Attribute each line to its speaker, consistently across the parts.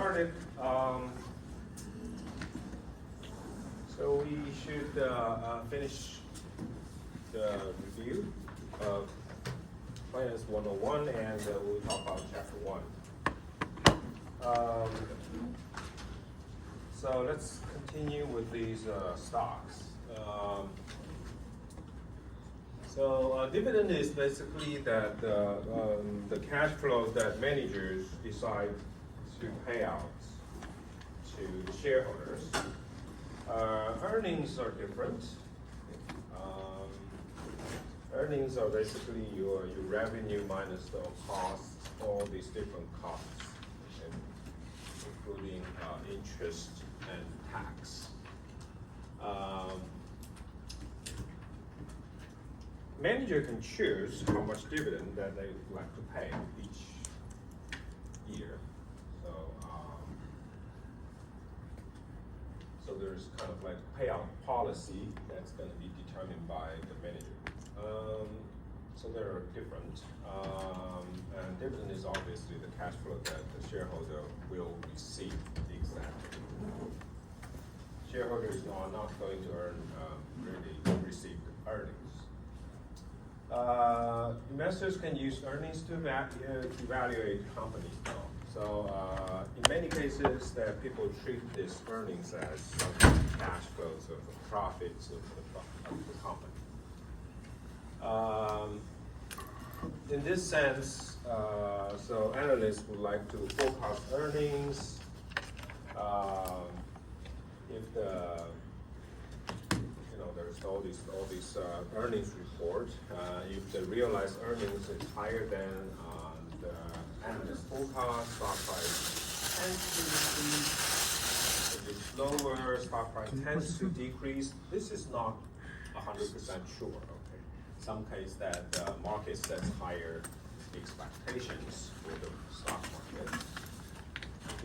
Speaker 1: started. So we should finish the review of Finance 101, and we'll talk about Chapter 1. So let's continue with these stocks. Dividend is basically that the cash flow that managers decide to pay out to the shareholders. Earnings are different. Earnings are basically your revenue minus the costs, all these different costs, including interest and tax. Manager can choose how much dividend that they would like to pay each year. So there's kind of like payout policy that's going to be determined by the manager. So they're different. And dividend is obviously the cash flow that the shareholder will receive exactly. Shareholders are not going to really receive the earnings. Investors can use earnings to evaluate companies now. So in many cases, that people treat these earnings as some cash flows of the profits of the company. In this sense, so analysts would like to forecast earnings. If there's all these earnings report, if the realized earnings is higher than the analyst forecast, stock price tends to increase. If it's lower, stock price tends to decrease. This is not 100% sure. Okay, some case that the market sets higher expectations for the stock market.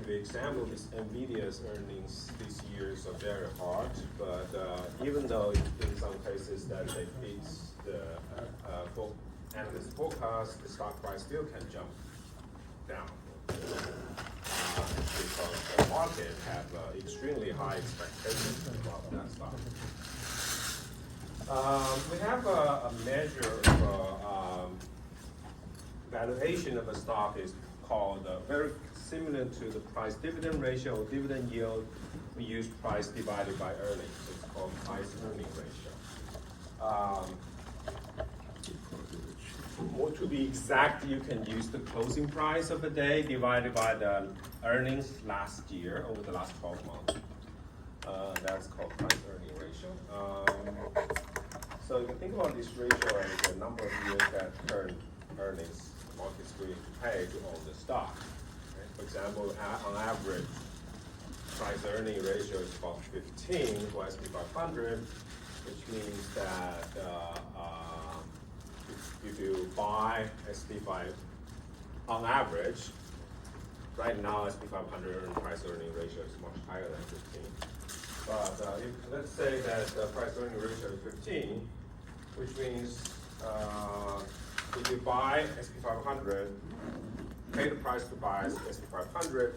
Speaker 1: The example is NVIDIA's earnings this year are very hard, but even though in some cases that they beat the analyst forecast, the stock price still can jump down because the market have extremely high expectations about that stock. We have a measure of valuation of a stock is called very similar to the price dividend ratio or dividend yield. We use price divided by earnings. It's called price earning ratio. More to be exact, you can use the closing price of the day divided by the earnings last year over the last 12 months. That's called price earning ratio. So you can think about this ratio as the number of years that current earnings the market's willing to pay to own the stock. Okay? For example, on average, price earning ratio is about 15 for S&P 500, which means that if you buy S&P 5 on average, right now S&P 500 price earning ratio is much higher than 15. But let's say that the price earning ratio is 15, which means if you buy S&P 500, pay the price to buy S&P 500,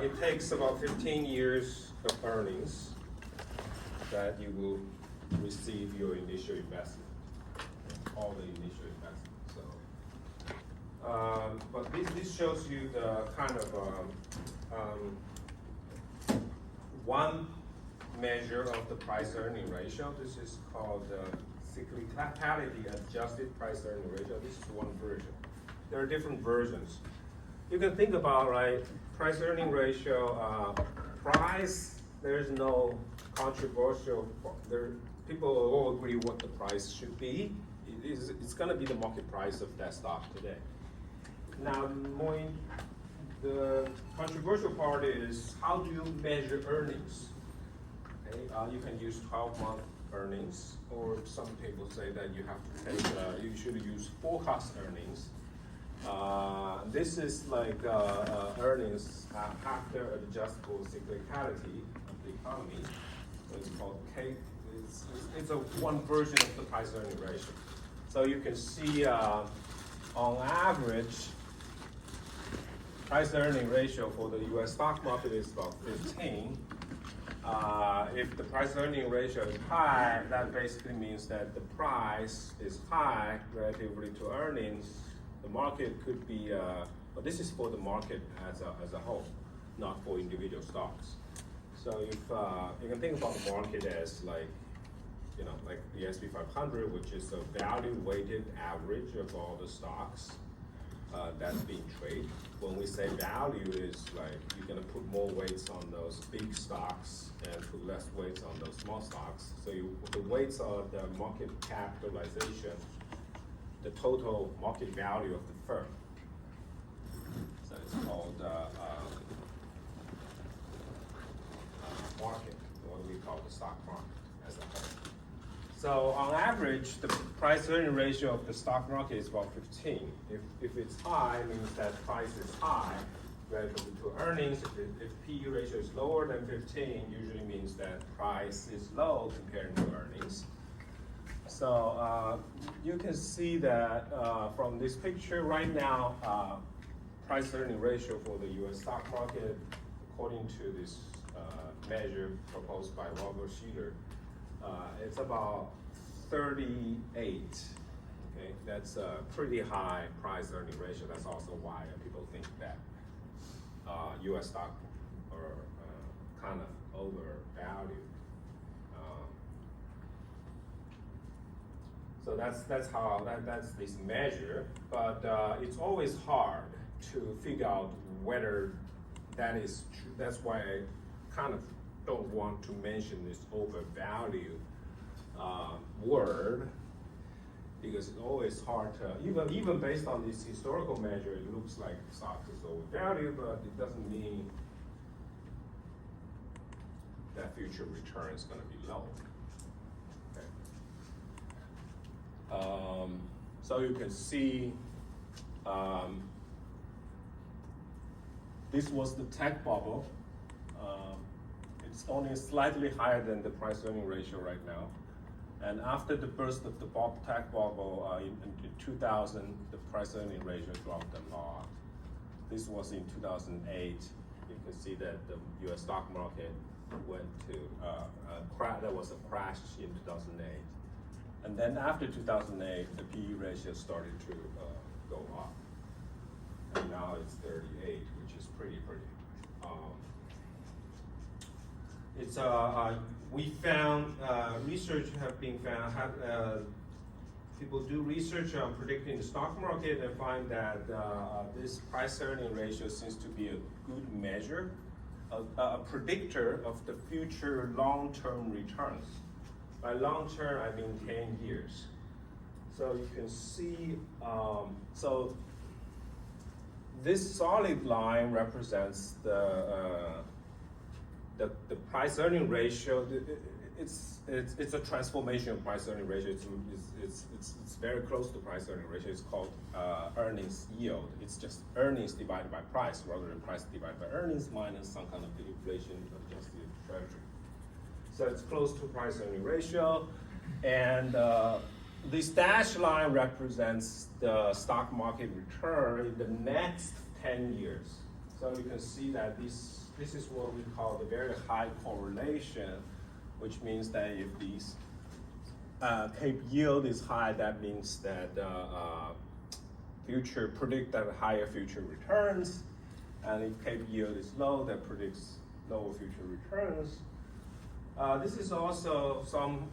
Speaker 1: it takes about 15 years of earnings that you will receive your initial investment, all the initial investment. But this shows you the kind of one measure of the price earning ratio. This is called cyclicality adjusted price earning ratio. This is one version. There are different versions. You can think about, right, price earning ratio, price, there's no controversial, people all agree what the price should be. It's going to be the market price of that stock today. Now, the controversial part is how do you measure earnings? Okay? You can use 12-month earnings, or some people say that you have to take, you should use forecast earnings. This is like earnings after adjustable cyclicality of the economy. So it's called K. It's a one version of the price earning ratio. So you can see on average, price earning ratio for the US stock market is about 15. If the price earning ratio is high, that basically means that the price is high relatively to earnings. The market could be, but this is for the market as a whole, not for individual stocks. So if you can think about the market as like the S&P 500, which is a value-weighted average of all the stocks that's being traded. When we say value, is like you're gonna put more weights on those big stocks and put less weights on those small stocks. So the weights are the market capitalization, the total market value of the firm. So it's called market, what we call the stock market as a whole. So on average, the price earning ratio of the stock market is about 15. If it's high, it means that price is high relative to earnings. If PE ratio is lower than 15, usually means that price is low compared to earnings. So you can see that from this picture right now, price earning ratio for the US stock market, according to this measure proposed by Robert Shiller, it's about 38. Okay, that's a pretty high price earning ratio. That's also why people think that U.S. stock are kind of overvalued. So that's this measure, but it's always hard to figure out whether that is true. That's why I kind of don't want to mention this overvalue word, because it's always hard to, even based on this historical measure, it looks like the stock is overvalued, but it doesn't mean that future return is going to be low. Okay. So you can see this was the tech bubble. It's only slightly higher than the price earning ratio right now. And after the burst of the tech bubble in 2000, the price earning ratio dropped a lot. This was in 2008. You can see that the US stock market went to, there was a crash in 2008. And then after 2008, the PE ratio started to go up. And now it's 38, which is pretty. It's we found research have been found. People do research on predicting the stock market and find that this price earning ratio seems to be a good measure, a predictor of the future long-term returns. By long-term, I mean 10 years. So you can see, so this solid line represents the price earning ratio. It's a transformation of price earning ratio. It's very close to price earning ratio. It's called earnings yield. It's just earnings divided by price, rather than price divided by earnings minus some kind of inflation adjusted treasury. So it's close to price earning ratio, and this dashed line represents the stock market return in the next 10 years. So you can see that this is what we call the very high correlation, which means that if these CAPE yield is high, that means that future predict that higher future returns, and if CAPE yield is low, that predicts lower future returns. This is also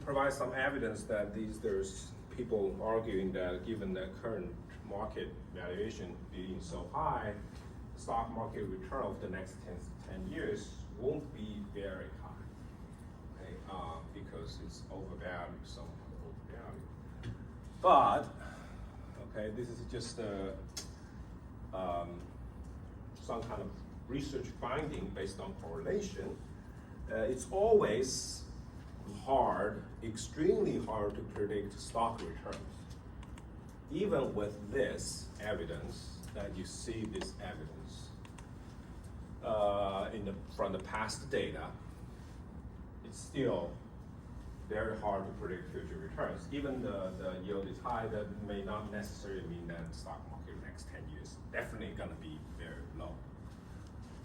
Speaker 1: provides some evidence that there's people arguing that given the current market valuation being so high, stock market return over the next 10 years won't be very high, okay? Because it's overvalued, somewhat overvalued. But, okay, this is just some kind of research finding based on correlation. It's always hard, extremely hard to predict stock returns. Even with this evidence, that you see this evidence from the past data, it's still very hard to predict future returns. Even the yield is high, that may not necessarily mean that the stock market in the next 10 years definitely gonna be very low.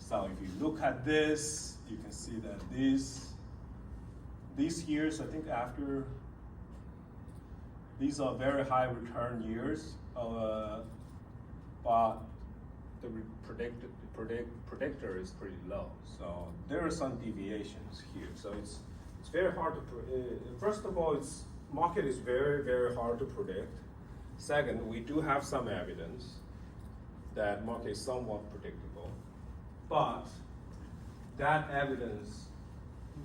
Speaker 2: So if you look at this, you can see that these years, I think after, these are very high return years, but the predictor is pretty low. So there are some deviations here. So it's very hard to, first of all, market is very, very hard to predict. Second, we do have some evidence that market is somewhat predictable, but that evidence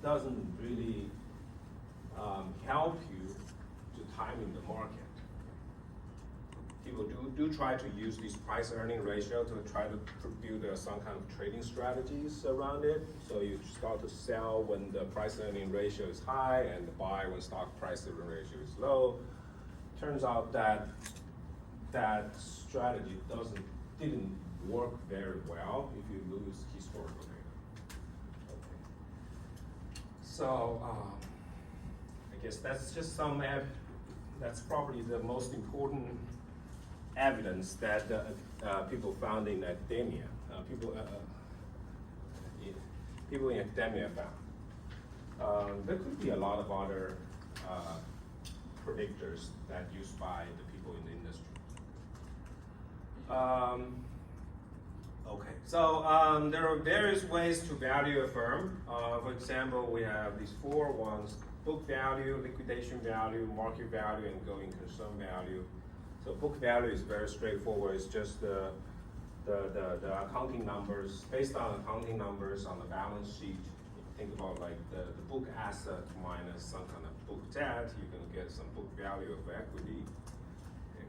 Speaker 2: doesn't really help you to timing the market. People do try to use this price earning ratio to try to build some kind of trading strategies around it. So you start to sell when the price earning ratio is high and buy when stock price earning ratio is low. Turns out that that strategy didn't work very well if you lose historical data. Okay. So I guess that's just that's probably the most important evidence that people found in academia. People in academia found. There could be a lot of other predictors that used by the people in the industry. Okay, so there are various ways to value a firm. For example, we have these four ones: book value, liquidation value, market value, and going concern value. So book value is very straightforward. It's just the accounting numbers, based on accounting numbers on the balance sheet. If you think about like the book asset minus some kind of book debt, you can get some book value of equity. Okay.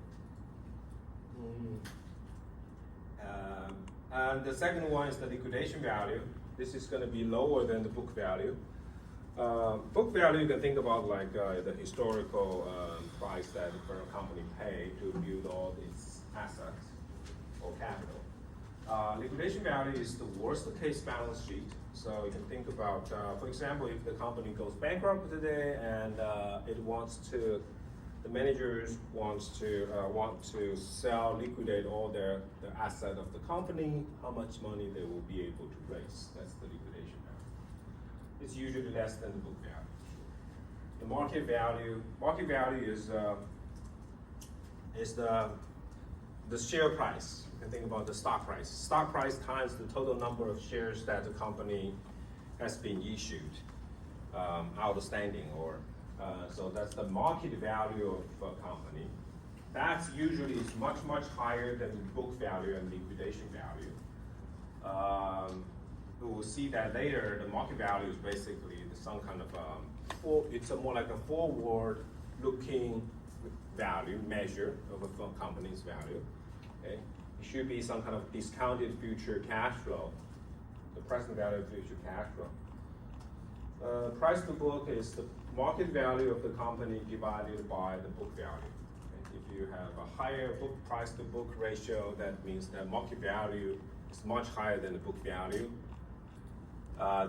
Speaker 2: And the second one is the liquidation value. This is going to be lower than the book value. Book value, you can think about like the historical price that the company paid to build all its assets or capital. Liquidation value is the worst case balance sheet. So you can think about, for example, if the company goes bankrupt today and the managers want to sell, liquidate all the asset of the company, how much money they will be able to raise. That's the liquidation value. It's usually less than the book value. The market value is the share price. You can think about the stock price. Stock price times the total number of shares that the company has been issued, outstanding, or so that's the market value of a company. That's usually is much higher than the book value and liquidation value. We will see that later. The market value is basically some kind of it's more like a forward-looking value measure of a company's value. Okay, it should be some kind of discounted future cash flow, the present value of future cash flow. Price to book is the market value of the company divided by the book value. Okay? If you have a higher book price to book ratio, that means that market value is much higher than the book value.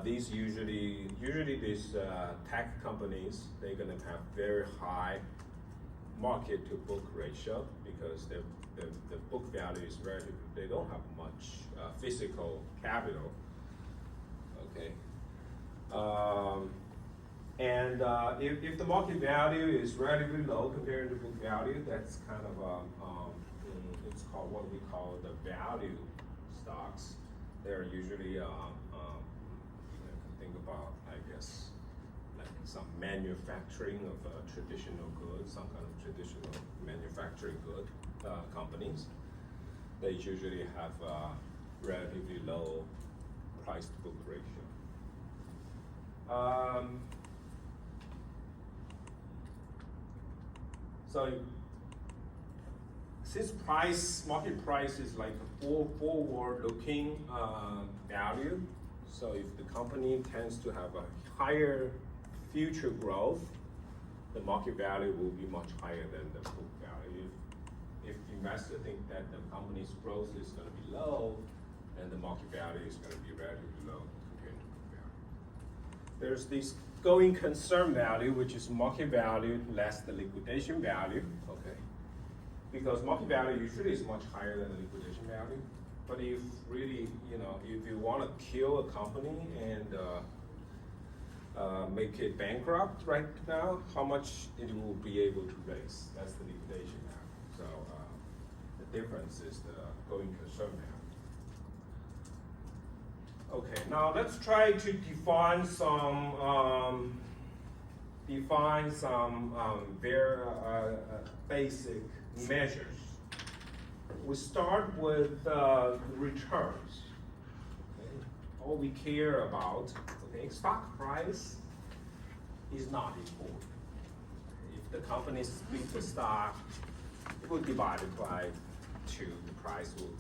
Speaker 2: These usually these tech companies, they're gonna have very high market to book ratio because the book value is relative. They don't have much physical capital. Okay. If the market value is relatively low compared to book value, that's kind of it's called what we call the value stocks. They're usually think about, I guess, like some manufacturing of traditional goods, some kind of traditional manufacturing good companies. They usually have relatively low price to book ratio. So since market price is like a forward-looking value, so if the company tends to have a higher future growth, the market value will be much higher than the book value. If investors think that the company's growth is going to be low, then the market value is going to be relatively low compared to book value. There's this going concern value, which is market value less the liquidation value. Okay, because market value usually is much higher than the liquidation value. But if really, if you want to kill a company and make it bankrupt right now, how much it will be able to raise? That's the liquidation now. So the difference is the going concern now. Okay, now let's try to define some very basic measures. We start with returns. Okay? All we care about, okay, stock price is not important. If the company split the stock, it will divide it by 2. The price will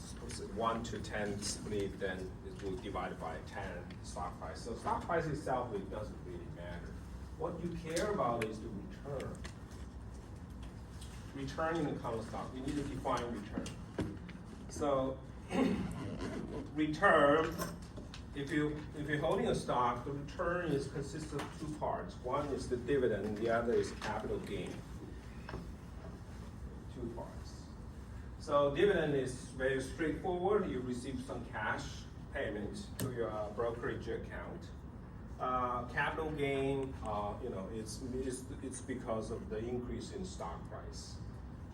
Speaker 2: 1 to 10 split, then it will divide by 10 stock price. So stock price itself, it doesn't really matter. What you care about is the return. Return in the common stock. We need to define return. So return, if you're holding a stock, the return consists of 2 parts. One is the dividend, the other is capital gain. 2 parts. So dividend is very straightforward. You receive some cash payment to your brokerage account. Capital gain, it's because of the increase in stock price.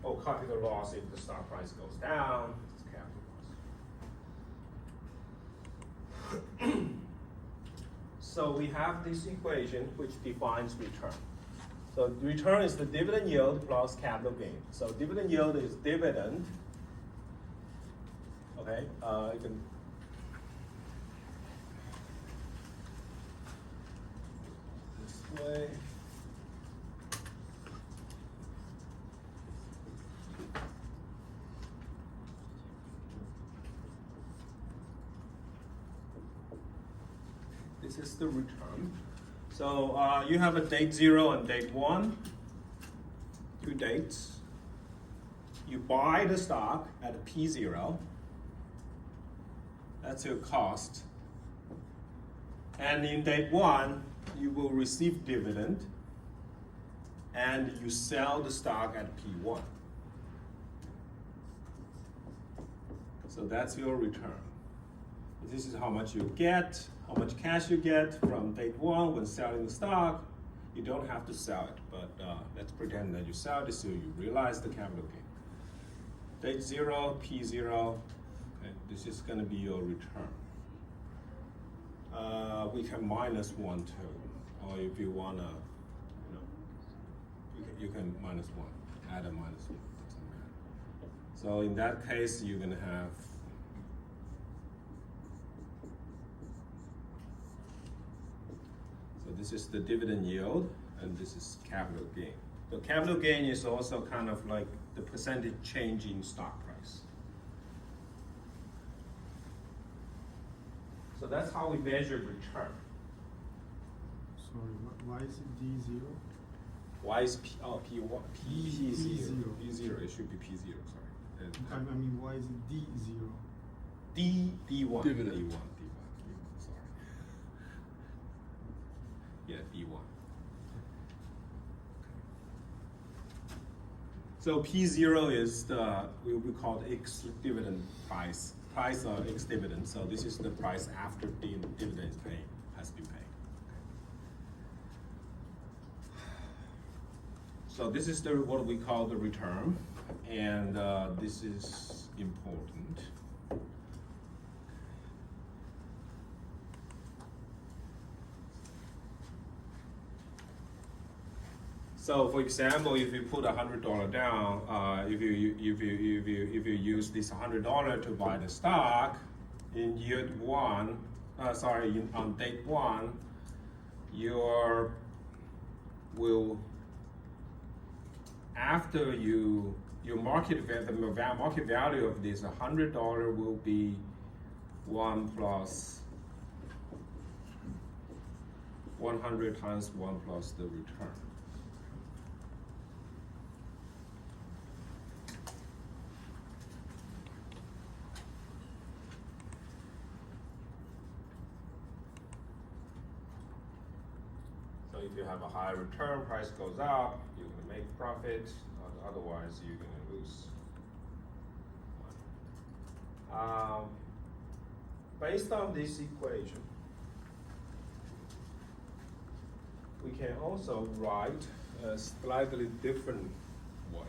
Speaker 2: Or capital loss if the stock price goes down, it's capital loss. So we have this equation which defines return. So return is the dividend yield plus capital gain. So dividend yield is dividend. Okay, you can. This way. This is the return. So you have a date 0 and date 1, 2 dates. You buy the stock at P0. That's your cost. And in date 1, you will receive dividend and you sell the stock at P1. So that's your return. This is how much you get, how much cash you get from date 1 when selling the stock. You don't have to sell it, but let's pretend that you sell it so you realize the capital gain. Date 0, P0, okay, this is going to be your return. We can minus 1 too, or if you want to, you can minus 1, add a minus 1, doesn't matter. So in that case, you're going to have this is the dividend yield, and this is capital gain. The capital gain is also kind of like the percentage change in stock price. So that's how we measure return.
Speaker 3: Sorry, why is it D0?
Speaker 2: Why is P0?
Speaker 3: P0.
Speaker 2: P0, it should be P0, sorry.
Speaker 3: I mean, why is it D0?
Speaker 2: D1.
Speaker 4: Dividend.
Speaker 2: D1, sorry. Yeah, D1. So P0 is we call the ex-dividend price of ex-dividend. So this is the price after dividend is paid, has been paid. So this is what we call the return, and this is important. So, for example, if you put $100 down, if you use this $100 to buy the stock in year 1, on date 1, your market value of this $100 will be 1 plus 100 times 1 plus the return. If you have a high return, price goes up, you're going to make profit, otherwise you're going to lose Based on this equation, we can also write a slightly different way.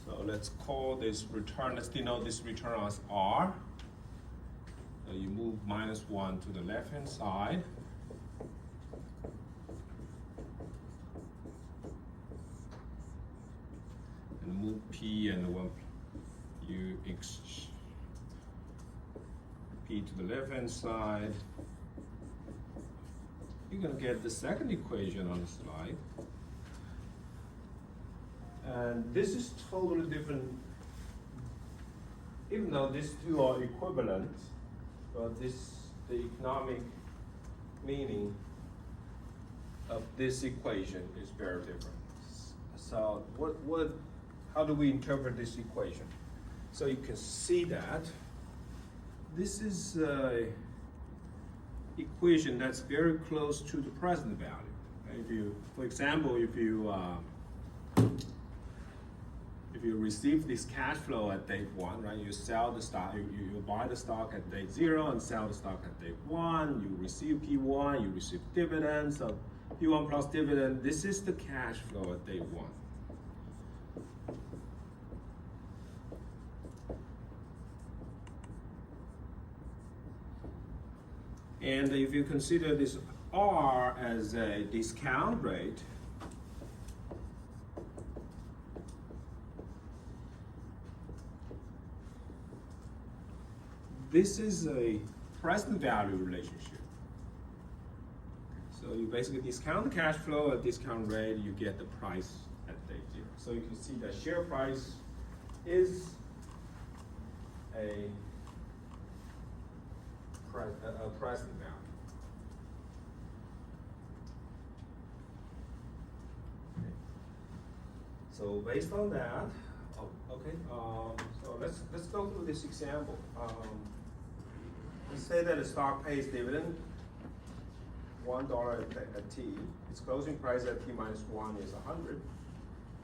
Speaker 2: So let's call this return, let's denote this return as R. So you move -1 to the left-hand side. And move P and one P to the left-hand side. You're gonna get the second equation on the slide. And this is totally different, even though these two are equivalent, but the economic meaning of this equation is very different. So how do we interpret this equation? So you can see that this is an equation that's very close to the present value. For example, if you receive this cash flow at date 1, right? You sell the stock, you buy the stock at date 0 and sell the stock at date 1. You receive P1, you receive dividends. So P1 plus dividend, this is the cash flow at date 1. And if you consider this R as a discount rate, this is a present value relationship. So you basically discount the cash flow at discount rate, you get the price at date 0. So you can see that share price is a present value. Okay. So based on that, so let's go through this example. Let's say that a stock pays dividend $1 at T. Its closing price at T minus 1 is 100.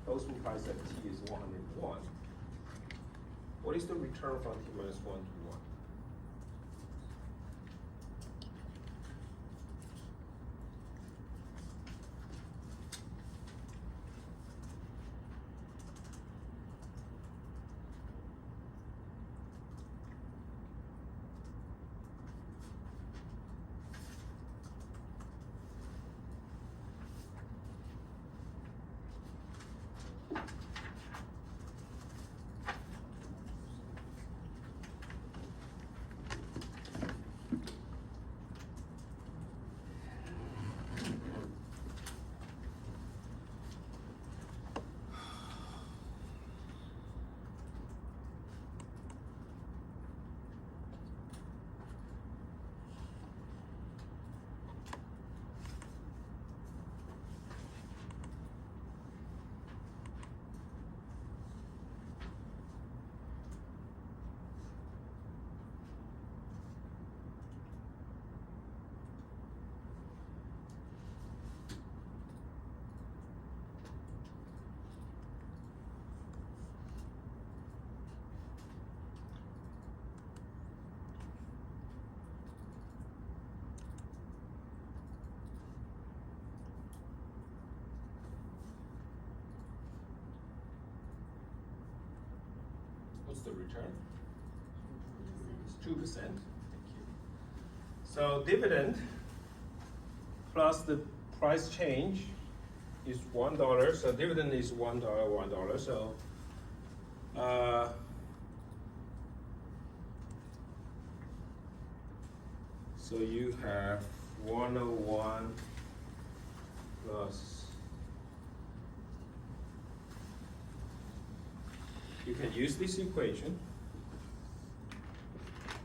Speaker 2: Closing price at T is 101. What is the return from T minus 1 to 1? What's the return? It's 2%. Thank you. So dividend plus the price change is $1. So dividend is $1, $1. So you have 101 plus. You can use this equation.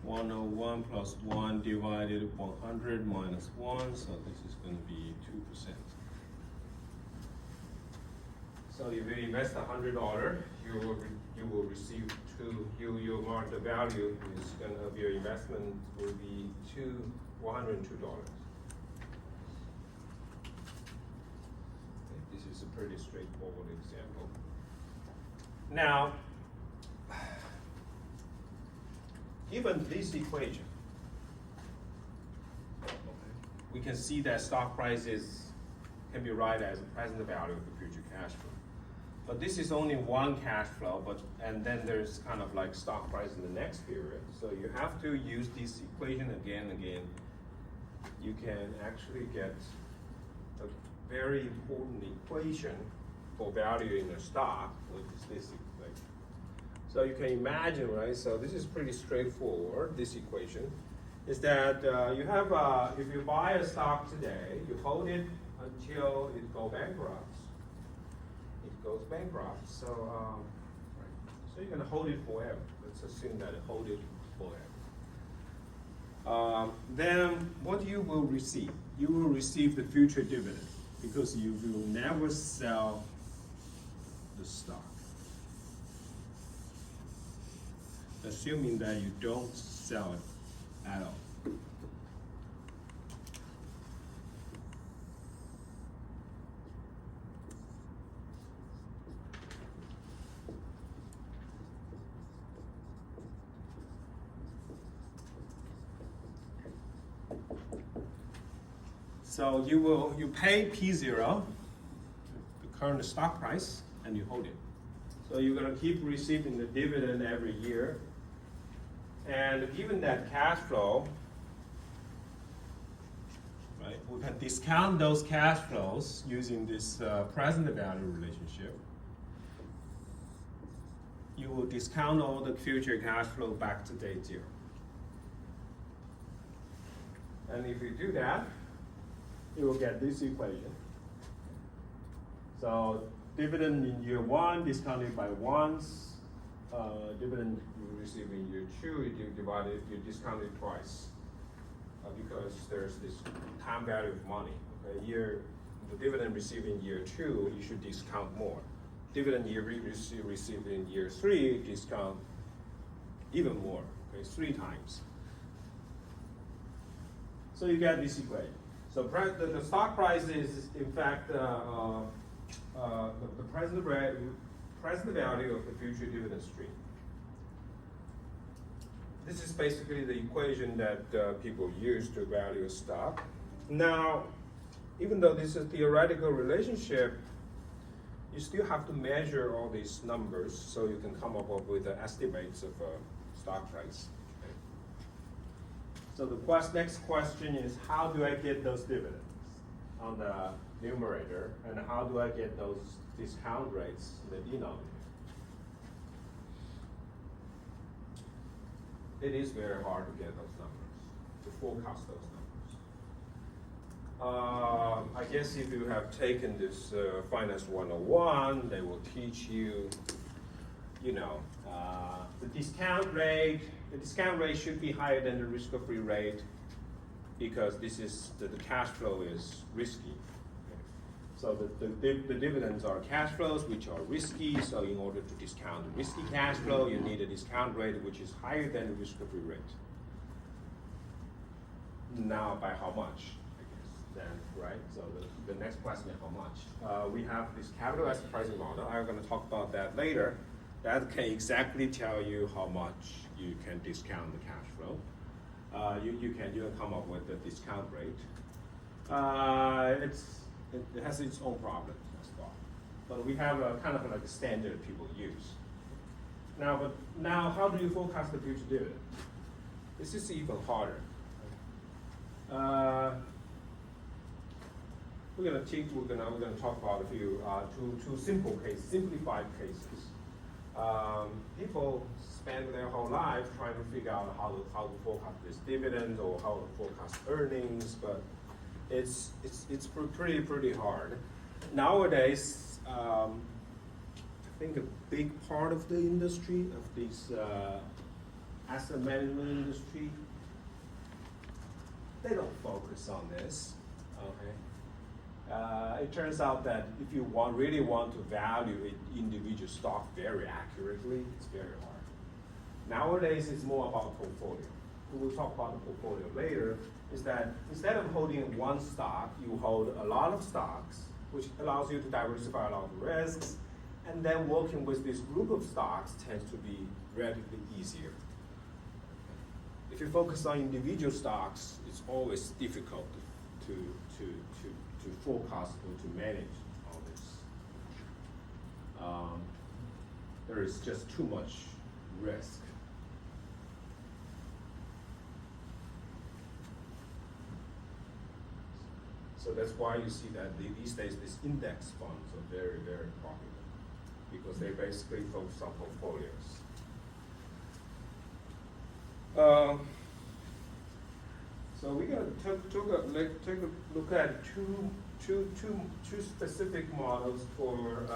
Speaker 2: 101 plus 1 divided 100 minus 1, so this is going to be 2%. So if you invest $100, you will receive your market value of your investment will be $102. is a pretty straightforward example. Now, given this equation, we can see that stock prices can be written as a present value of the future cash flow. But this is only one cash flow, and then there's kind of like stock price in the next period. So you have to use this equation again and again. You can actually get a very important equation for valuing a stock, which is this equation. So you can imagine, right? So this is pretty straightforward, this equation. Is that you have, if you buy a stock today, you hold it until it goes bankrupt. It goes bankrupt, so so you're gonna hold it forever. Let's assume that you hold it forever. Then what you will receive? You will receive the future dividend because you will never sell the stock. Assuming that you don't sell it at all. So you pay P0, the current stock price, and you hold it. So you're gonna keep receiving the dividend every year. And given that cash flow, right, we can discount those cash flows using this present value relationship. You will discount all the future cash flow back to day 0. And if you do that, you will get this equation. So dividend in year 1 discounted by 1s. Dividend you receive in year 2, you discount it twice because there's this time value of money. Okay? The dividend received in year 2, you should discount more. Dividend you receive in year 3, discount even more. Okay, 3 times. So you get this equation. So the stock price is, in fact, the present value of the future dividend stream. This is basically the equation that people use to value a stock. Now, even though this is a theoretical relationship, you still have to measure all these numbers so you can come up with the estimates of stock price. So the next question is, how do I get those dividends on the numerator, and how do I get those discount rates in the denominator? It is very hard to get those numbers, to forecast those numbers. I guess if you have taken this Finance 101, they will teach you, the discount rate. The discount rate should be higher than the risk-free rate because this is the cash flow is risky. Okay? So the dividends are cash flows which are risky. So in order to discount the risky cash flow, you need a discount rate which is higher than the risk-free rate. Now, by how much? I guess then, right? So the next question is how much? We have this capital asset pricing model. I'm going to talk about that later. That can exactly tell you how much you can discount the cash flow. You can come up with the discount rate. It has its own problems as well. But we have a kind of like a standard people use. Now, how do you forecast the future dividend? This is even harder. We're gonna talk about a few two simple cases, simplified cases. People spend their whole life trying to figure out how to forecast this dividend or how to forecast earnings, but it's pretty hard. Nowadays, I think a big part of the industry, of this asset management industry, they don't focus on this. Okay. It turns out that if you really want to value an individual stock very accurately, it's very hard. Nowadays, it's more about portfolio. We will talk about the portfolio later. Is that instead of holding one stock, you hold a lot of stocks, which allows you to diversify a lot of risks. And then working with this group of stocks tends to be relatively easier. If you focus on individual stocks, it's always difficult to forecast or to manage all this. There is just too much risk. So that's why you see that these days these index funds are very, very popular because they basically focus on portfolios. So we're going to take a look at two specific models for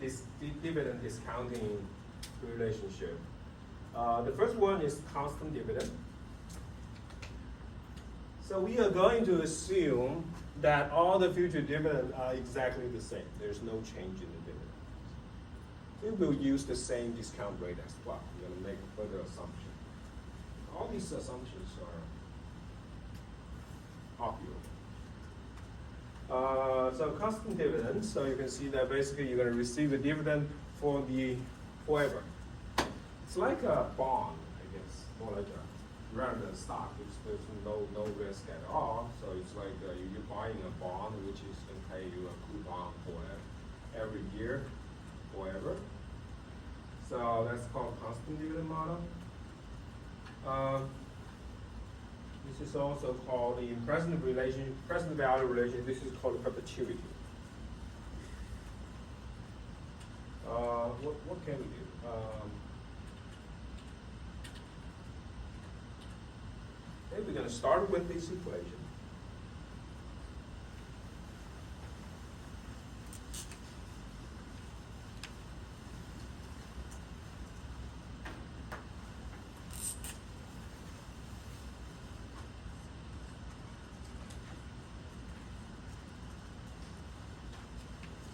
Speaker 2: this dividend discounting relationship. The first one is constant dividend. So we are going to assume that all the future dividends are exactly the same. There's no change in the dividend. We will use the same discount rate as well. We're going to make further assumptions. All these assumptions are obvious. So constant dividend, so you can see that basically you're going to receive a dividend for the forever. It's like a bond, I guess, more like a rather than stock, which there's no risk at all. So it's like you're buying a bond, which is going to pay you a coupon for every year, forever. So that's called constant dividend model. This is also called the present value relation. This is called perpetuity. What can we do? Okay, we're going to start with this equation.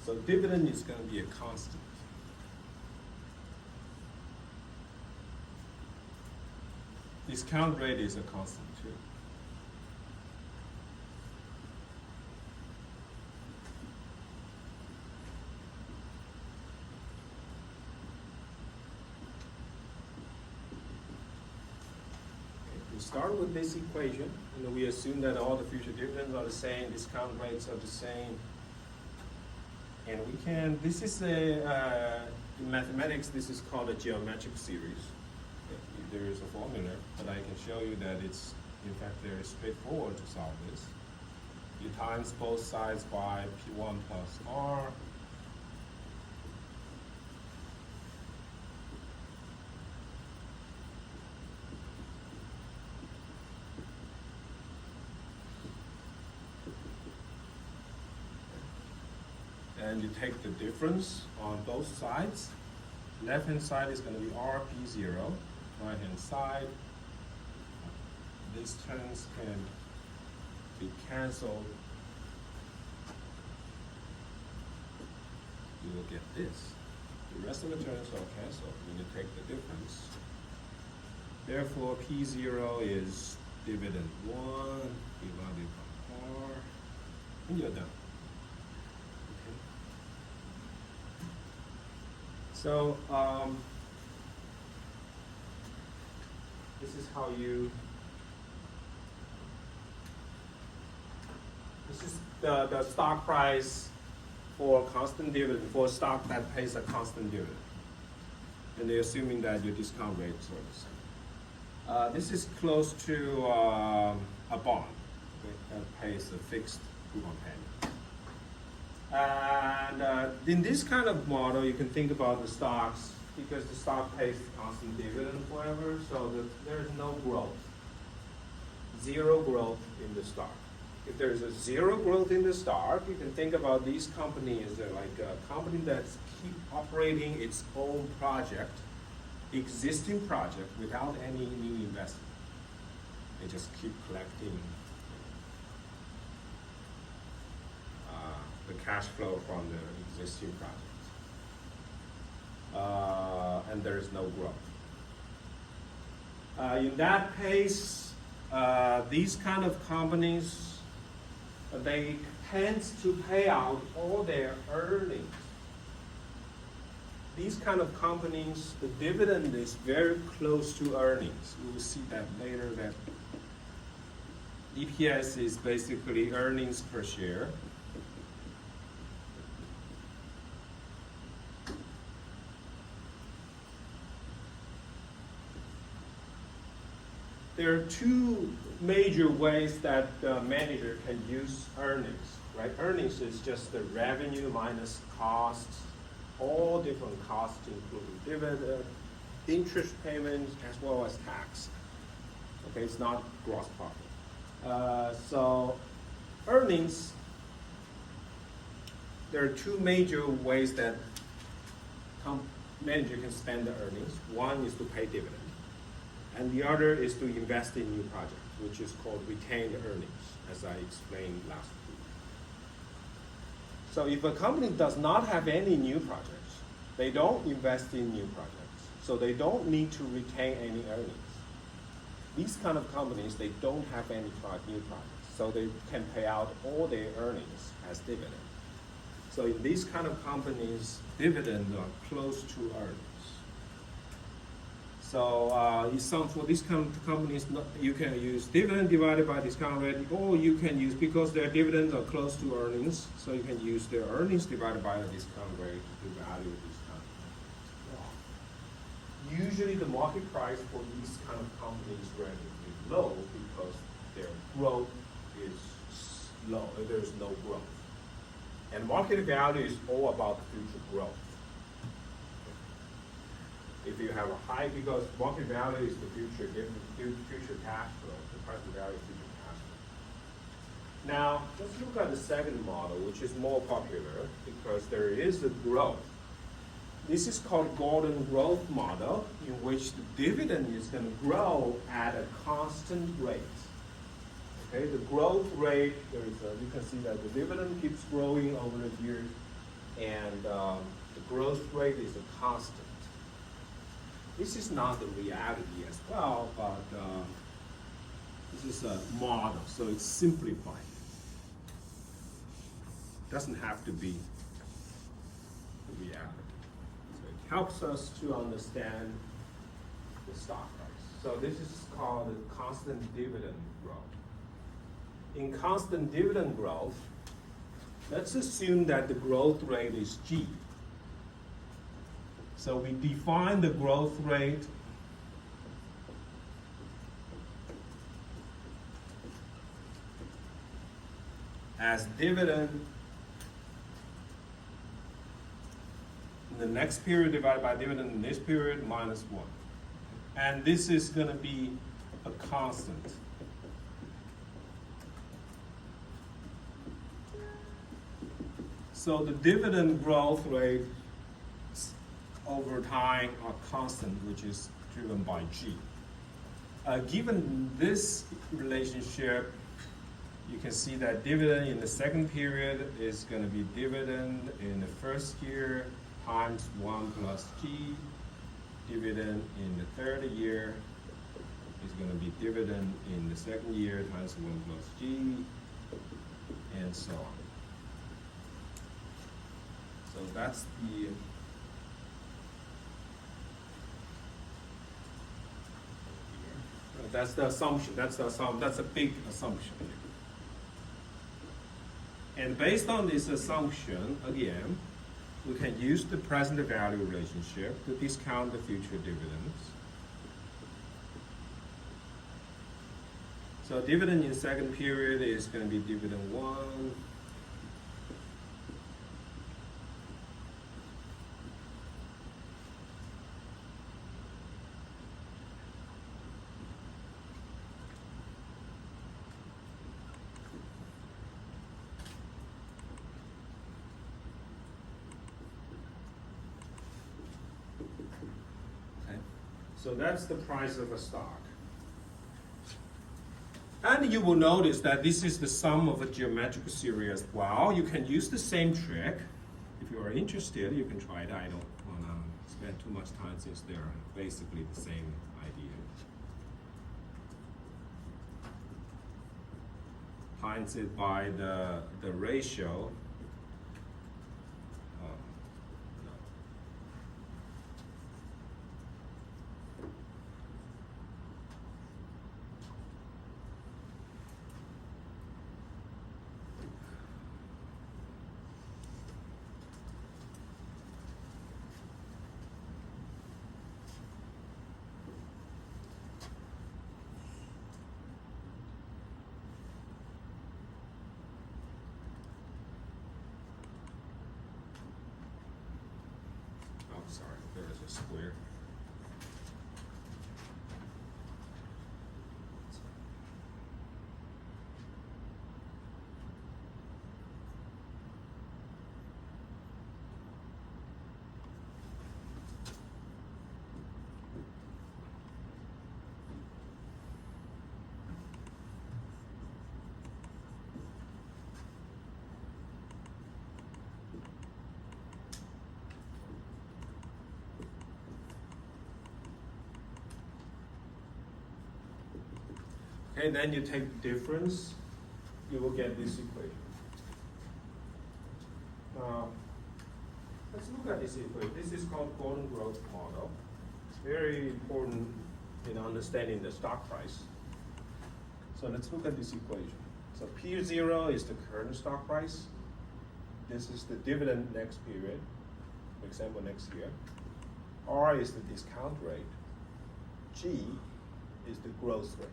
Speaker 2: So dividend is going to be a constant. Discount rate is a constant too. Okay, we start with this equation, and we assume that all the future dividends are the same, discount rates are the same. And we can, this is in mathematics, this is called a geometric series. There is a formula, but I can show you that it's, in fact, very straightforward to solve this. You times both sides by P1 plus R. And you take the difference on both sides. Left-hand side is going to be RP0. Right-hand side, these terms can be canceled. You will get this. The rest of the terms are canceled when you take the difference. Therefore, P0 is dividend 1 divided by R, and you're done. Okay. So, this is how you, this is the stock price for constant dividend, for a stock that pays a constant dividend. And they're assuming that your discount rates are the same. This is close to a bond, okay, that pays a fixed coupon payment. And in this kind of model, you can think about the stocks, because the stock pays constant dividend forever, so there is no growth. Zero growth in the stock. If there's a zero growth in the stock, you can think about these companies as like a company that's keep operating its own project, existing project, without any new investment. They just keep collecting the cash flow from the existing project. And there is no growth. In that case, these kind of companies, they tends to pay out all their earnings. These kind of companies, the dividend is very close to earnings. We will see that later, that EPS is basically earnings per share. There are two major ways that the manager can use earnings, right? Earnings is just the revenue minus costs, all different costs, including dividend, interest payments, as well as tax. Okay, it's not gross profit. So earnings, there are two major ways that manager can spend the earnings. One is to pay dividend, and the other is to invest in new projects, which is called retained earnings, as I explained last week. So if a company does not have any new projects, they don't invest in new projects, so they don't need to retain any earnings. These kind of companies, they don't have any new projects, so they can pay out all their earnings as dividend. So in these kind of companies, dividends are close to earnings. So for these kind of companies, you can use dividend divided by discount rate, or you can use, because their dividends are close to earnings, so you can use their earnings divided by the discount rate to value this kind. Usually the market price for these kind of companies is relatively low because their growth is low, there's no growth. And market value is all about future growth. If you have a high, because market value is the future, future cash flow, the present value of future cash flow. Now, let's look at the second model, which is more popular because there is a growth. This is called golden growth model, in which the dividend is going to grow at a constant rate. Okay, the growth rate, you can see that the dividend keeps growing over the years, and the growth rate is a constant. This is not the reality as well, but this is a model, so it's simplified. Doesn't have to be the reality. So it helps us to understand the stock price. So this is called the constant dividend growth. In constant dividend growth, let's assume that the growth rate is G. So we define the growth rate as dividend in the next period divided by dividend in this period minus 1. And this is going to be a constant. So the dividend growth rate over time are constant, which is driven by G. Given this relationship, you can see that dividend in the second period is going to be dividend in the first year times 1 plus G. Dividend in the third year is going to be dividend in the second year times 1 plus G, and so on. So that's the assumption. That's a big assumption. And based on this assumption, again, we can use the present value relationship to discount the future dividends. So dividend in second period is going to be dividend 1. So that's the price of a stock. And you will notice that this is the sum of a geometric series as well. You can use the same trick. If you are interested, you can try it. I don't want to spend too much time since they're basically the same idea. times it by the ratio. No. Oh, sorry, there is a square. Okay, then you take the difference, you will get this equation. Now, let's look at this equation. This is called Gordon growth model. It's very important in understanding the stock price. So let's look at this equation. So P0 is the current stock price. This is the dividend next period, for example, next year. R is the discount rate. G is the growth rate.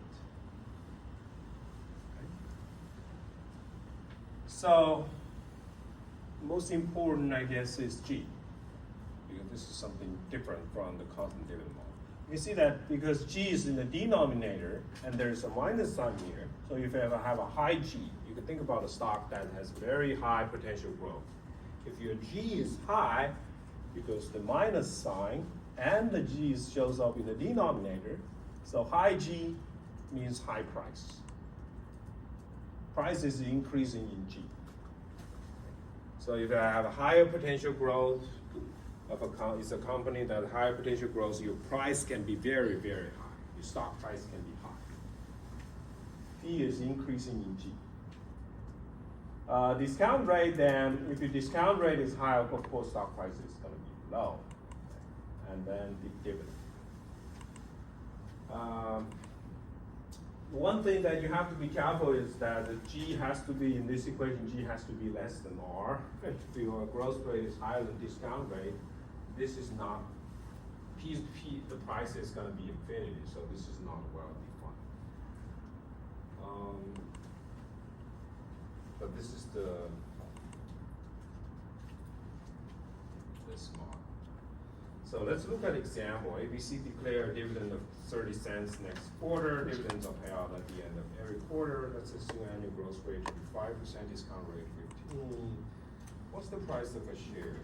Speaker 2: So, most important, I guess, is G, because this is something different from the constant dividend model. You see that because G is in the denominator, and there's a minus sign here, so if you ever have a high G, you can think about a stock that has very high potential growth. If your G is high, because the minus sign and the G shows up in the denominator, so high G means high price. Price is increasing in G. So if I have a higher potential growth of it's a company that higher potential growth, your price can be very, very high. Your stock price can be high. P is increasing in G. Discount rate, then, if your discount rate is high, of course, stock price is going to be low. And then the dividend. One thing that you have to be careful is that the G has to be, in this equation, G has to be less than R. If your growth rate is higher than discount rate, this is not, the price is going to be infinity, so this is not well defined. But this is this model. So let's look at example. ABC declare a dividend of 30 cents next quarter. Dividends are paid out at the end of every quarter. Let's assume annual growth rate to be 5%, discount rate 15. What's the price of a share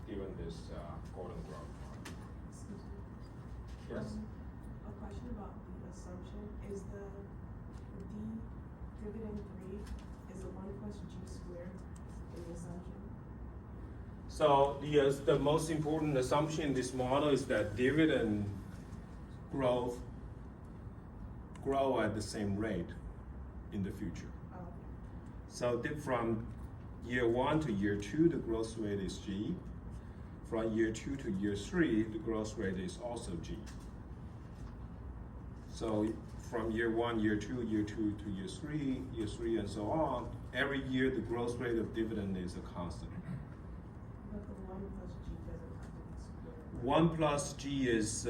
Speaker 2: given this Gordon growth model?
Speaker 4: Excuse me.
Speaker 2: Yes?
Speaker 4: A question about the assumption. Is the dividend 3, is it 1 plus G squared in the assumption?
Speaker 2: So the most important assumption in this model is that dividend grow at the same rate in the future.
Speaker 4: Oh.
Speaker 2: So from year 1 to year 2, the growth rate is G. From year 2 to year 3, the growth rate is also G. So from year 1, year 2, year 2 to year 3, and so on, every year the growth rate of dividend is a constant.
Speaker 4: But the 1 plus G doesn't have to be squared.
Speaker 2: 1 plus G is,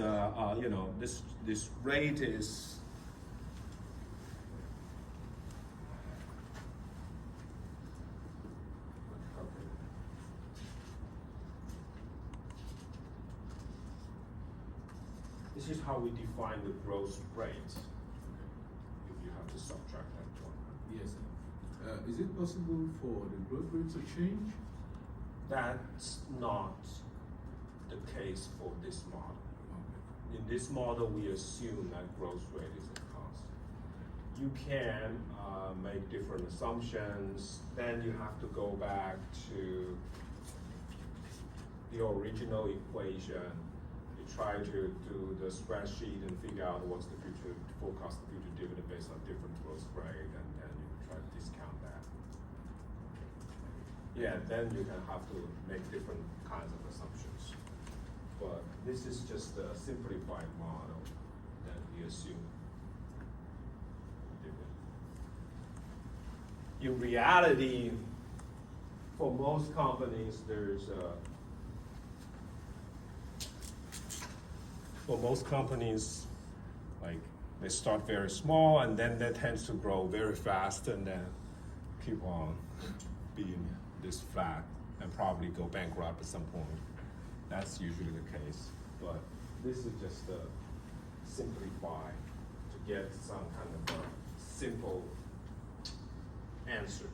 Speaker 2: this rate is, this is how we define the growth rate. If you have to subtract that one.
Speaker 5: Yes. Is it possible for the growth rate to change?
Speaker 2: That's not the case for this model.
Speaker 5: Okay.
Speaker 2: In this model, we assume that growth rate is a constant. You can make different assumptions. Then you have to go back to the original equation. You try to do the spreadsheet and figure out what's the future forecast, the future dividend based on different growth rate, and then try to discount that. Yeah, then you can have to make different kinds of assumptions. But this is just a simplified model that we assume. In reality, for most companies, like they start very small and then they tend to grow very fast and then keep on being this flat and probably go bankrupt at some point. That's usually the case. But this is just a simplify to get some kind of a simple answer.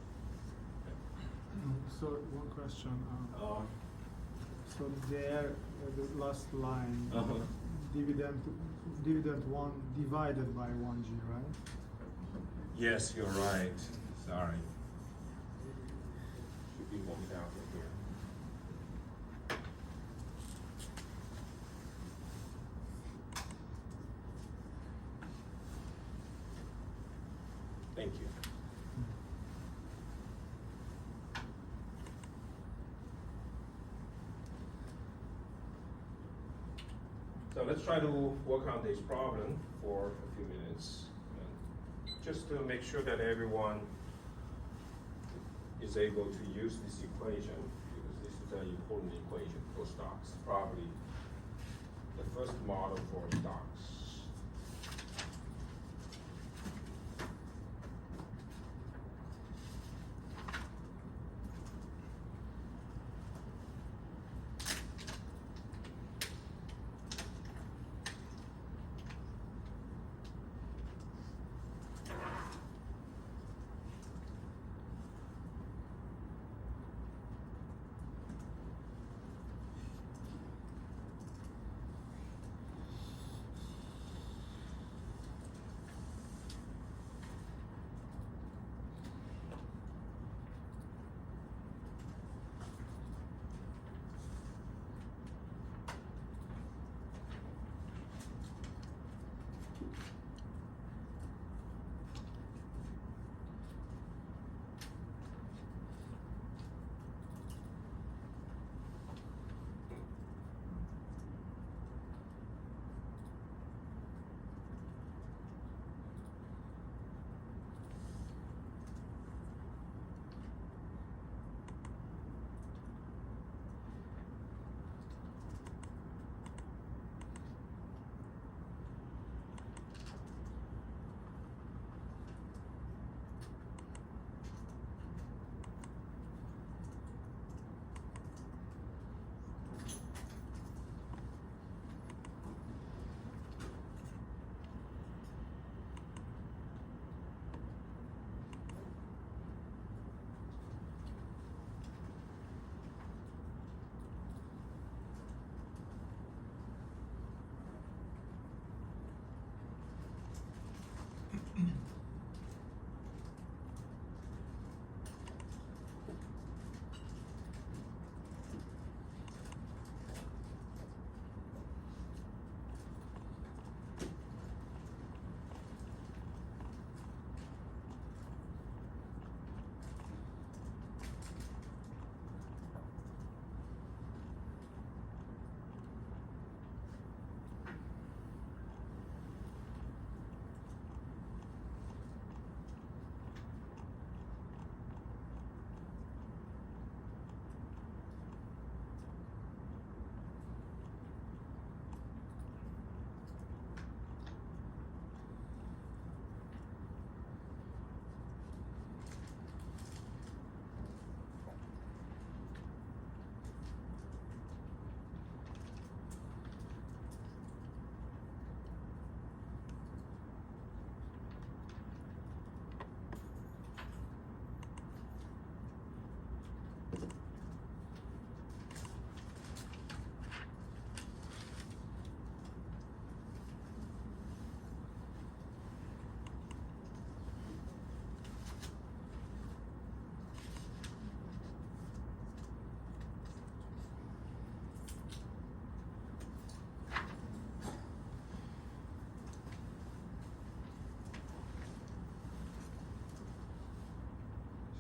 Speaker 3: So one question.
Speaker 2: Uh,
Speaker 3: So there, the last line,
Speaker 2: Uh-huh.
Speaker 3: dividend one divided by 1G, right?
Speaker 2: Yes, you're right. Sorry. Should be moved out from here. Thank you. So let's try to work on this problem for a few minutes. Just to make sure that everyone is able to use this equation, because this is an important equation for stocks. Probably the first model for stocks.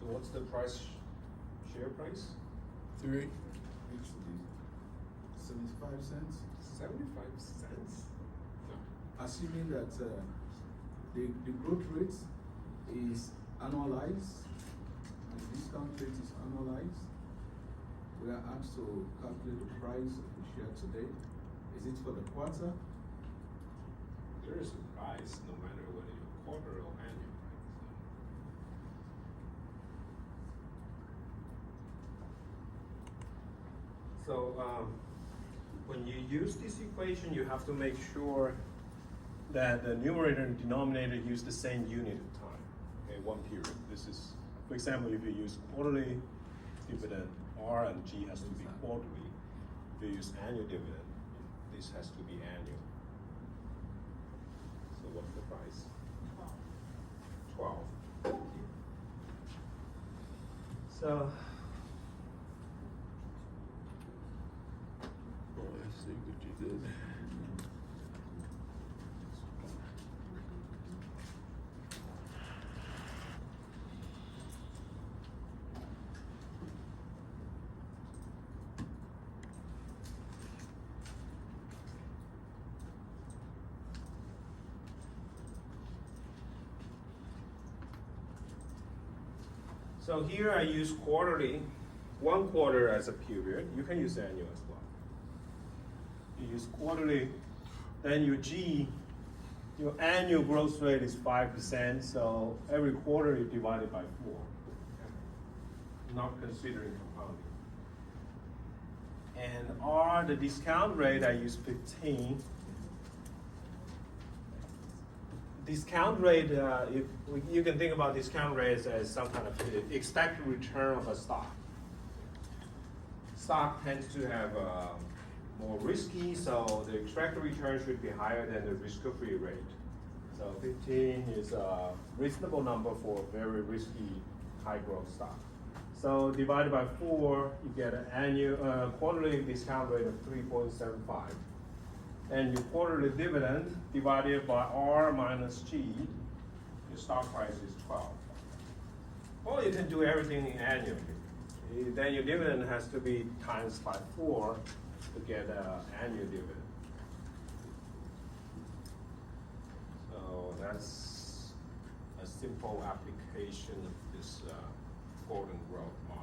Speaker 2: So what's the price, share price?
Speaker 6: 3.
Speaker 5: Actually, 75 cents.
Speaker 2: 75 cents?
Speaker 5: Assuming that the growth rate is annualized and the discount rate is annualized, we are asked to calculate the price of the share today. Is it for the quarter?
Speaker 2: There is a price no matter whether you're quarter or annual, right? So, when you use this equation, you have to make sure that the numerator and denominator use the same unit of time, okay, one period. This is, for example, if you use quarterly dividend, R and G has to be quarterly. If you use annual dividend, this has to be annual. So what's the price? 12. So,
Speaker 6: Oh, I see what you did.
Speaker 2: so here I use quarterly, 1 quarter as a period. You can use annual as well. You use quarterly, then your G, your annual growth rate is 5%, so every quarter you divide it by 4. Not considering compounding. And R, the discount rate, I use 15. Discount rate, you can think about discount rates as some kind of expected return of a stock. Stock tends to have more risky, so the expected return should be higher than the risk-free rate. So 15 is a reasonable number for a very risky, high-growth stock. So divided by 4, you get an annual quarterly discount rate of 3.75. And your quarterly dividend divided by R minus G, your stock price is 12. Or you can do everything annually. Then your dividend has to be times by 4 to get an annual dividend. So that's a simple application of this golden growth model.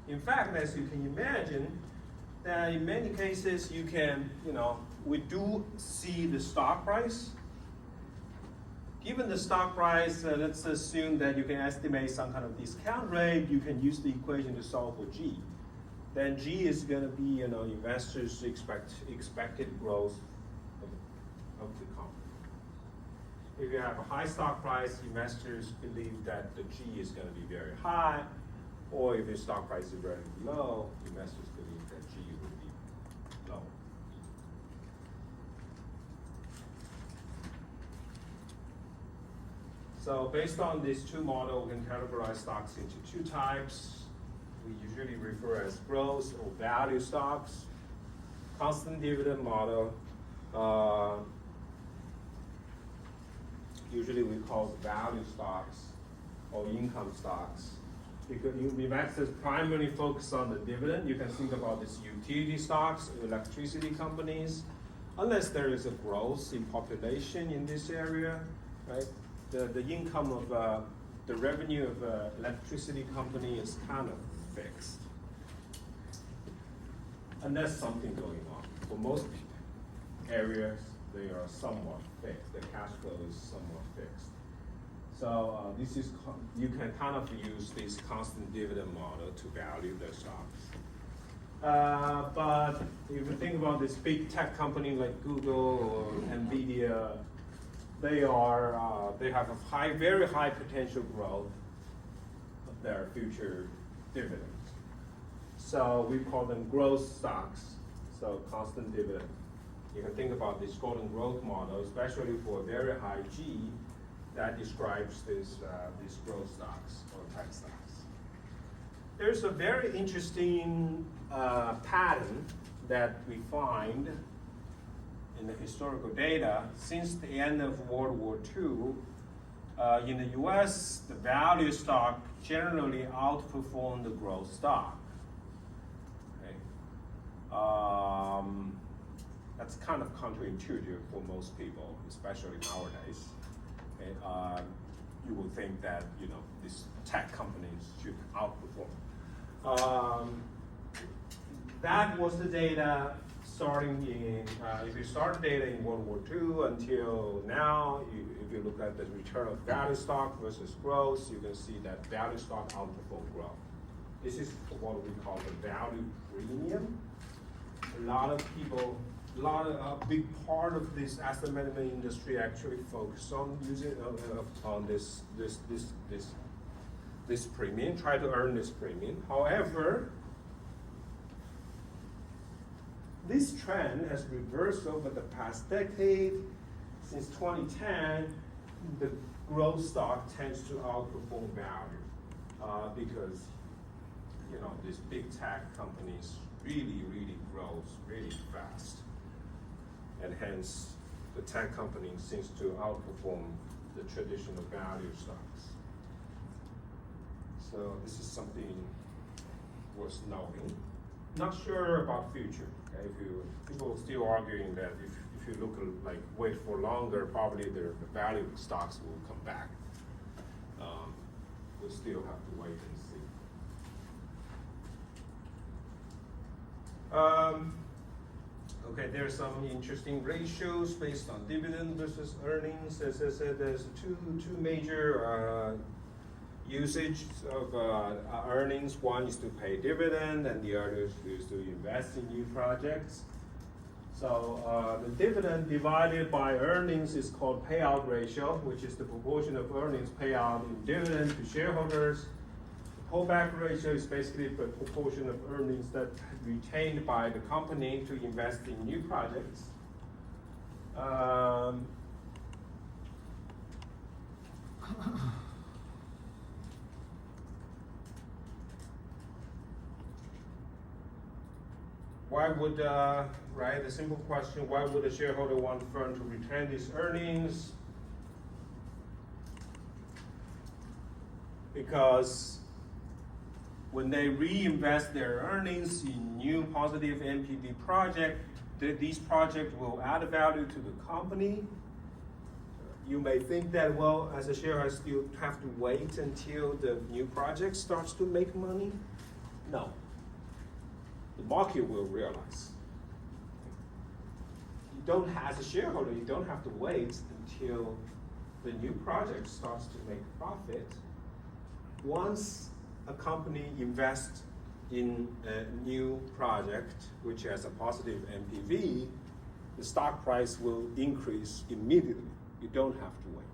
Speaker 2: In fact, as you can imagine, that in many cases you can, we do see the stock price. Given the stock price, let's assume that you can estimate some kind of discount rate. You can use the equation to solve for G. Then G is going to be, investors' expected growth of the company. If you have a high stock price, investors believe that the G is going to be very high. Or if your stock price is very low, investors believe that G would be low. So based on these two models, we can categorize stocks into 2 types. We usually refer as growth or value stocks. Constant dividend model, usually we call value stocks or income stocks. Because investors primarily focus on the dividend. You can think about these utility stocks, electricity companies. Unless there is a growth in population in this area, right? The income of the revenue of electricity company is kind of fixed. Unless something going on. For most areas, they are somewhat fixed. The cash flow is somewhat fixed. So this is, you can kind of use this constant dividend model to value the stocks. But if you think about this big tech company like Google or Nvidia, they have a very high potential growth of their future dividends. So we call them growth stocks, so constant dividend. You can think about this golden growth model, especially for very high G, that describes these growth stocks or tech stocks. There's a very interesting pattern that we find in the historical data, since the end of World War II, in the US, the value stock generally outperformed the growth stock. Okay. That's kind of counterintuitive for most people, especially nowadays. Okay. You would think that these tech companies should outperform. That was the data starting in, if you start data in World War II until now, if you look at the return of value stock versus growth, you can see that value stock outperform growth. This is what we call the value premium. A lot of people, a big part of this asset management industry actually focus on using on this premium, try to earn this premium. However, this trend has reversed over the past decade. Since 2010, the growth stock tends to outperform value because these big tech companies really grows really fast, and hence the tech companies seems to outperform the traditional value stocks. So this is something worth knowing. Not sure about future. Okay? People are still arguing that if you look wait for longer, probably the value stocks will come back. We'll still have to wait and see. Okay, there's some interesting ratios based on dividend versus earnings. As I said, there's two major usage of earnings. One is to pay dividend, and the other is to invest in new projects. So the dividend divided by earnings is called payout ratio, which is the proportion of earnings paid out in dividend to shareholders. The pullback ratio is basically the proportion of earnings that retained by the company to invest in new projects. Why would, the simple question, why would a shareholder want the firm to retain these earnings? Because when they reinvest their earnings in new positive NPV projects, these projects will add value to the company. You may think that, well, as a shareholder, I still have to wait until the new project starts to make money. No. The market will realize. As a shareholder, you don't have to wait until the new project starts to make profit. Once a company invests in a new project which has a positive NPV, the stock price will increase immediately. You don't have to wait.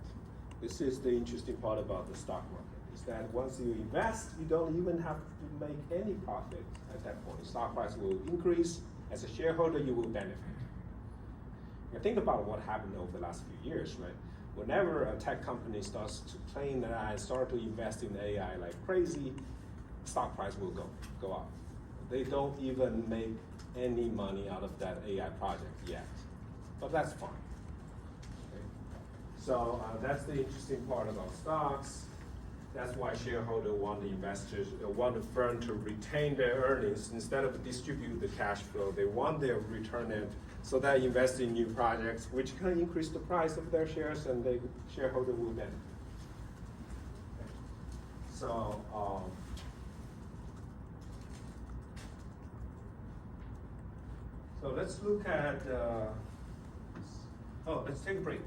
Speaker 2: This is the interesting part about the stock market, is that once you invest, you don't even have to make any profit at that point. The stock price will increase. As a shareholder, you will benefit. Now think about what happened over the last few years, right? Whenever a tech company starts to play in AI, start to invest in AI like crazy, stock price will go up. They don't even make any money out of that AI project yet, but that's fine. Okay? So that's the interesting part about stocks. That's why shareholders want the investors, want the firm to retain their earnings instead of distribute the cash flow. They want their return it, so they invest in new projects, which can increase the price of their shares, and the shareholder will benefit. Okay. So let's look at. Let's take a break.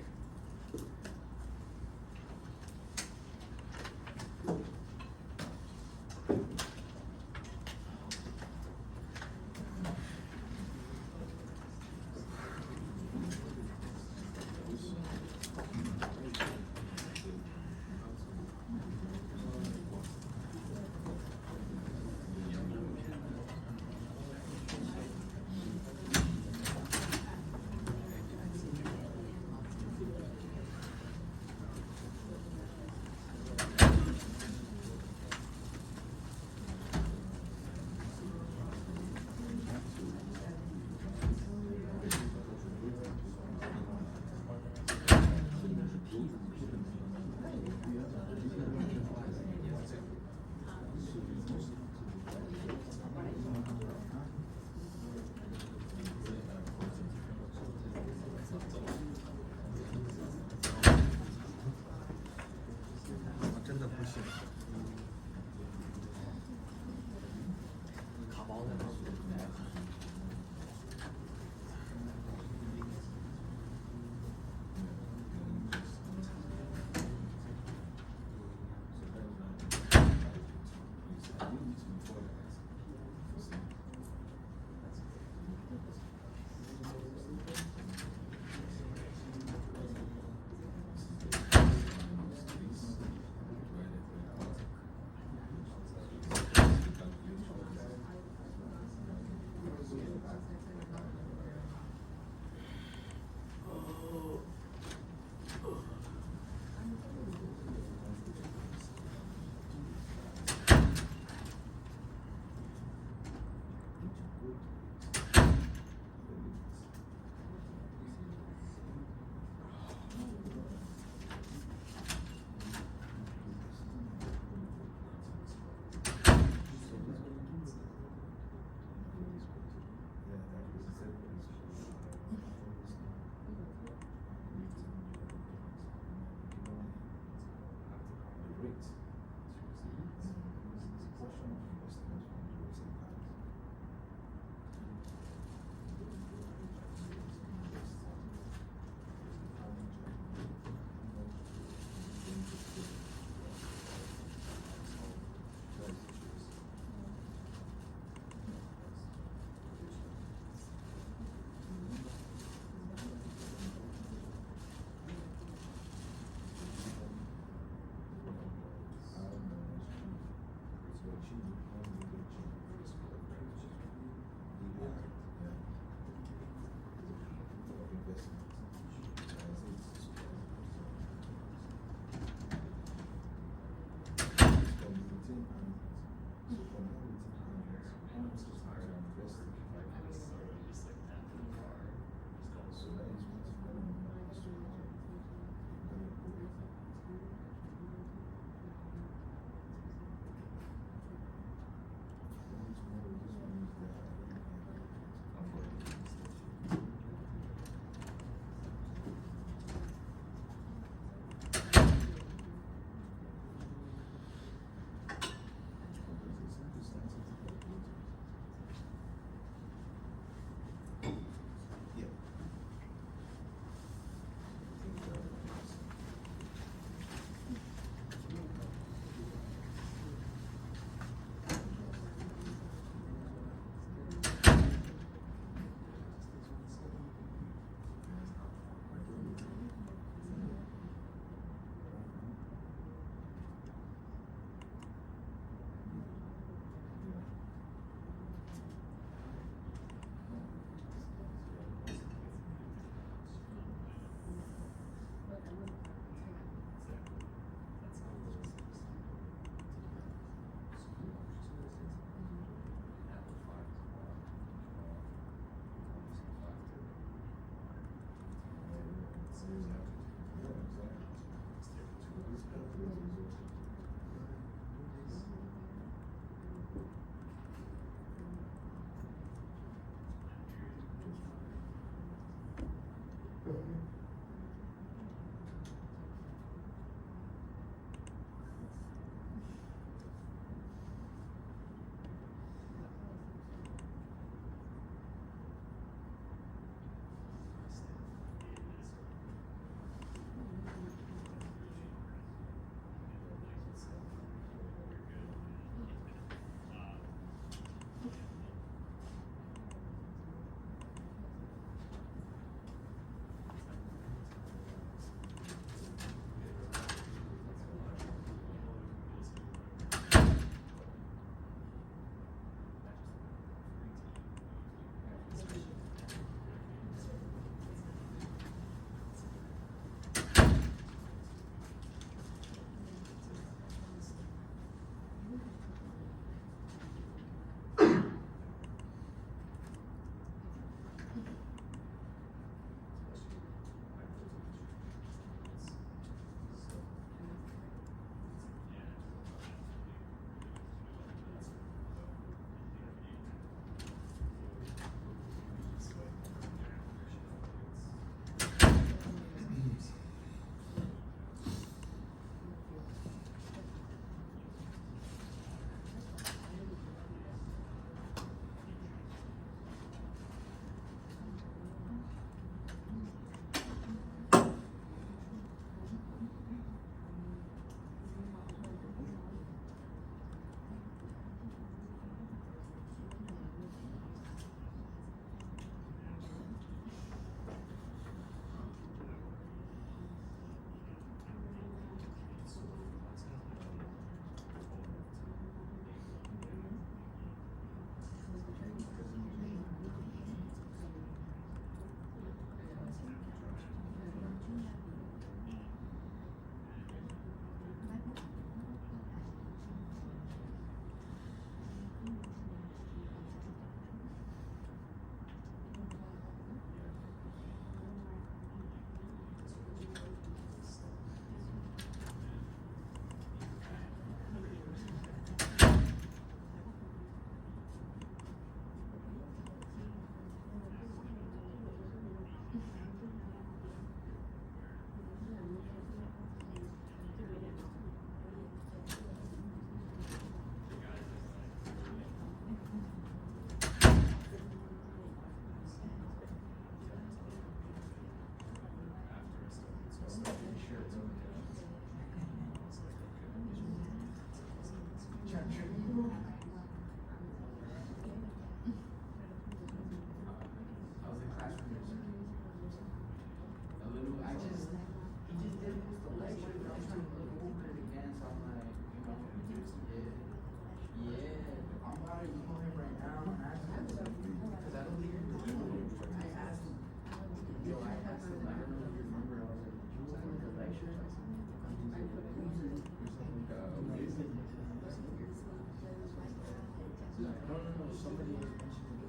Speaker 5: Somebody was mentioning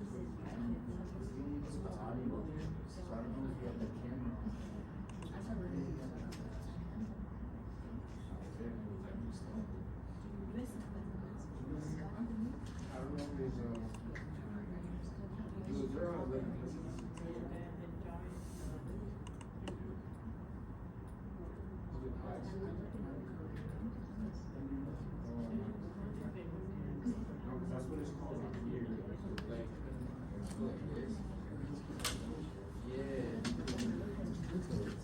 Speaker 5: the audio, so I don't know if you have the camera on. I don't know if it's, it was there on that's what it's called up here. Like this. Yeah.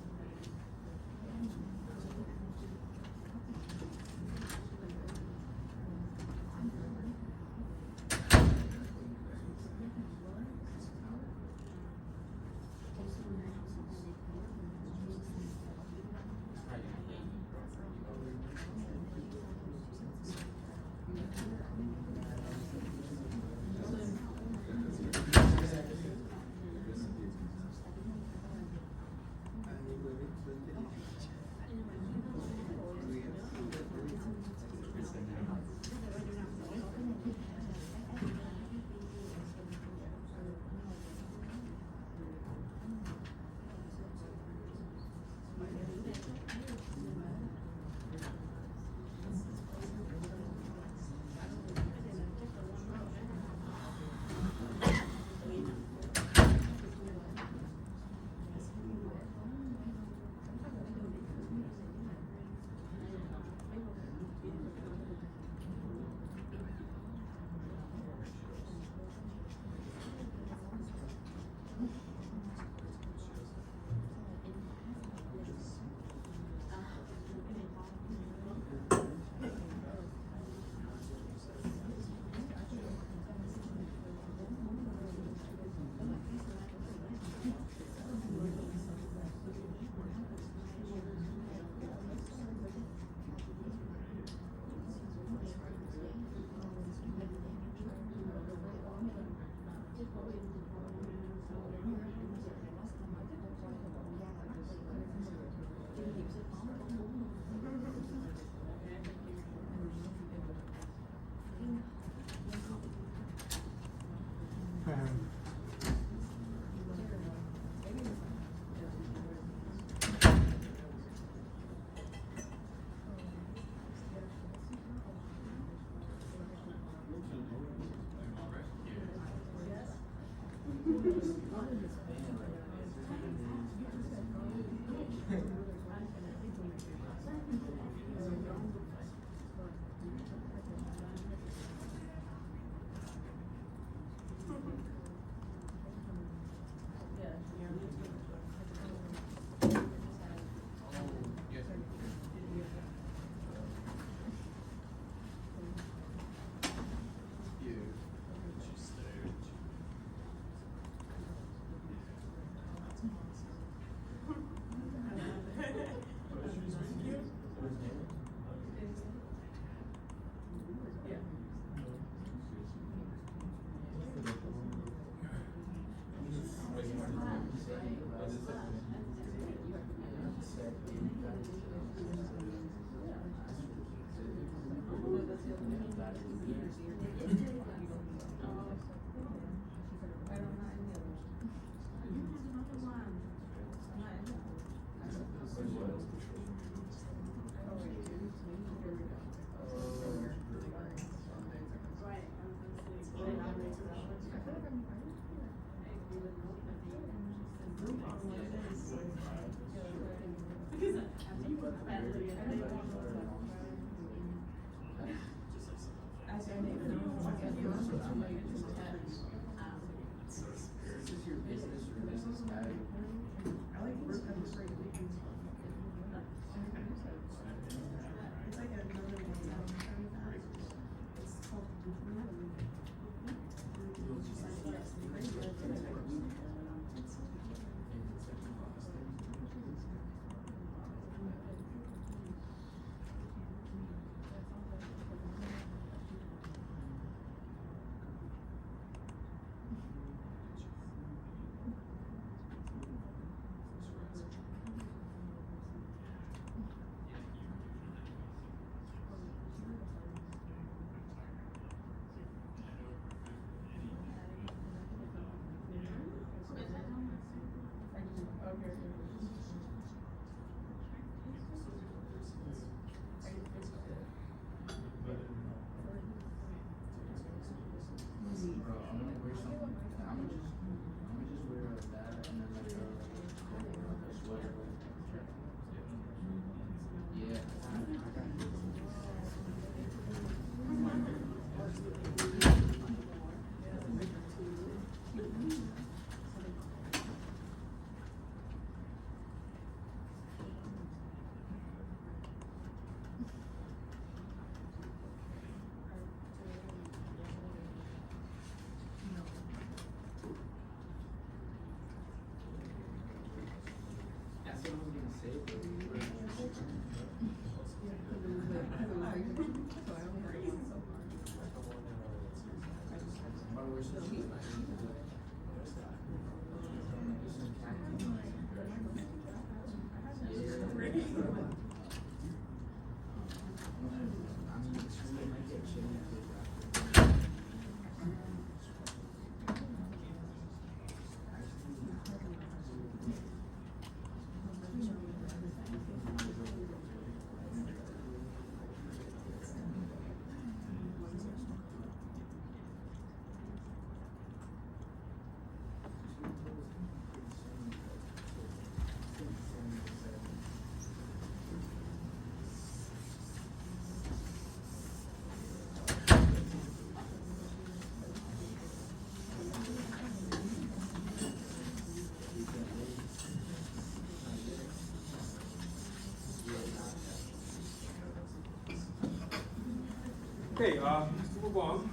Speaker 2: Okay, let's move on.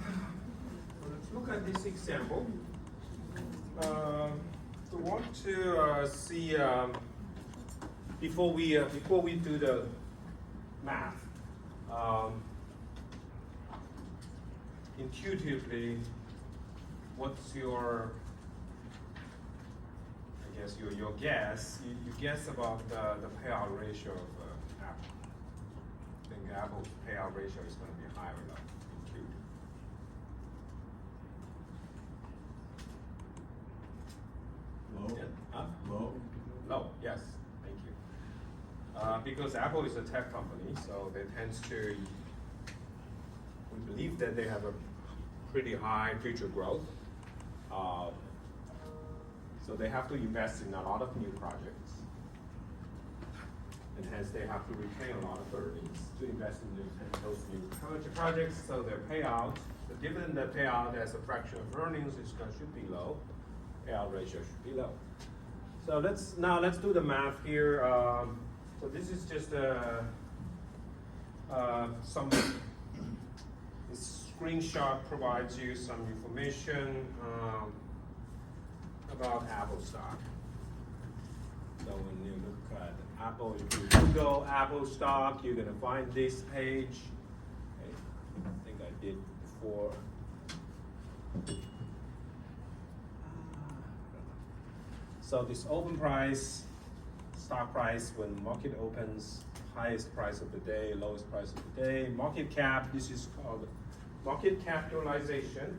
Speaker 2: Let's look at this example. We want to see before we do the math. Intuitively, what's your, I guess your guess? You guess about the payout ratio of Apple. I think Apple's payout ratio is going to be higher than Intuitive.
Speaker 6: Low.
Speaker 2: Yeah. Huh?
Speaker 6: Low.
Speaker 2: Low, yes, thank you. Because Apple is a tech company, so they tend to, we believe that they have a pretty high future growth. So they have to invest in a lot of new projects. And hence they have to retain a lot of earnings to invest in those new projects. So their payout, the dividend they pay out as a fraction of earnings should be low. Payout ratio should be low. So let's do the math here. So this is just some this screenshot provides you some information about Apple stock. So when you look at Apple, if you Google Apple stock, you're gonna find this page. Okay. I think I did before. So this open price, stock price when market opens, highest price of the day, lowest price of the day, market cap, this is called market capitalization,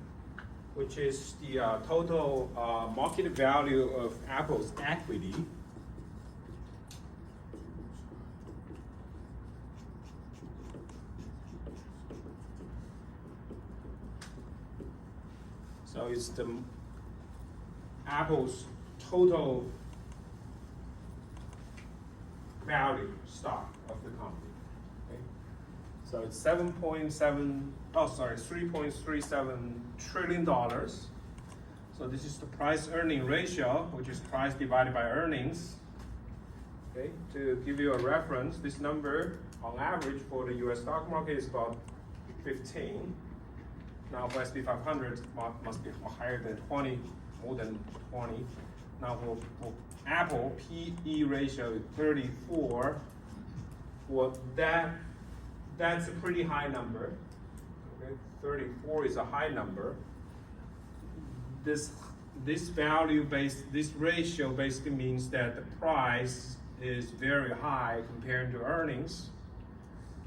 Speaker 2: which is the total market value of Apple's equity. So it's the Apple's total value stock of the company. Okay? So it's $3.37 trillion. So this is the price earning ratio, which is price divided by earnings. Okay? To give you a reference, this number on average for the US stock market is about 15. Now for SP 500 must be higher than 20, more than 20. Now for Apple, PE ratio is 34. Well, that's a pretty high number. Okay? 34 is a high number. This ratio basically means that the price is very high compared to earnings.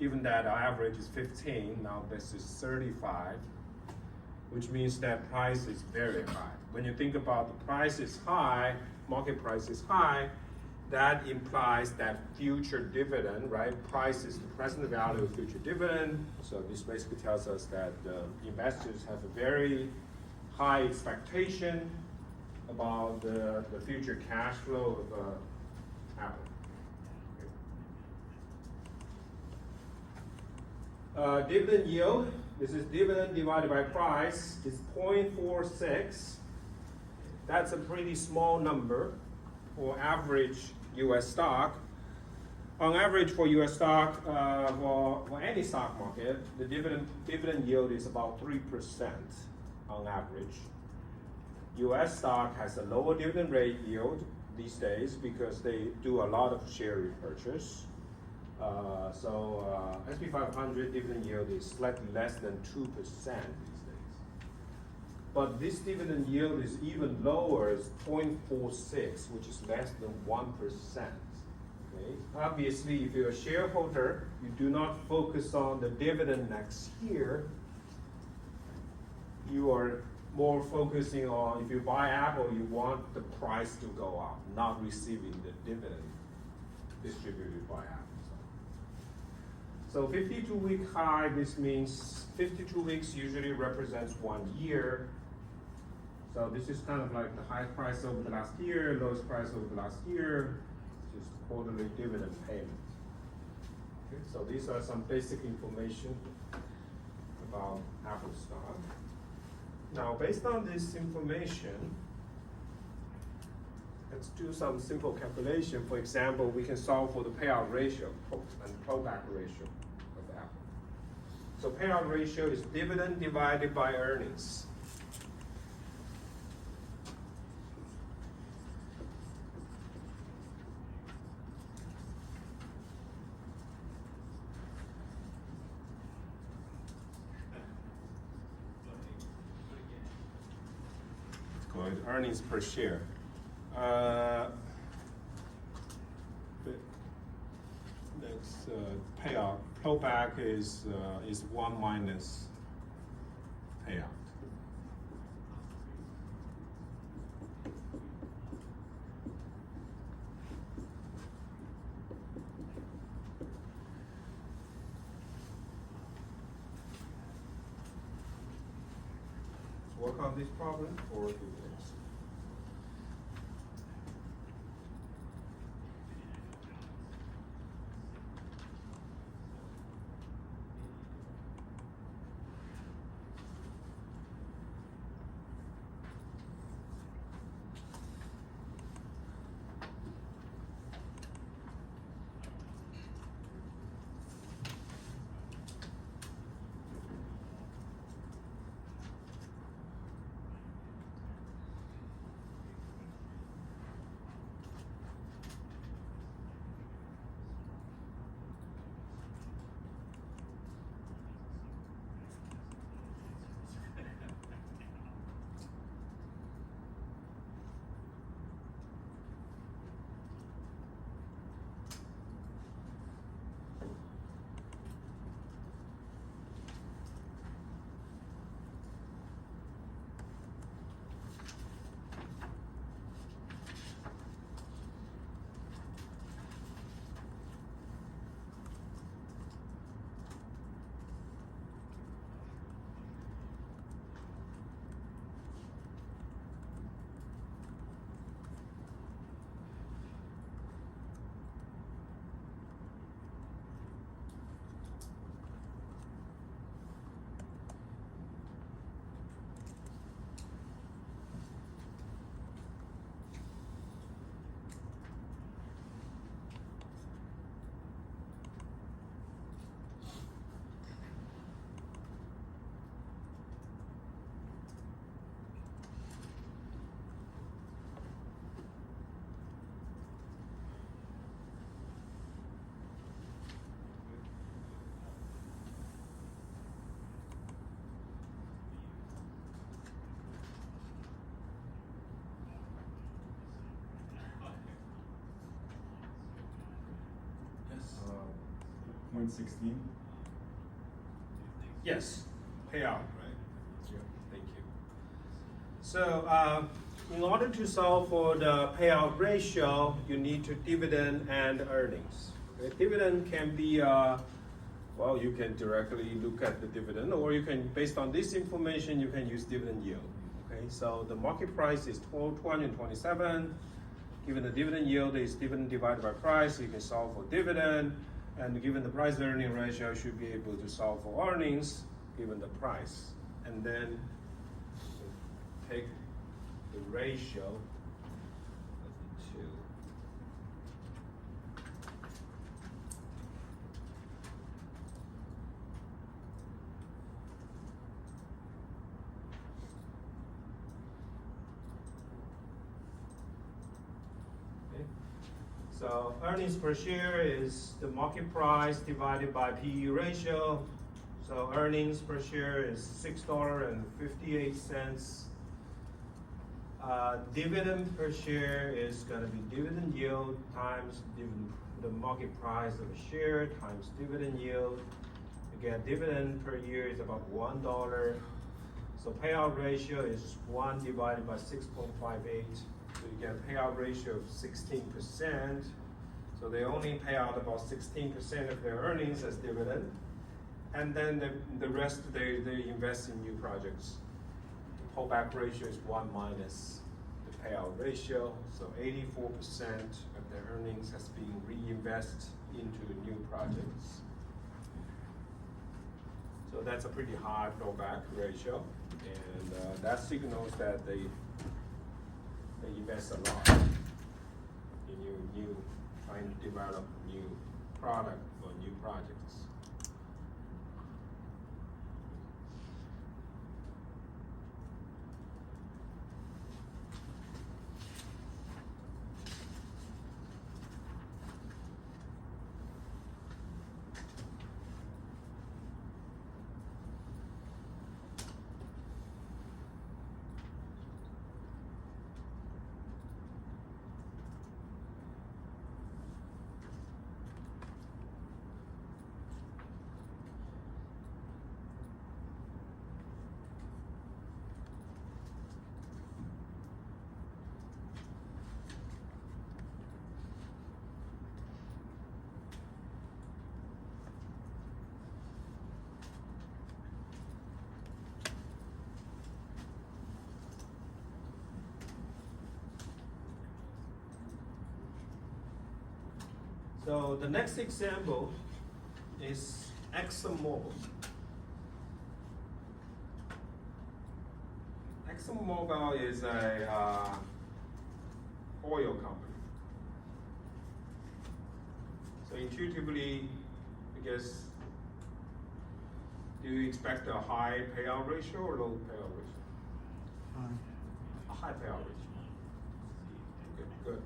Speaker 2: Given that our average is 15, now this is 35, which means that price is very high. When you think about the price is high, market price is high, that implies that future dividend, right? Price is the present value of future dividend. So this basically tells us that investors have a very high expectation about the future cash flow of Apple. Dividend yield, this is dividend divided by price, is 0.46. That's a pretty small number for average US stock. On average for US stock, for any stock market, the dividend yield is about 3% on average. US stock has a lower dividend rate yield these days because they do a lot of share repurchase. SP 500 dividend yield is slightly less than 2% these days. But this dividend yield is even lower, it's 0.46, which is less than 1%. Okay? Obviously, if you're a shareholder, you do not focus on the dividend next year. You are more focusing on, if you buy Apple, you want the price to go up, not receiving the dividend distributed by Apple. So 52-week high, this means 52 weeks usually represents 1 year. So this is kind of like the highest price over the last year, lowest price over the last year, just quarterly dividend payment. Okay, so these are some basic information about Apple stock. Now, based on this information, let's do some simple calculation. For example, we can solve for the payout ratio and pullback ratio of Apple. So payout ratio is dividend divided by earnings. It's called earnings per share. Next payout, pullback is 1 minus payout. Let's work on this problem or do this.
Speaker 6: 3.16.
Speaker 2: Yes, payout, right?
Speaker 1: Yeah.
Speaker 2: Thank you. So, in order to solve for the payout ratio, you need to dividend and earnings. Okay? Dividend can be, well, you can directly look at the dividend, or you can, based on this information, you can use dividend yield. Okay, so the market price is 227. Given the dividend yield is dividend divided by price, you can solve for dividend. And given the price earning ratio, you should be able to solve for earnings given the price. And then take the ratio of the two. Okay. So earnings per share is the market price divided by PE ratio. So earnings per share is $6.58. Dividend per share is going to be dividend yield times the market price of a share times dividend yield. Again, dividend per year is about $1. So payout ratio is 1 divided by 6.58. So you get a payout ratio of 16%. So they only pay out about 16% of their earnings as dividend. And then the rest they invest in new projects. The pullback ratio is 1 minus the payout ratio. So 84% of their earnings has been reinvested into new projects. So that's a pretty high pullback ratio. And that signals that they invest a lot in new trying to develop new product or new projects. So the next example is ExxonMobil. ExxonMobil is a oil company. So intuitively, I guess, do you expect a high payout ratio or low payout ratio? A high payout ratio. Good, good.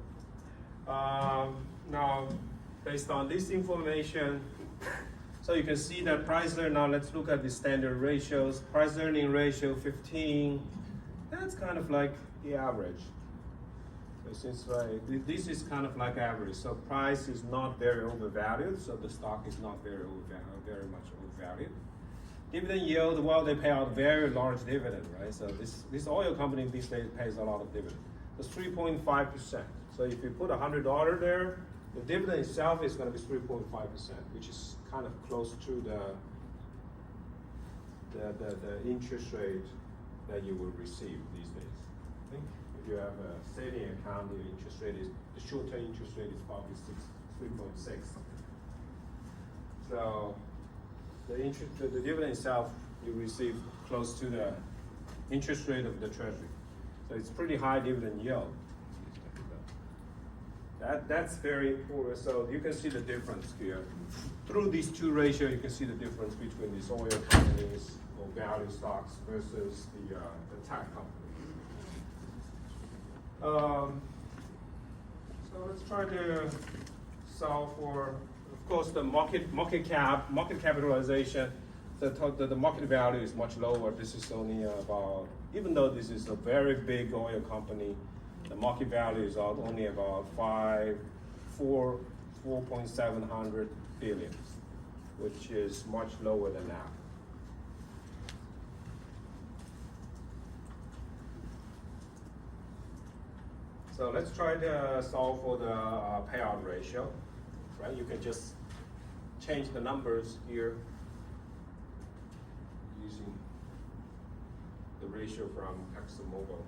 Speaker 2: Now, based on this information, so you can see that price earning, now let's look at the standard ratios. Price earning ratio 15, that's kind of like the average. So since this is kind of like average, so price is not very overvalued, so the stock is not very much overvalued. Dividend yield, well, they pay out very large dividend, right? So this oil company these days pays a lot of dividend. It's 3.5%. So if you put $100 there, the dividend itself is going to be 3.5%, which is kind of close to the interest rate that you will receive these days. I think if you have a saving account, the interest rate is, the short-term interest rate is probably 3.6. So the dividend itself, you receive close to the interest rate of the treasury. So it's pretty high dividend yield. That's very important. So you can see the difference here. Through these two ratios, you can see the difference between these oil companies or value stocks versus the tech companies. So let's try to solve for, of course, the market capitalization. The market value is much lower. This is only about, even though this is a very big oil company, the market value is only about 4.7 billion. which is much lower than Apple. So let's try to solve for the payout ratio, right? You can just change the numbers here using the ratio from ExxonMobil.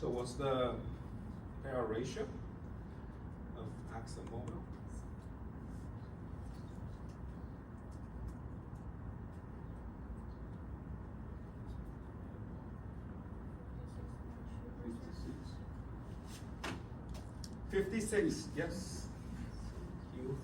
Speaker 2: So what's the payout ratio of ExxonMobil?
Speaker 5: $56.
Speaker 2: 56, yes. Thank you.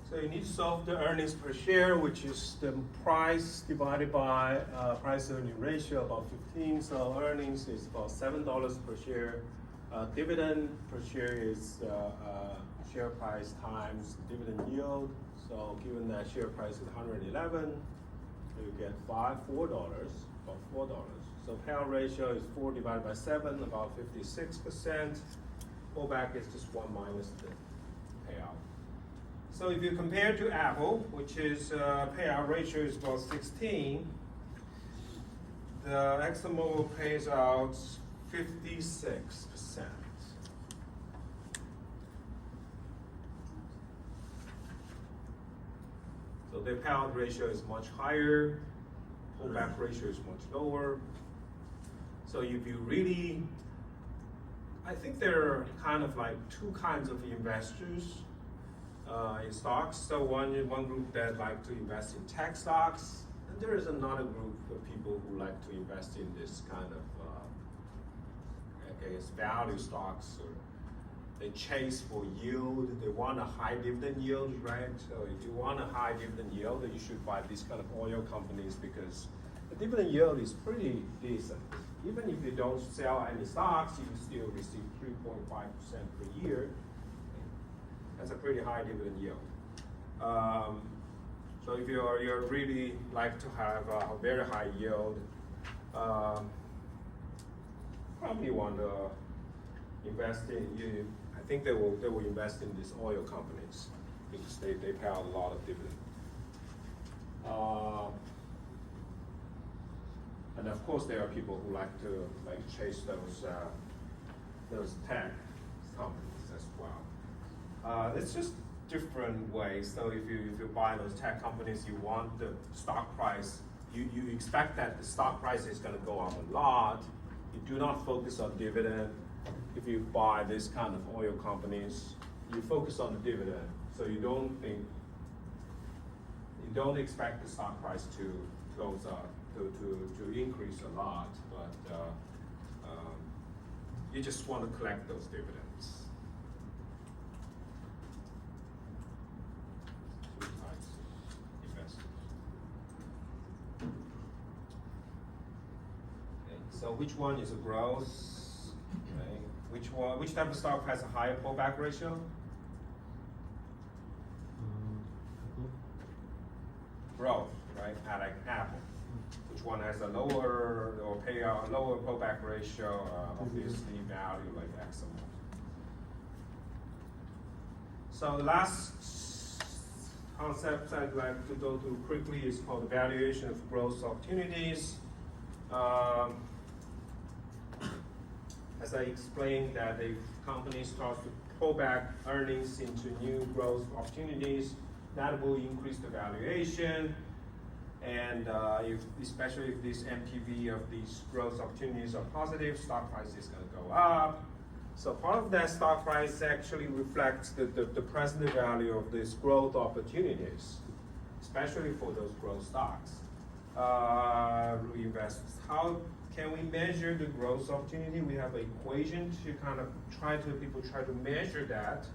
Speaker 2: So you need to solve the earnings per share, which is the price divided by price earning ratio, about 15. So earnings is about $7 per share. Dividend per share is share price times dividend yield. So given that share price is 111, you get $4, about $4. So payout ratio is 4 divided by 7, about 56%. Pullback is just 1 minus the payout. So if you compare to Apple, which is payout ratio is about 16, the ExxonMobil pays out 56%. So their payout ratio is much higher, pullback ratio is much lower. So if you really, I think there are kind of like two kinds of investors in stocks. So one group that like to invest in tech stocks, and there is another group of people who like to invest in this kind of, I guess, value stocks, or they chase for yield. They want a high dividend yield, right? So if you want a high dividend yield, then you should buy these kind of oil companies because the dividend yield is pretty decent. Even if you don't sell any stocks, you still receive 3.5% per year. That's a pretty high dividend yield. So if you're really like to have a very high yield, probably want to invest in I think they will invest in these oil companies because they pay out a lot of dividend. And of course, there are people who like to chase those tech companies as well. Let's just different ways. So if you buy those tech companies, you want the stock price, you expect that the stock price is gonna go up a lot. You do not focus on dividend. If you buy this kind of oil companies, you focus on the dividend. So you don't expect the stock price to goes up, to increase a lot, but you just want to collect those dividends. Two types of investors. Okay, so which one is a growth? Okay. Which type of stock has a higher pullback ratio?
Speaker 3: Apple.
Speaker 2: Growth, right? Like Apple. Which one has a lower or payout, a lower pullback ratio? Obviously, value like Exxon. So the last concept I'd like to go through quickly is called the valuation of growth opportunities. As I explained, that if companies start to pull back earnings into new growth opportunities, that will increase the valuation. And especially if this NPV of these growth opportunities are positive, stock price is going to go up. So part of that stock price actually reflects the present value of these growth opportunities, especially for those growth stocks. Investors, how can we measure the growth opportunity? We have an equation to kind of people try to measure that.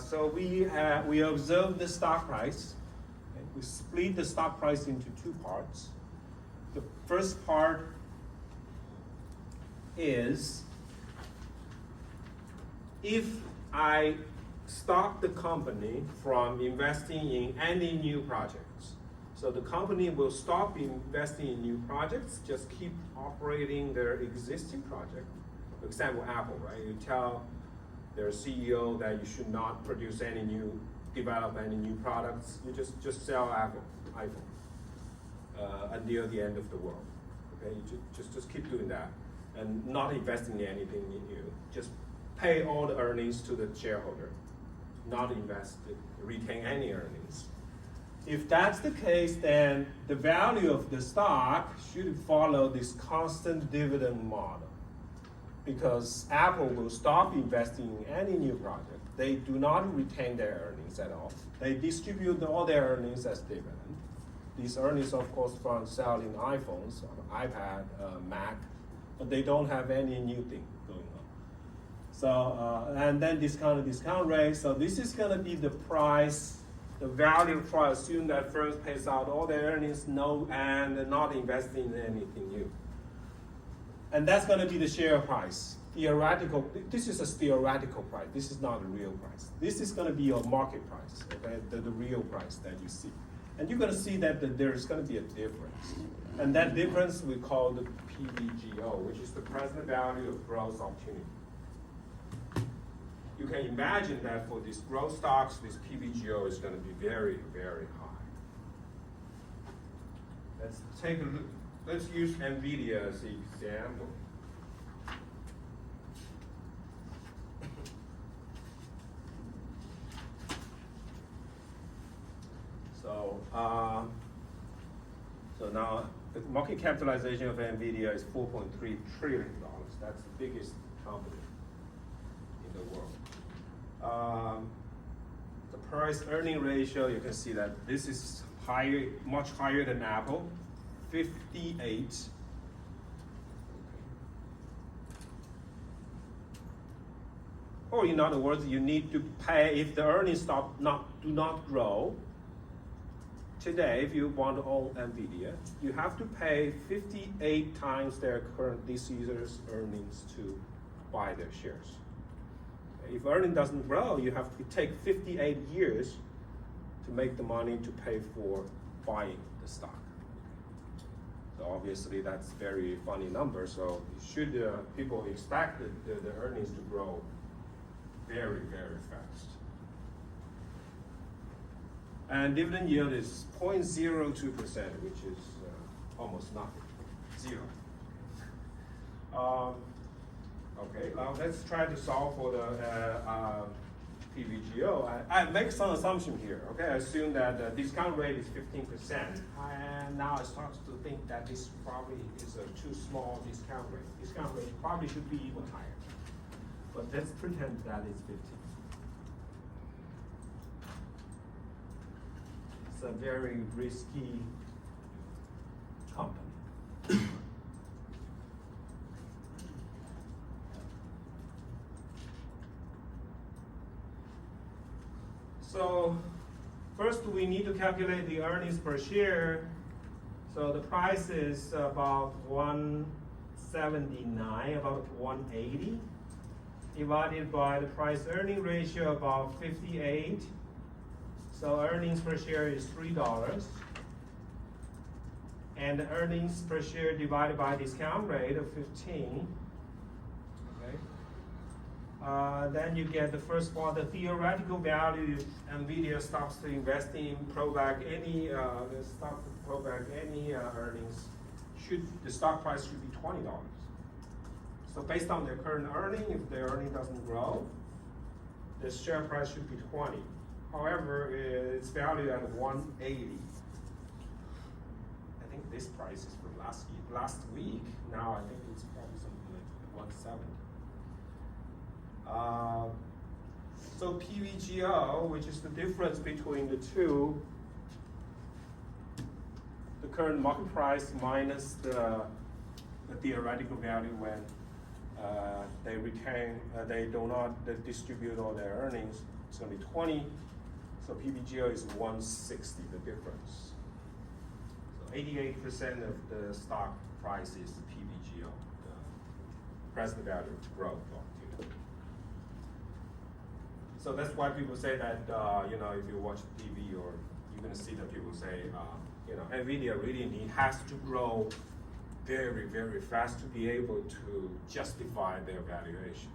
Speaker 2: So we observe the stock price. We split the stock price into two parts. The first part is if I stop the company from investing in any new projects. So the company will stop investing in new projects, just keep operating their existing project. For example, Apple, right? You tell their CEO that you should not develop any new products. You just sell iPhone until the end of the world. Okay, you just keep doing that and not investing in anything new. Just pay all the earnings to the shareholder, not retain any earnings. If that's the case, then the value of the stock should follow this constant dividend model, because Apple will stop investing in any new project. They do not retain their earnings at all. They distribute all their earnings as dividend. These earnings, of course, from selling iPhones, iPad, Mac, but they don't have any new thing going on. So, and then discount rate. So this is gonna be the price, the value price, assume that firm pays out all their earnings, and not investing in anything new. And that's gonna be the share price. Theoretical, this is a theoretical price. This is not a real price. This is gonna be your market price, okay? The real price that you see. And you're gonna see that there's gonna be a difference. And that difference we call the PVGO, which is the present value of growth opportunity. You can imagine that for these growth stocks, this PVGO is gonna be very, very high. Let's take a look. Let's use NVIDIA as an example. So now the market capitalization of NVIDIA is $4.3 trillion. That's the biggest company in the world. The price earning ratio, you can see that this is higher, much higher than Apple, 58. Or in other words, you need to pay, if the earnings do not grow, today, if you want to own NVIDIA, you have to pay 58 times their current this year's earnings to buy their shares. If earning doesn't grow, you have to take 58 years to make the money to pay for buying the stock. So obviously that's a very funny number. So should people expect the earnings to grow very, very fast. And dividend yield is 0.02%, which is almost nothing, zero. Okay, now let's try to solve for the PVGO, I make some assumption here, okay? I assume that the discount rate is 15%, and now I start to think that this probably is a too small discount rate. Discount rate probably should be even higher. But let's pretend that it's 15. It's a very risky company. So first we need to calculate the earnings per share. So the price is about 179, about 180, divided by the price earning ratio about 58. So earnings per share is $3. And the earnings per share divided by discount rate of 15. Okay. Then you get the first one, the theoretical value. NVIDIA stops to invest in earnings. The stock price should be $20. So based on their current earning, if their earning doesn't grow, the share price should be 20. However, it's valued at 180. I think this price is from last week. Now I think it's probably something like 170. So PVGO, which is the difference between the two, the current market price minus the theoretical value when they distribute all their earnings, it's going to be 20. So PVGO is 160, the difference. So 88% of the stock price is the PVGO, the present value growth of. So that's why people say that, if you watch TV, or you're going to see that people say, NVIDIA really has to grow very, very fast to be able to justify their valuation.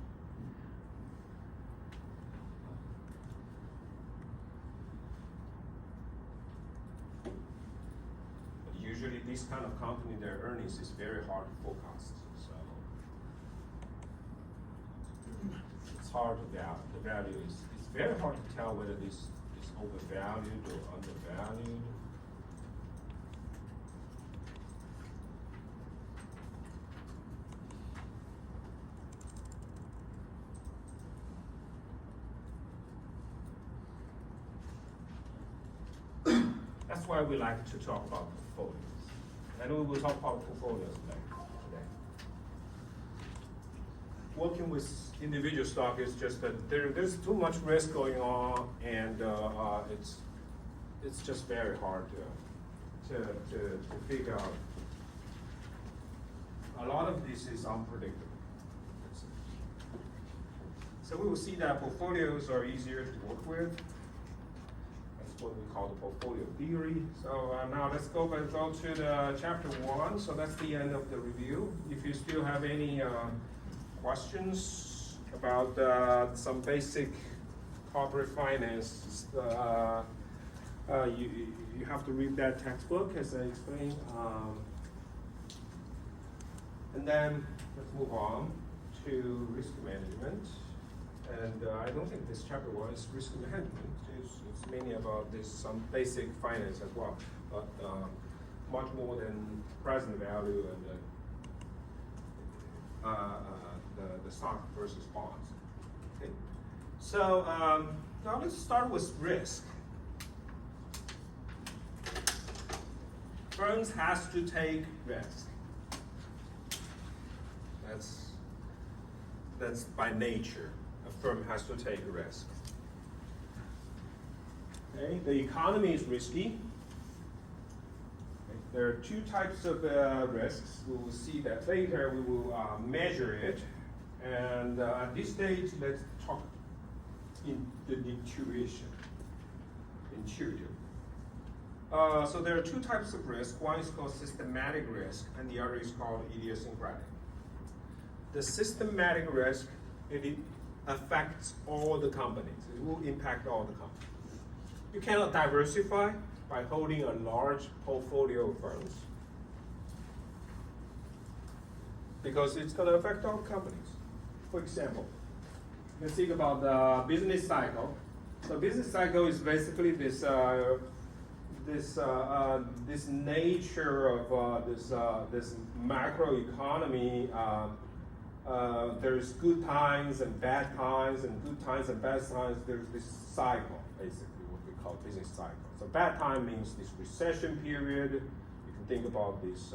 Speaker 2: Usually this kind of company, their earnings is very hard to forecast. So it's hard to value. The value it's very hard to tell whether this is overvalued or undervalued. That's why we like to talk about portfolios. And we will talk about portfolios today. Working with individual stock is just that there's too much risk going on, and it's just very hard to figure out. A lot of this is unpredictable. So we will see that portfolios are easier to work with. What we call the portfolio theory. So now let's go to the chapter 1. So that's the end of the review. If you still have any questions about some basic corporate finance, you have to read that textbook as I explained. And then let's move on to risk management. And I don't think this chapter 1 is risk management. It's mainly about some basic finance as well, but much more than present value and the stock versus bonds. Okay. So now let's start with risk. Firms has to take risk. That's by nature. A firm has to take a risk. Okay, the economy is risky. Okay. There are two types of risks. We will see that later. We will measure it. And at this stage, let's talk in the intuitive. So there are two types of risk. One is called systematic risk, and the other is called idiosyncratic. The systematic risk, it affects all the companies. It will impact all the companies. You cannot diversify by holding a large portfolio of firms, because it's going to affect all companies. For example, you can think about the business cycle. So business cycle is basically this this nature of this macroeconomy. There's good times and bad times, and good times and bad times. There's this cycle, basically, what we call business cycle. So bad time means this recession period. You can think about this,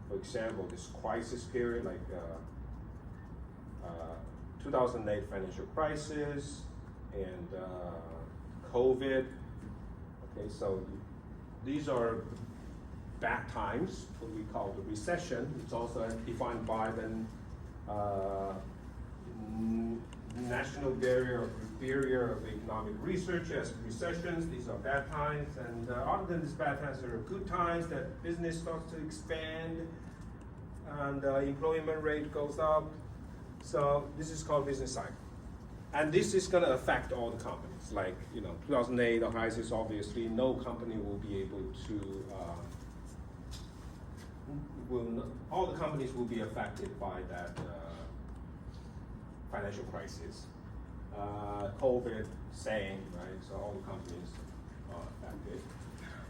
Speaker 2: for example, this crisis period, like 2008 financial crisis and COVID. Okay, so these are bad times, what we call the recession. It's also defined by the National Bureau of Economic Research as recessions. These are bad times, and other than these bad times, there are good times that business starts to expand and employment rate goes up. So this is called business cycle. And this is going to affect all the companies. Like, 2008, the crisis, obviously, no company will be able to, all the companies will be affected by that financial crisis. COVID, same, right? So all the companies are affected.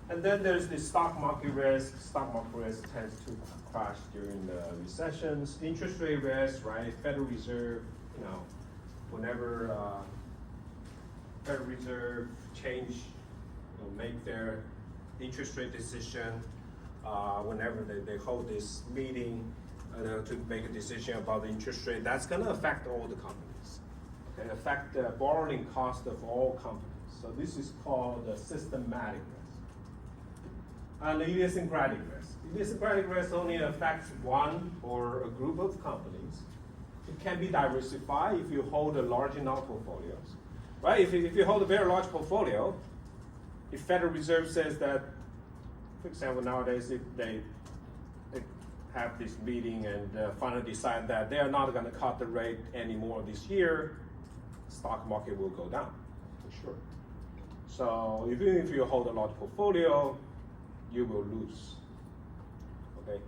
Speaker 2: And then there's the stock market risk. Stock market risk tends to crash during the recessions. Interest rate risk, right? Federal Reserve, whenever Federal Reserve make their interest rate decision, whenever they hold this meeting to make a decision about the interest rate, that's going to affect all the companies. Okay, affect the borrowing cost of all companies. So this is called the systematic risk. And the idiosyncratic risk. Idiosyncratic risk only affects one or a group of companies. It can be diversified if you hold a large enough portfolios, right? If you hold a very large portfolio, if Federal Reserve says that, for example, nowadays if they have this meeting and finally decide that they are not going to cut the rate anymore this year, stock market will go down for sure. So even if you hold a large portfolio, you will lose. Okay.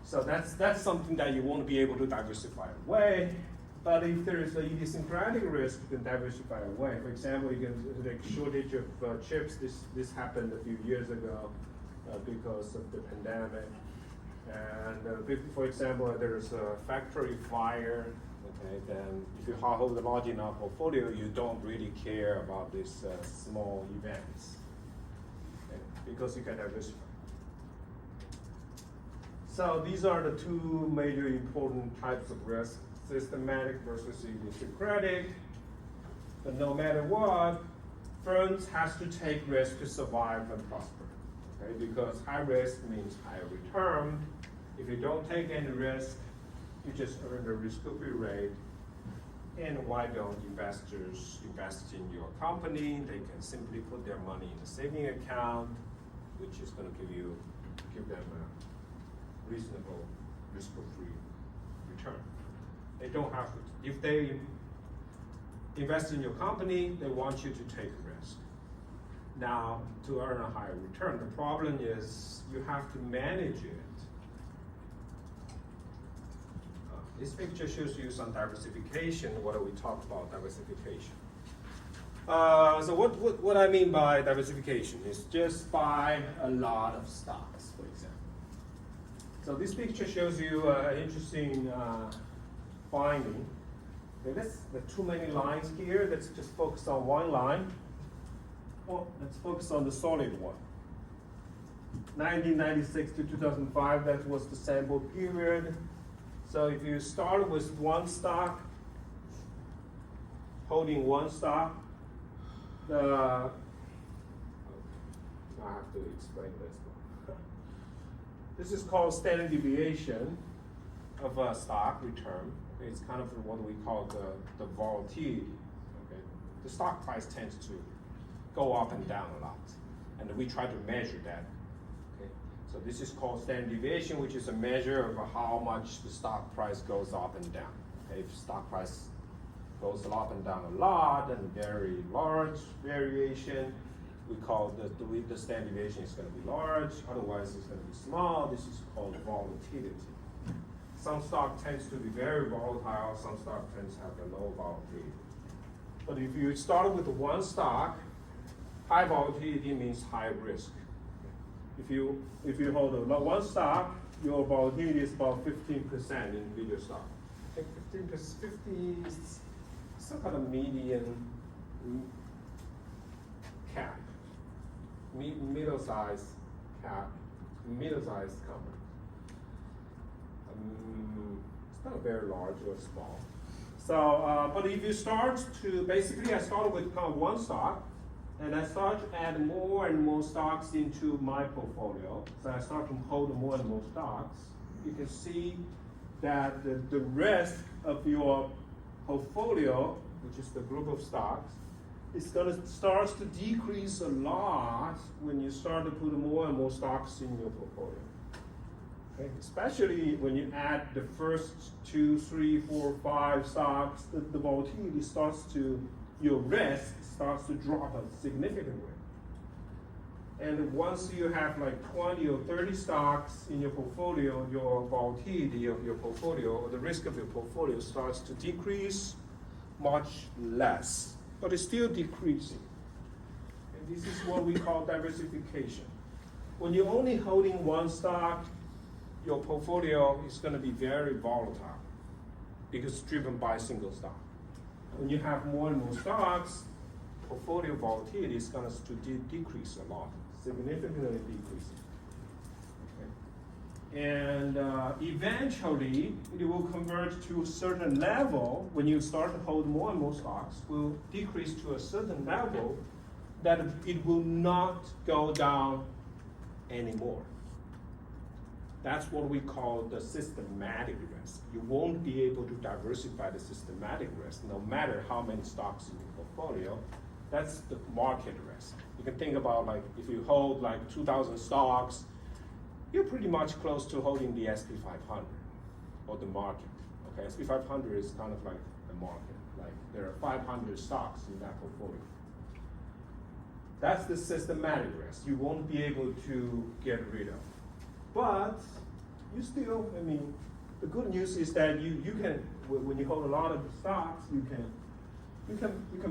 Speaker 2: So that's something that you won't be able to diversify away. But if there is an idiosyncratic risk, you can diversify away. For example, you can like shortage of chips. This happened a few years ago because of the pandemic. And for example, there is a factory fire. Okay, then if you hold a large enough portfolio, you don't really care about these small events, okay, because you can diversify. So these are the two major important types of risk: systematic versus idiosyncratic. But no matter what, firms has to take risk to survive and prosper. Okay, because high risk means higher return. If you don't take any risk, you just earn the risk-free rate. And why don't investors invest in your company? They can simply put their money in a saving account, which is going to give them a reasonable risk-free return. They don't have to. If they invest in your company, they want you to take a risk. Now, to earn a higher return, the problem is you have to manage it. This picture shows you some diversification. What do we talk about diversification? So what I mean by diversification is just buy a lot of stocks, for example. So this picture shows you an interesting finding. Okay, there are too many lines here. Let's just focus on one line. Well, let's focus on the solid one. 1996 to 2005, that was the sample period. So if you start with one stock, holding one stock, I have to explain this one. This is called standard deviation of a stock return. Okay, it's kind of what we call the volatility. Okay, the stock price tends to go up and down a lot, and we try to measure that. Okay, so this is called standard deviation, which is a measure of how much the stock price goes up and down. Okay, if stock price goes up and down a lot and very large variation, we call the standard deviation is going to be large. Otherwise, it's going to be small. This is called volatility. Some stock tends to be very volatile, some stock tends to have a low volatility. But if you start with one stock, high volatility means high risk. If you hold one stock, your volatility is about 15% in individual stock. I think 50 is some kind of median cap, middle-sized cap, middle-sized company. It's not very large or small. So, but if you start to, basically I started with kind of one stock, and I start to add more and more stocks into my portfolio. So I start to hold more and more stocks. You can see that the risk of your portfolio, which is the group of stocks, is gonna start to decrease a lot when you start to put more and more stocks in your portfolio. Okay? Especially when you add the first 2, 3, 4, 5 stocks, the volatility starts to, your risk starts to drop significantly. And once you have like 20 or 30 stocks in your portfolio, your volatility of your portfolio, or the risk of your portfolio starts to decrease much less, but it's still decreasing. And this is what we call diversification. When you're only holding one stock, your portfolio is going to be very volatile because it's driven by a single stock. When you have more and more stocks, portfolio volatility is going to decrease a lot, significantly decreasing. Okay? And eventually, it will converge to a certain level. When you start to hold more and more stocks, will decrease to a certain level that it will not go down anymore. That's what we call the systematic risk. You won't be able to diversify the systematic risk no matter how many stocks in your portfolio. That's the market risk. You can think about like if you hold like 2,000 stocks, you're pretty much close to holding the SP 500 or the market. Okay, SP 500 is kind of like the market. Like there are 500 stocks in that portfolio. That's the systematic risk. You won't be able to get rid of. But you still, I mean, the good news is that you can, when you hold a lot of stocks, you can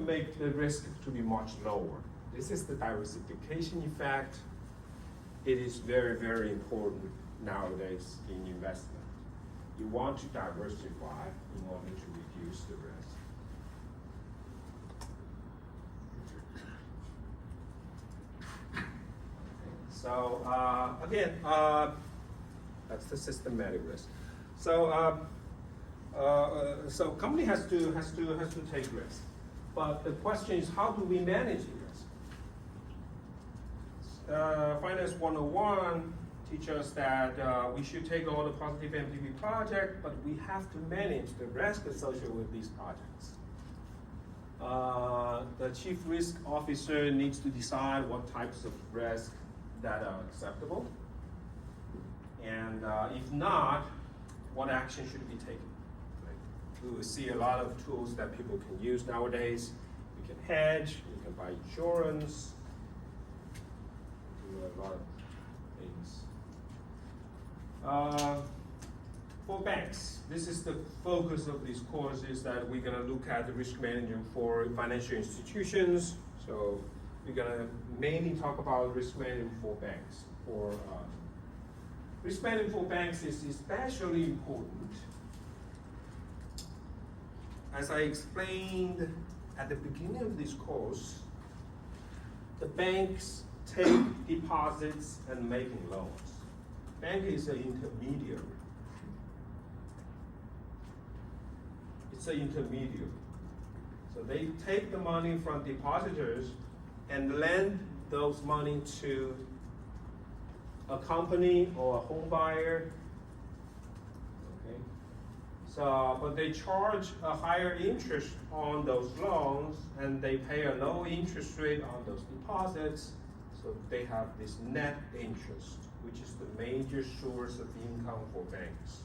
Speaker 2: make the risk to be much lower. This is the diversification effect. It is very, very important nowadays in investment. You want to diversify in order to reduce the risk. So again, that's the systematic risk. So so company has to take risk, but the question is how do we manage the risk? Finance 101 teaches us that we should take all the positive NPV projects, but we have to manage the risk associated with these projects. The chief risk officer needs to decide what types of risk that are acceptable, and if not, what action should be taken? Right? We will see a lot of tools that people can use nowadays. You can hedge, you can buy insurance, do a lot of things. For banks, this is the focus of this course, is that we're gonna look at the risk management for financial institutions. So we're gonna mainly talk about risk management for banks. Risk management for banks is especially important. As I explained at the beginning of this course, the banks take deposits and making loans. Bank is an intermediary. It's an intermediary. So they take the money from depositors and lend those money to a company or a home buyer. Okay. So, but they charge a higher interest on those loans, and they pay a low interest rate on those deposits. So they have this net interest, which is the major source of income for banks.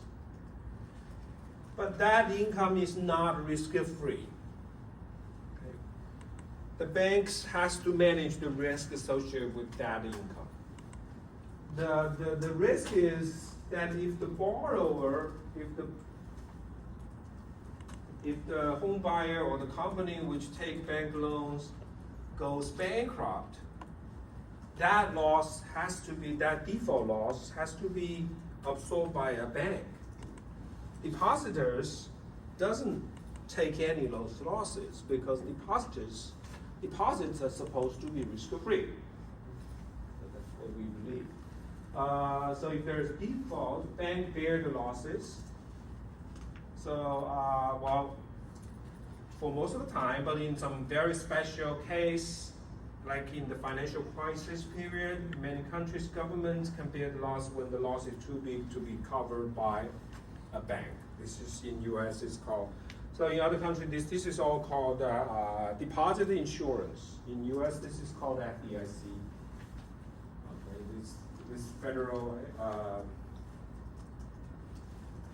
Speaker 2: But that income is not risk-free. Okay. The banks has to manage the risk associated with that income. The risk is that if the borrower if the home buyer or the company which take bank loans goes bankrupt, that default loss has to be absorbed by a bank. Depositors doesn't take any those losses because deposits are supposed to be risk-free. That's what we believe. So if there's default, bank bear the losses. So, well, for most of the time, but in some very special case, like in the financial crisis period, many countries' governments can bear the loss when the loss is too big to be covered by a bank. This is in US, it's called. So in other countries, this is all called deposit insurance. In US, this is called FDIC. Okay, this federal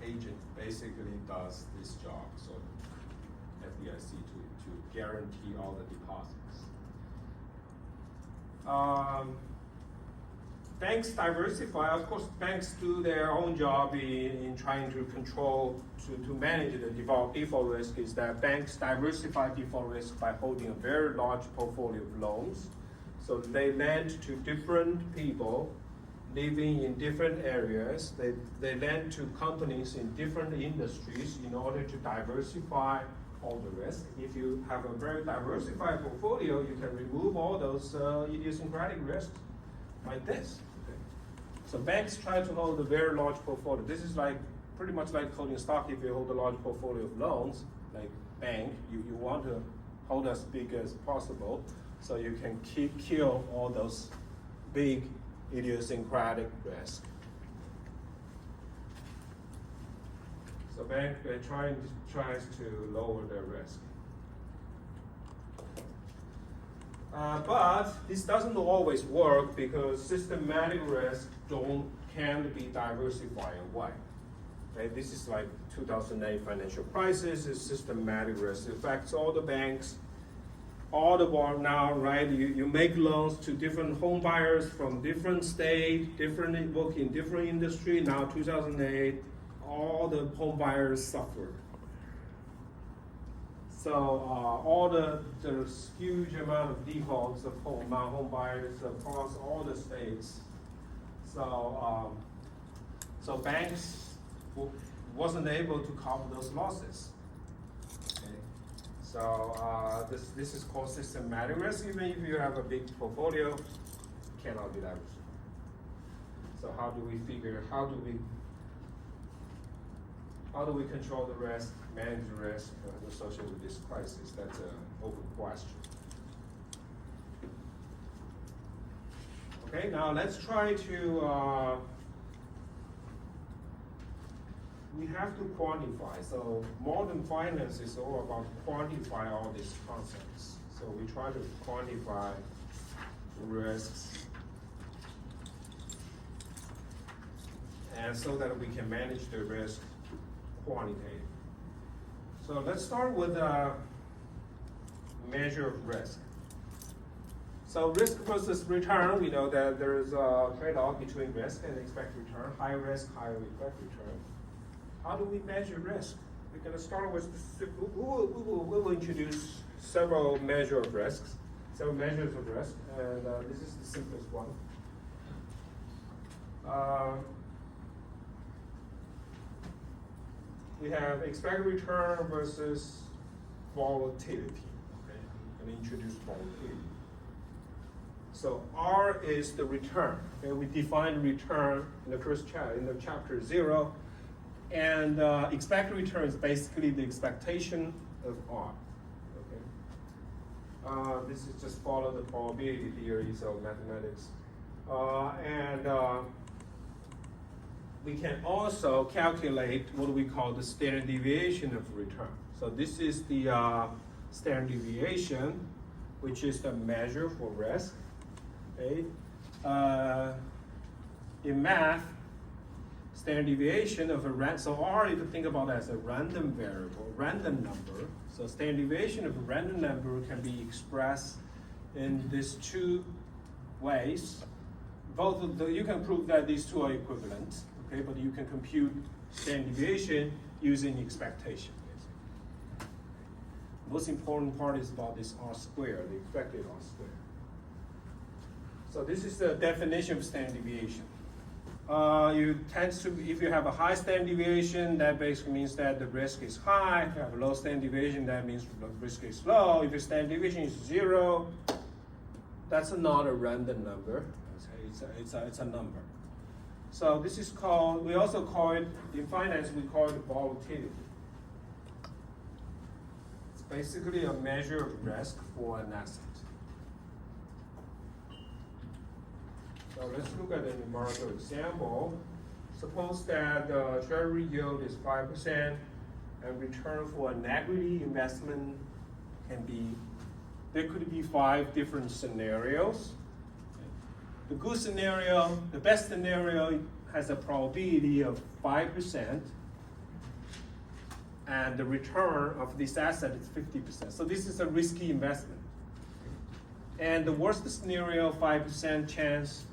Speaker 2: agent basically does this job. So FDIC to guarantee all the deposits. Banks diversify. Of course, banks do their own job in trying to control, to manage the default risk. Is that banks diversify default risk by holding a very large portfolio of loans. So they lend to different people living in different areas. They lend to companies in different industries in order to diversify all the risk. If you have a very diversified portfolio, you can remove all those idiosyncratic risks like this. Okay. So banks try to hold a very large portfolio. This is like pretty much like holding stock. If you hold a large portfolio of loans, like bank, you want to hold as big as possible so you can kill all those big idiosyncratic risks. So bank tries to lower their risk. But this doesn't always work because systematic risk can't be diversified away. Okay, this is like 2008 financial crisis. Is systematic risk. It affects all the banks, all the world now, right? You make loans to different home buyers from different state, different work in different industry. Now 2008. All the home buyers suffered. So all there's huge amount of defaults of home buyers across all the states. So so banks wasn't able to cover those losses. Okay. So this is called systematic risk. Even if you have a big portfolio, cannot be diversified. So how do we control the risk, manage the risk associated with this crisis? That's an open question. Okay, now let's try to, we have to quantify. So modern finance is all about quantify all these concepts. So we try to quantify risks and so that we can manage the risk quantitative. So let's start with a measure of risk. So risk versus return, we know that there is a trade-off between risk and expected return. Higher risk, higher expected return. How do we measure risk? We're going to start with, we will introduce several measures of risk, and this is the simplest one. We have expected return versus volatility. Okay, I'm going to introduce volatility. So R is the return. Okay, we defined return in the first chapter, in the chapter 0, and expected return is basically the expectation of R. Okay, this is just follow the probability theories of mathematics, we can also calculate what we call the standard deviation of return. So this is the standard deviation, which is the measure for risk. Okay. In math, standard deviation of so R, you can think about it as a random variable, random number. So standard deviation of a random number can be expressed in these two ways. You can prove that these two are equivalent. Okay, but you can compute standard deviation using expectation. Most important part is about this R squared, the expected R squared. So this is the definition of standard deviation. If you have a high standard deviation, that basically means that the risk is high. If you have a low standard deviation, that means the risk is low. If your standard deviation is 0, that's not a random number. It's a number. So this is called, we also call it, in finance, we call it volatility. It's basically a measure of risk for an asset. So let's look at an numerical example. Suppose that the treasury yield is 5% and return for an equity investment can be, there could be 5 different scenarios. The good scenario, the best scenario has a probability of 5%, and the return of this asset is 50%. So this is a risky investment. And the worst scenario, 5% chance,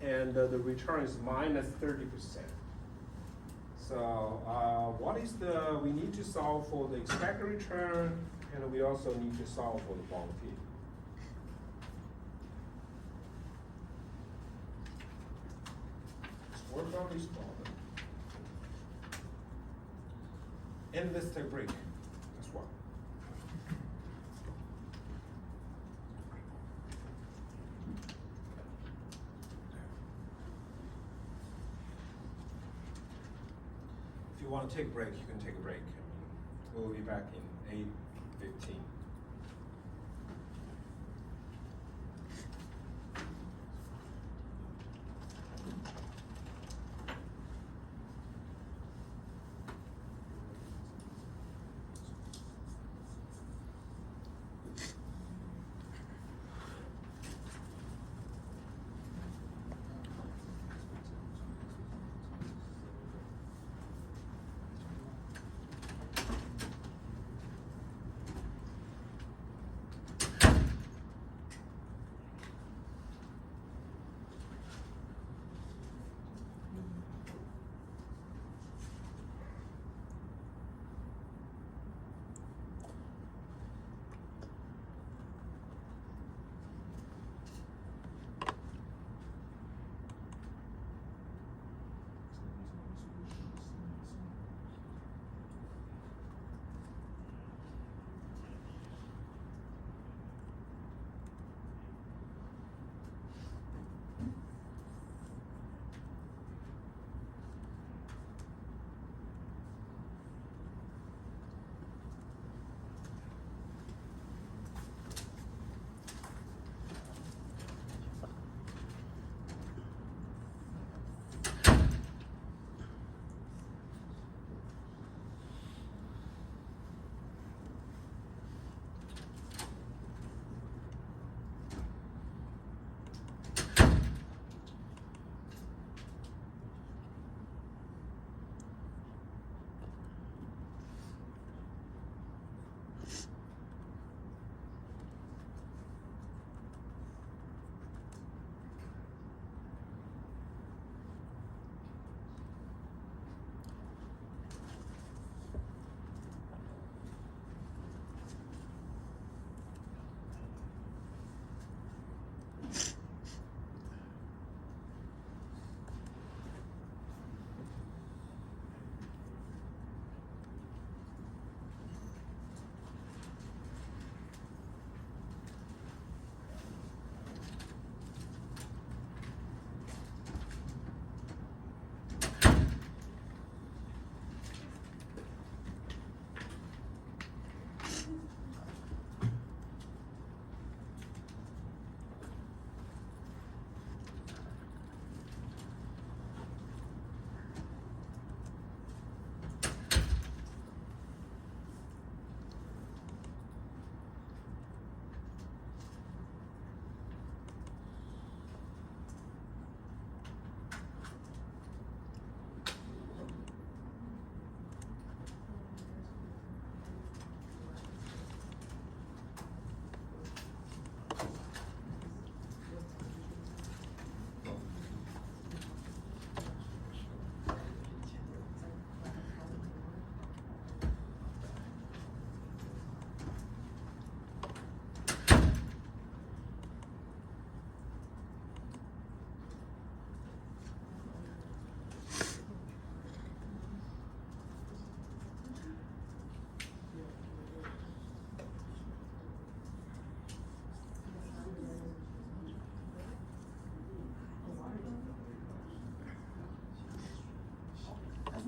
Speaker 2: and the return is minus 30%. So we need to solve for the expected return, and we also need to solve for the volatility. Let's work on this problem. And let's take a break as well. If you want to take a break, you can take a break. We'll be back in 8:15.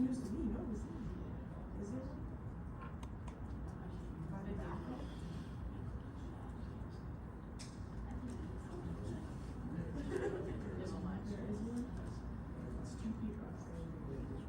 Speaker 4: news to me, no, is it? Is it? How did that go? There is one? It's two people. That's different.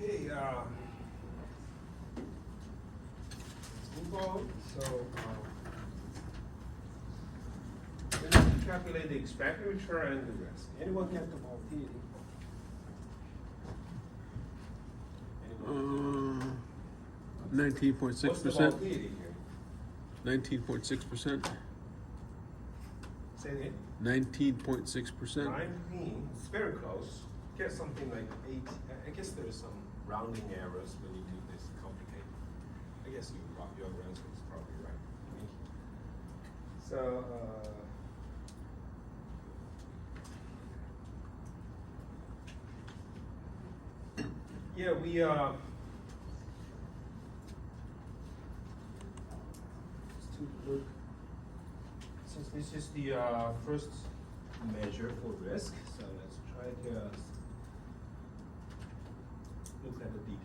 Speaker 1: Okay, let's move on. So, we need to calculate the expected return and the risk. Anyone get the volatility? Anyone?
Speaker 7: 19.6%.
Speaker 1: What's the volatility here?
Speaker 7: 19.6%.
Speaker 1: Say it.
Speaker 7: 19.6%.
Speaker 1: 19. It's very close. Get something like 8. I guess there's some rounding errors when you do this complicated. I guess your answer is probably right. So, yeah, we just to look. Since this is the first measure for risk, so let's try to look at the details.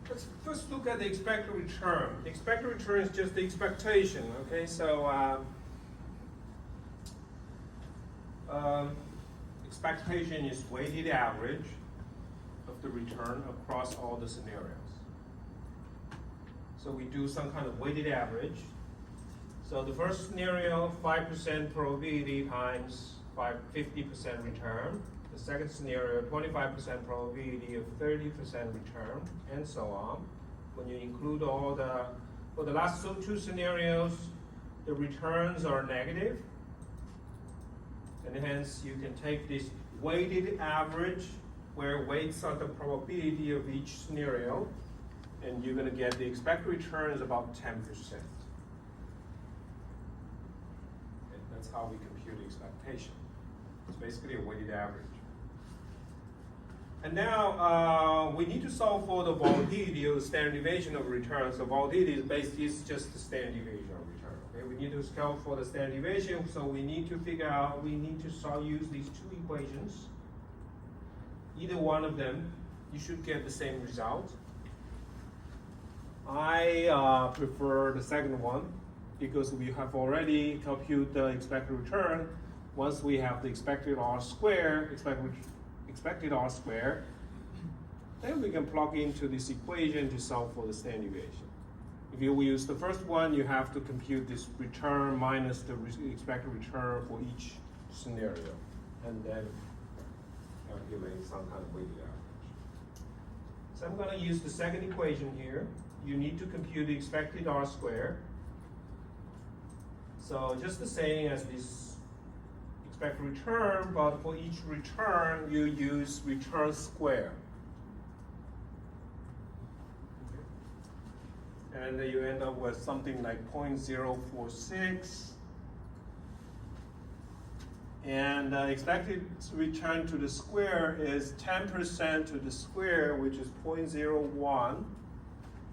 Speaker 1: Let's first look at the expected return. The expected return is just the expectation, okay? So, expectation is weighted average of the return across all the scenarios. So we do some kind of weighted average. So the first scenario, 5% probability times 50% return. The second scenario, 25% probability of 30% return, and so on. When you include all for the last two scenarios, the returns are negative. And hence, you can take this weighted average, where weights are the probability of each scenario, and you're gonna get the expected return is about 10%. And that's how we compute the expectation. It's basically a weighted average. And now we need to solve for the volatility or the standard deviation of return. So volatility is just the standard deviation of return. Okay, we need to solve for the standard deviation. So we need to figure out. We need to use these two equations. Either one of them, you should get the same result. I prefer the second one because we have already computed the expected return. Once we have the expected R square, expected R square, then we can plug into this equation to solve for the standard deviation. If you use the first one, you have to compute this return minus the expected return for each scenario, and then calculate some kind of weighted average. So I'm going to use the second equation here. You need to compute the expected R square. So just the same as this expected return, but for each return, you use return square. Okay. And you end up with something like 0.046. And expected return to the square is 10% to the square, which is 0.01.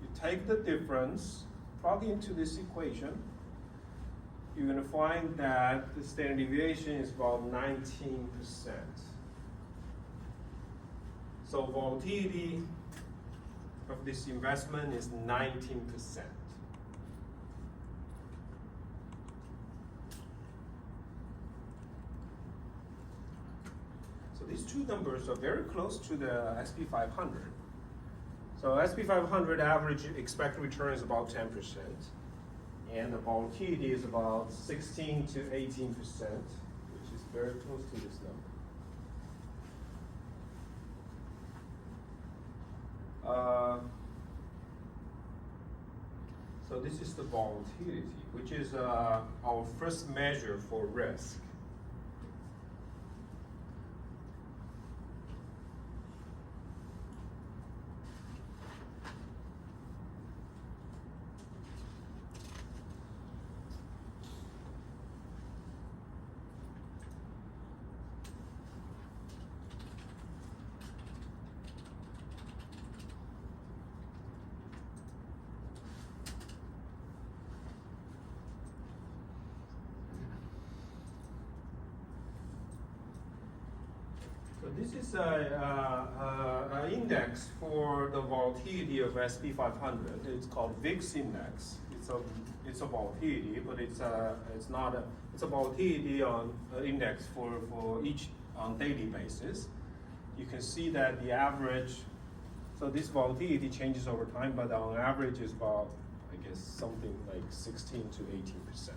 Speaker 1: You take the difference, plug into this equation. You're going to find that the standard deviation is about 19%. So volatility of this investment is 19%. So these two numbers are very close to the SP 500. So SP 500 average expected return is about 10%. And the volatility is about 16 to 18%, which is very close to this number. So this is the volatility, which is our first measure for risk. this is a index for the volatility of SP 500. It's called VIX index. It's a volatility, but it's not a, it's a volatility on index for each on daily basis. You can see that the average, so this volatility changes over time, but on average is about, I guess, something like 16 to 18%.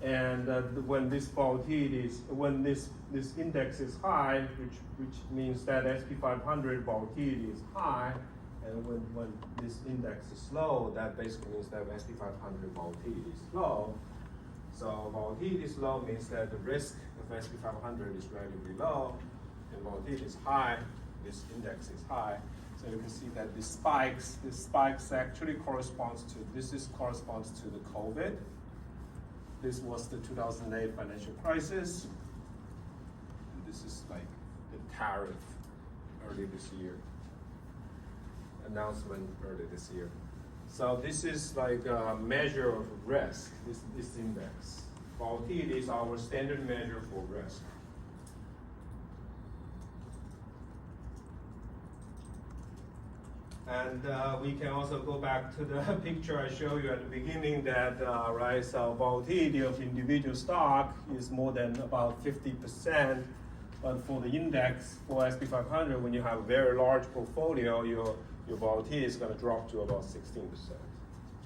Speaker 1: And when this volatility is, when this index is high, which means that SP 500 volatility is high, and when this index is low, that basically means that SP 500 volatility is low. So volatility is low means that the risk of SP 500 is relatively low, and volatility is high, this index is high. So you can see that this spikes actually corresponds to, corresponds to the COVID. This was the 2008 financial crisis. And this is like the tariff early this year, announcement early this year. So this is like a measure of risk, this index. Volatility is our standard measure for risk. And we can also go back to the picture I showed you at the beginning that, right, so volatility of individual stock is more than about 50%, but for the index, for SP 500, when you have a very large portfolio, your volatility is gonna drop to about 16%,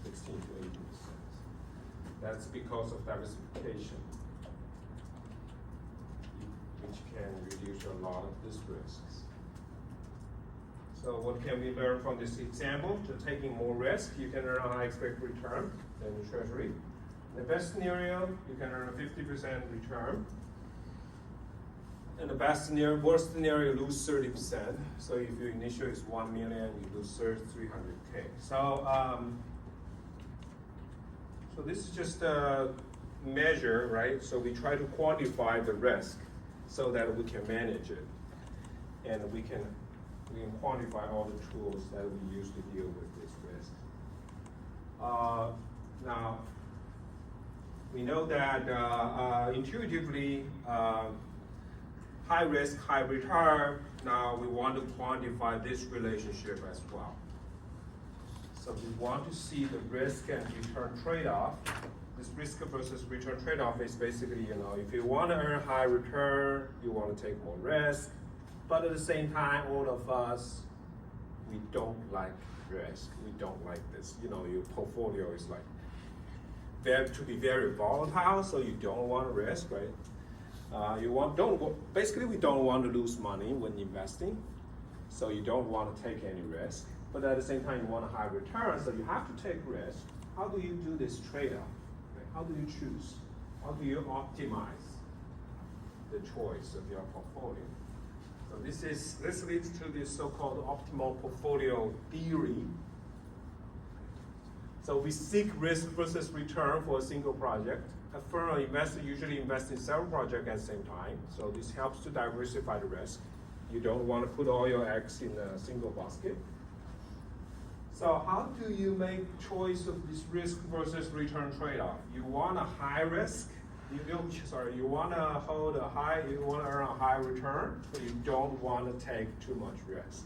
Speaker 1: 16 to 18%. That's because of diversification, which can reduce a lot of these risks. So what can we learn from this example? To taking more risk, you can earn a high expected return than the treasury. In the best scenario, you can earn a 50% return. In the best scenario, worst scenario, you lose 30%. So if your initial is 1 million, you lose 300K. So, so this is just a measure, right? So we try to quantify the risk so that we can manage it. And we can quantify all the tools that we use to deal with this risk. Now, we know that intuitively, high risk, high return, now we want to quantify this relationship as well. So we want to see the risk and return trade-off. This risk versus return trade-off is basically, you know, if you want to earn high return, you want to take more risk. But at the same time, all of us, we don't like risk. We don't like this. You know, your portfolio is like to be very volatile, so you don't want to risk, right? Basically, we don't want to lose money when investing, so you don't want to take any risk. But at the same time, you want a high return, so you have to take risk. How do you do this trade-off? Right? How do you choose? How do you optimize the choice of your portfolio? So this leads to this so-called optimal portfolio theory. So we seek risk versus return for a single project. A firm or investor usually invests in several projects at the same time. So this helps to diversify the risk. You don't want to put all your eggs in a single basket. So how do you make choice of this risk versus return trade-off? You want a high risk. You want to hold a high, you want to earn a high return, but you don't want to take too much risk.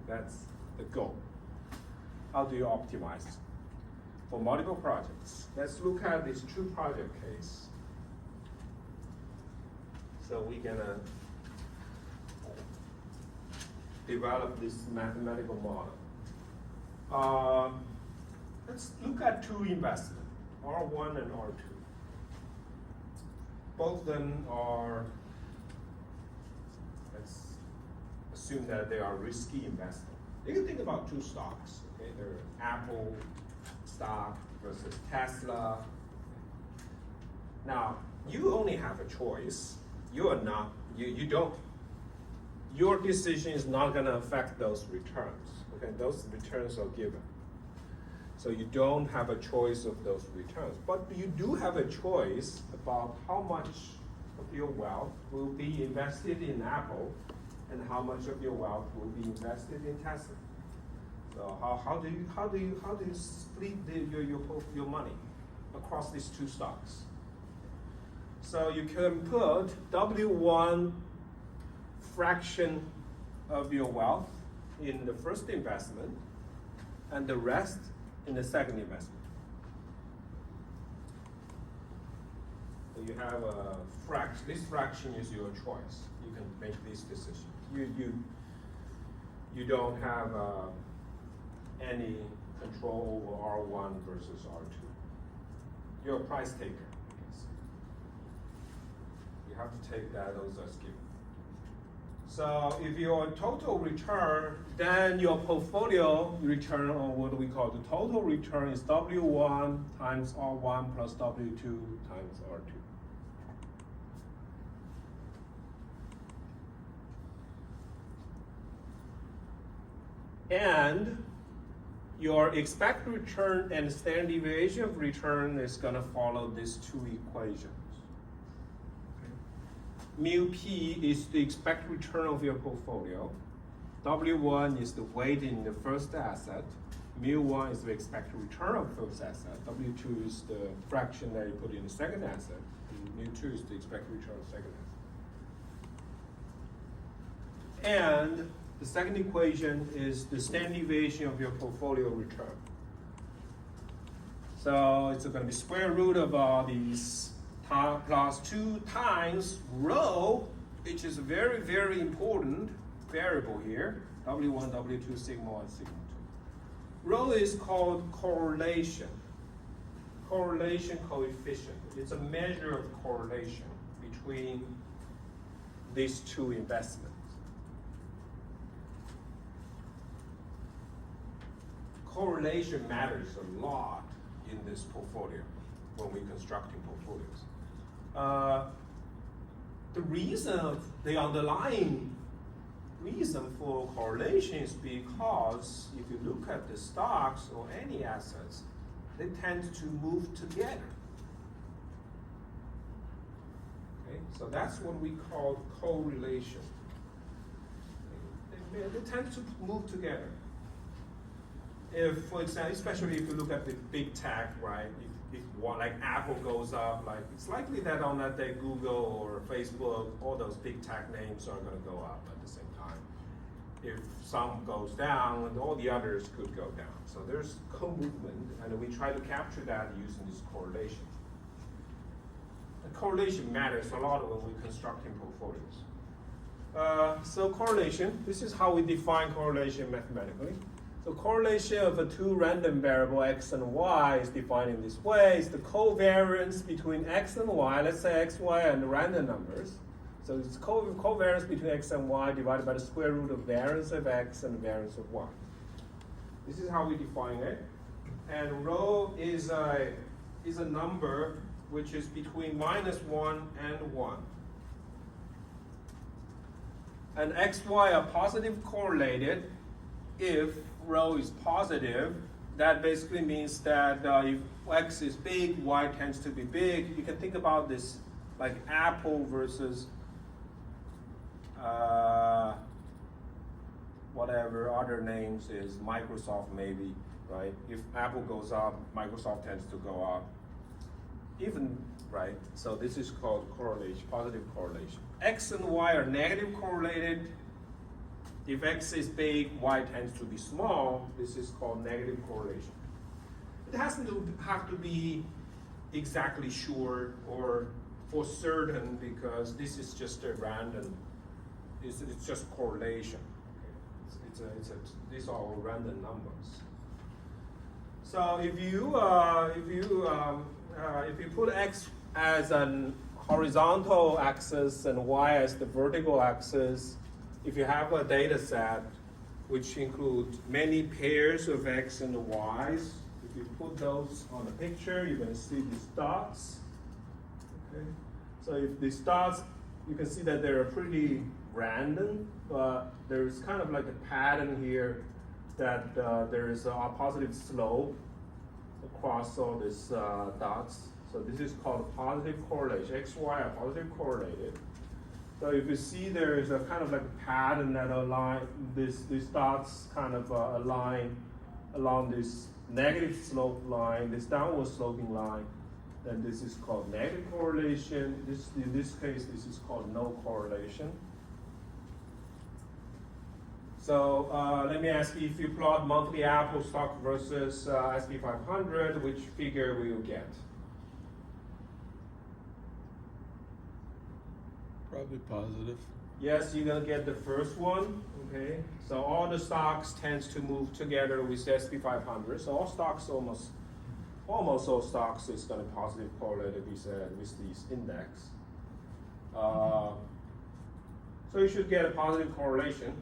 Speaker 1: That's the goal. How do you optimize for multiple projects? Let's look at this 2-project case. So we're gonna develop this mathematical model. Let's look at 2 investments, R1 and R2. Both of them are, let's assume that they are risky investment. You can think about 2 stocks, okay? They're Apple stock versus Tesla. Now, you only have a choice. You don't, your decision is not gonna affect those returns, okay? Those returns are given. So you don't have a choice of those returns, but you do have a choice about how much of your wealth will be invested in Apple and how much of your wealth will be invested in Tesla. So how do you split your money across these 2 stocks? So you can put W1
Speaker 2: fraction of your wealth in the first investment and the rest in the second investment. So you have a fraction, this fraction is your choice. You can make this decision. You don't have any control over R1 versus R2. You're a price taker, I guess. You have to take that as given. So if your total return, then your portfolio return, or what we call the total return, is W1 times R1 plus W2 times R2. And your expected return and standard deviation of return is going to follow these two equations. Mu P is the expected return of your portfolio. W1 is the weight in the first asset. Mu1 is the expected return of the first asset. W2 is the fraction that you put in the second asset. And mu2 is the expected return of the second asset. And the second equation is the standard deviation of your portfolio return. So it's going to be square root of all these plus 2 times rho, which is a very, very important variable here. W1, W2, sigma 1, sigma 2. Rho is called correlation. Correlation coefficient. It's a measure of correlation between these two investments. Correlation matters a lot in this portfolio when we're constructing portfolios. The reason, the underlying reason for correlation is because if you look at the stocks or any assets, they tend to move together. Okay, so that's what we call correlation. They tend to move together. If, for example, especially if you look at the big tech, right? If one, like Apple goes up, like it's likely that on that day Google or Facebook, all those big tech names are going to go up at the same time. If some goes down, all the others could go down. So there's co-movement, and we try to capture that using this correlation. The correlation matters a lot when we're constructing portfolios. So correlation, this is how we define correlation mathematically. So correlation of the two random variable x and y is defined in this way. It's the covariance between x and y, let's say x, y, and random numbers. So it's covariance between x and y divided by the square root of variance of x and variance of y. This is how we define it. And rho is a number which is between -1 and 1. And x, y are positive correlated. If rho is positive, that basically means that if x is big, y tends to be big. You can think about this like Apple versus whatever other names is Microsoft maybe, right? If Apple goes up, Microsoft tends to go up. Even, right? So this is called correlation, positive correlation. X and y are negative correlated. If x is big, y tends to be small. This is called negative correlation. It doesn't have to be exactly sure or for certain, because this is just a random. It's just correlation. These are all random numbers. So if you put x as an horizontal axis and y as the vertical axis, if you have a data set which includes many pairs of x and y's, if you put those on the picture, you're going to see these dots. Okay. So if these dots, you can see that they're pretty random, but there's kind of like a pattern here that there is a positive slope across all these dots. So this is called positive correlation. X, y are positive correlated. So if you see there is a kind of like a pattern that align these dots kind of align along this negative slope line, this downward sloping line, then this is called negative correlation. In this case, this is called no correlation. So let me ask you, if you plot monthly Apple stock versus SP 500, which figure will you get?
Speaker 7: Probably positive.
Speaker 2: Yes, you're gonna get the first one, okay? So all the stocks tends to move together with the SP 500. So all stocks, almost all stocks is gonna positive correlate with this index. So you should get a positive correlation,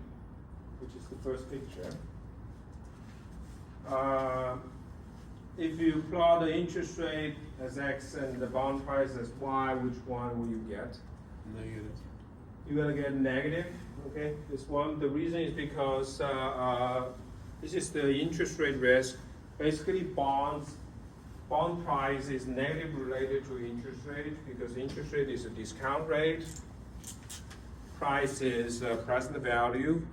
Speaker 2: which is the first picture. If you plot the interest rate as X and the bond price as Y, which one will you get?
Speaker 7: Negative.
Speaker 2: You're gonna get negative, okay? This one, the reason is because this is the interest rate risk. Basically, bond price is negatively related to interest rate because interest rate is a discount rate. Price is present value.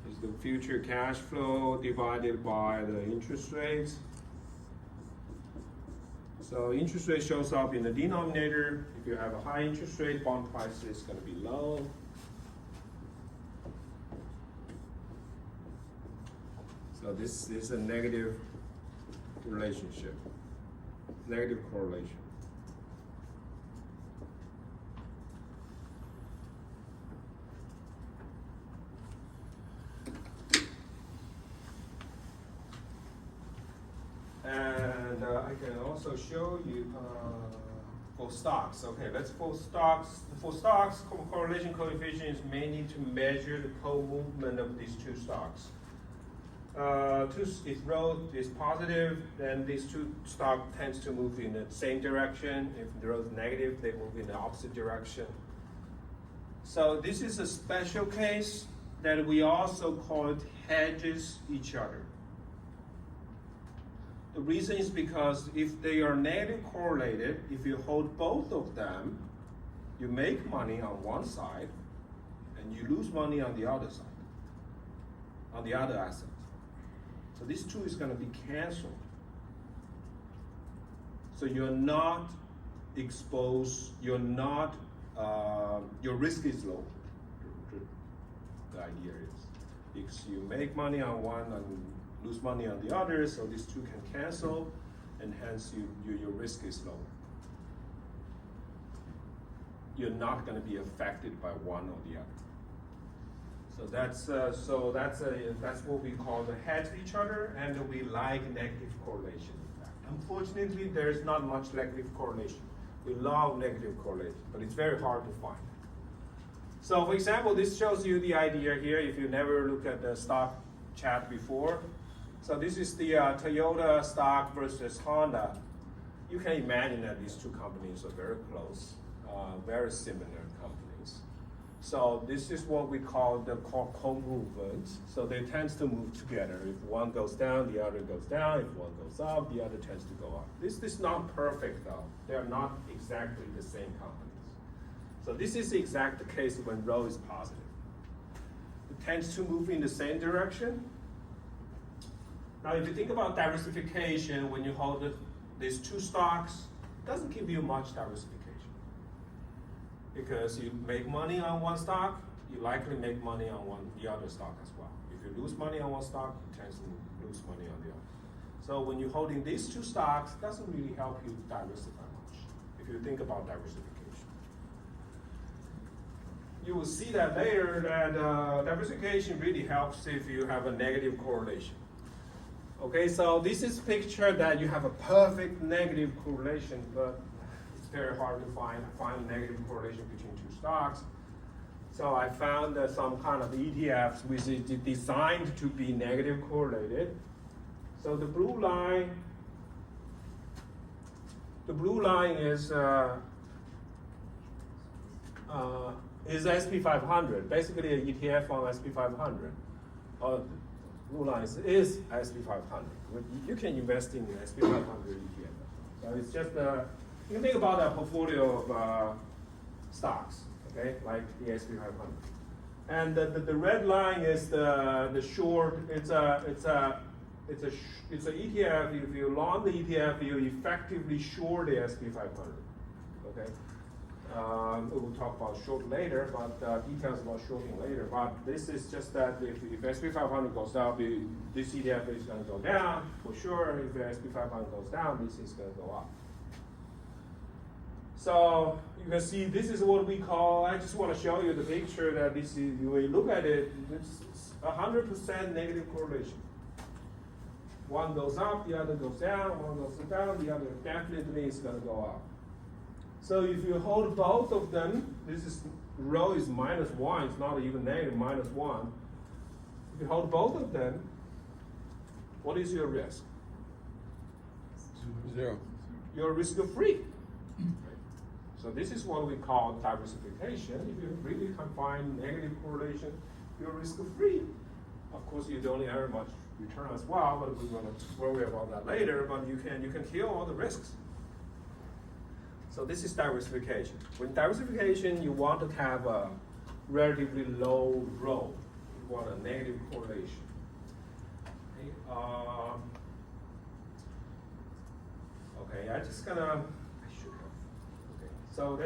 Speaker 2: Is the future cash flow divided by the interest rate. So interest rate shows up in the denominator. If you have a high interest rate, bond price is going to be low. So this is a negative relationship, negative correlation. And I can also show you for stocks. Okay, for stocks, correlation coefficient is mainly to measure the co-movement of these two stocks. If rho is positive, then these two stocks tends to move in the same direction. If the rho is negative, they move in the opposite direction. So this is a special case that we also call it hedges each other. The reason is because if they are negative correlated, if you hold both of them, you make money on one side and you lose money on the other side, on the other asset. So this two is going to be canceled. So you're not exposed, you're not, your risk is low. The idea is because you make money on one and lose money on the other, so these two can cancel, and hence your risk is low. You're not going to be affected by one or the other. So that's what we call the hedge each other, and we like negative correlation. In fact, unfortunately, there's not much negative correlation. We love negative correlation, but it's very hard to find. So, for example, this shows you the idea here. If you never looked at the stock chart before, so this is the Toyota stock versus Honda. You can imagine that these two companies are very close, very similar companies. So this is what we call the co-movement. So they tend to move together. If one goes down, the other goes down. If one goes up, the other tends to go up. This is not perfect though. They are not exactly the same companies. So this is the exact case when rho is positive. It tends to move in the same direction. Now, if you think about diversification, when you hold these two stocks, it doesn't give you much diversification. Because you make money on one stock, you likely make money on the other stock as well. If you lose money on one stock, you tend to lose money on the other. So when you're holding these two stocks, it doesn't really help you diversify much, if you think about diversification. You will see that later that diversification really helps if you have a negative correlation. Okay, so this is a picture that you have a perfect negative correlation, but it's very hard to find a negative correlation between two stocks. So I found some kind of ETFs which is designed to be negative correlated. So the blue line is SP 500, basically an ETF on SP 500. Blue line is SP 500. You can invest in the SP 500 ETF. So it's just you can think about a portfolio of stocks, okay, like the SP 500. And the red line is the short. It's an ETF. If you long the ETF, you effectively short the SP 500. Okay. We'll talk about short later, but details about shorting later. But this is just that if SP500 goes down, this ETF is going to go down for sure. If SP500 goes down, this is going to go up. So you can see this is what we call. I just want to show you the picture that this is. When you look at it, it's 100% negative correlation. One goes up, the other goes down. One goes down, the other definitely is going to go up. So if you hold both of them, this is rho is -1, it's not even negative, -1. If you hold both of them, what is your risk?
Speaker 7: Zero.
Speaker 2: You're risk-free. So this is what we call diversification. If you really can find negative correlation, you're risk-free. Of course, you don't earn much return as well, but we're going to worry about that later. But you can kill all the risks. So this is diversification. With diversification, you want to have a relatively low rho. You want a negative correlation. Okay, okay, I just gonna. I should have. Okay, so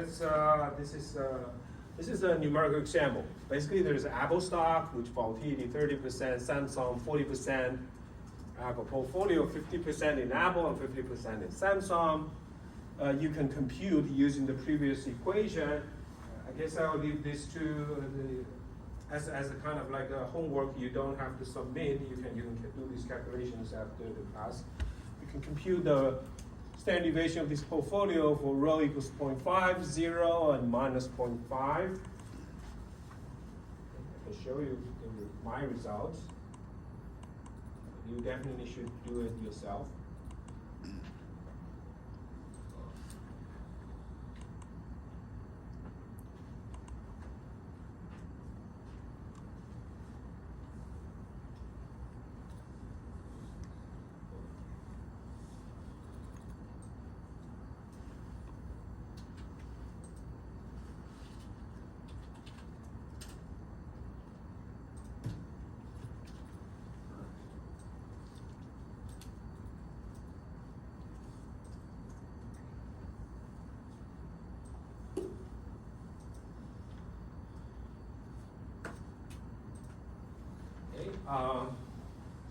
Speaker 2: this is a numerical example. Basically, there's Apple stock, which volatility 30%, Samsung 40%. I have a portfolio of 50% in Apple and 50% in Samsung. You can compute using the previous equation. I guess I'll leave this to as a kind of like a homework. You don't have to submit. You can do these calculations after the class. You can compute the standard deviation of this portfolio for rho equals 0.5, 0, and -0.5. I can show you my results. You definitely should do it yourself.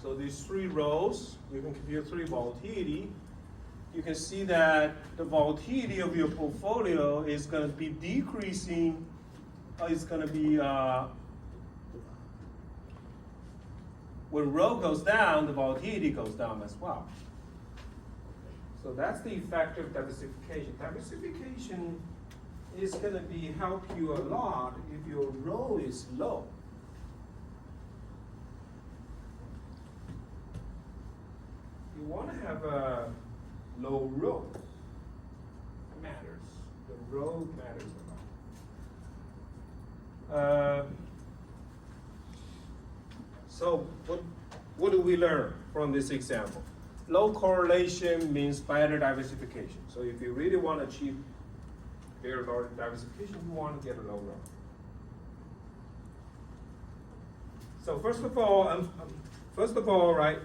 Speaker 2: So these three rows, you can compute three volatility. You can see that the volatility of your portfolio is going to be decreasing. It's going to be, when rho goes down, the volatility goes down as well. So that's the effect of diversification. Diversification is going to help you a lot if your rho is low. You want to have a low rho. It matters. The rho matters a lot. So what do we learn from this example? Low correlation means better diversification. So if you really want to achieve very low diversification, you want to get a low rho. So first of all, right,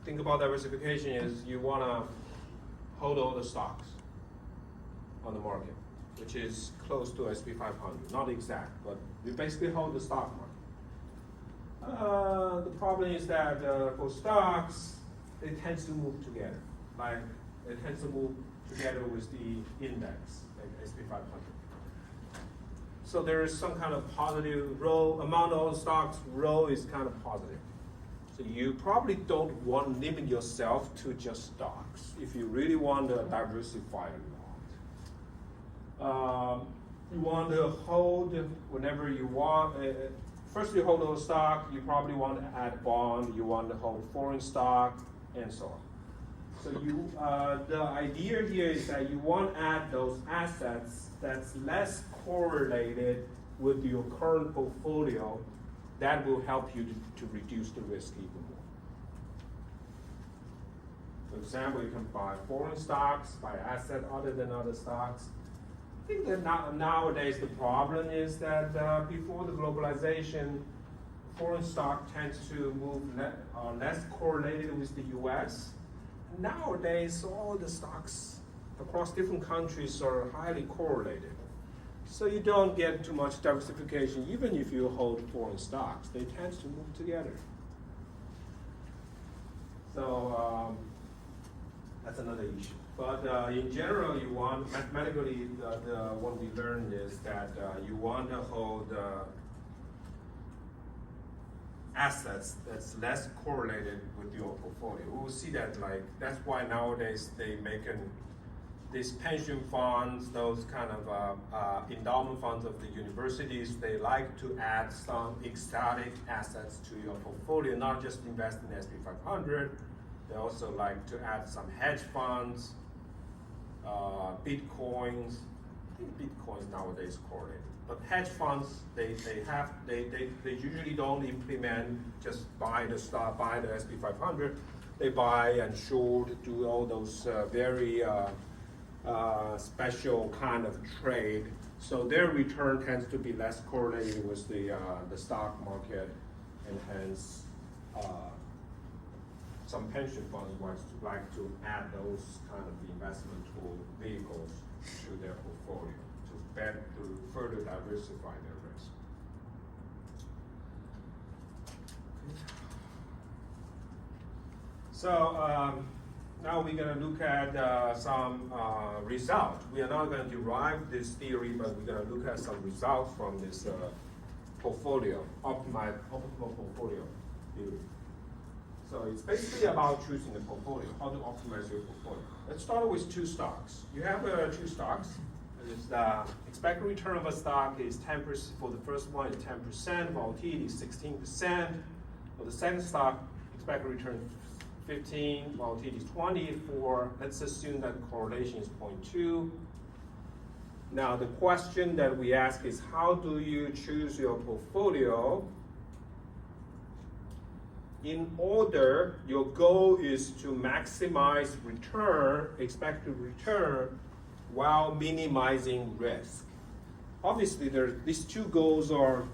Speaker 2: think about diversification is you want to hold all the stocks on the market, which is close to SP 500, not exact, but you basically hold the stock market. The problem is that for stocks, they tend to move together. Like it tends to move together with the index, like SP 500. So there is some kind of positive rho among all the stocks. Rho is kind of positive. So you probably don't want to limit yourself to just stocks if you really want to diversify a lot. You want to hold whenever you want. First, you hold a stock. You probably want to add bond. You want to hold foreign stock, and so on. So the idea here is that you want to add those assets that's less correlated with your current portfolio. That will help you to reduce the risk even more. For example, you can buy foreign stocks, buy assets other than other stocks. I think that nowadays the problem is that before the globalization, foreign stock tends to move less correlated with the US. Nowadays, all the stocks across different countries are highly correlated. So you don't get too much diversification, even if you hold foreign stocks. They tend to move together. So that's another issue. But in general, you want, mathematically, what we learned is that you want to hold assets that's less correlated with your portfolio. We will see that, like, that's why nowadays they make these pension funds, those kind of endowment funds of the universities, they like to add some exotic assets to your portfolio, not just invest in S&P 500. They also like to add some hedge funds, Bitcoins. I think Bitcoins nowadays correlated. But hedge funds, they usually don't implement just buy the stock, buy the S&P 500. They buy and short, do all those very special kind of trade. So their return tends to be less correlated with the stock market, and hence some pension funds like to add those kind of investment tool vehicles to their portfolio to further diversify their risk. So now we're going to look at some results. We are not going to derive this theory, but we're going to look at some results from this portfolio, optimal portfolio theory. So it's basically about choosing the portfolio, how to optimize your portfolio. Let's start with two stocks. You have two stocks. It's the expected return of a stock is 10%, for the first one is 10%, volatility is 16%. For the second stock, expected return 15, volatility is 20. Let's assume that correlation is 0.2. Now the question that we ask is, how do you choose your portfolio in order your goal is to maximize return, expected return, while minimizing risk? Obviously, these two goals are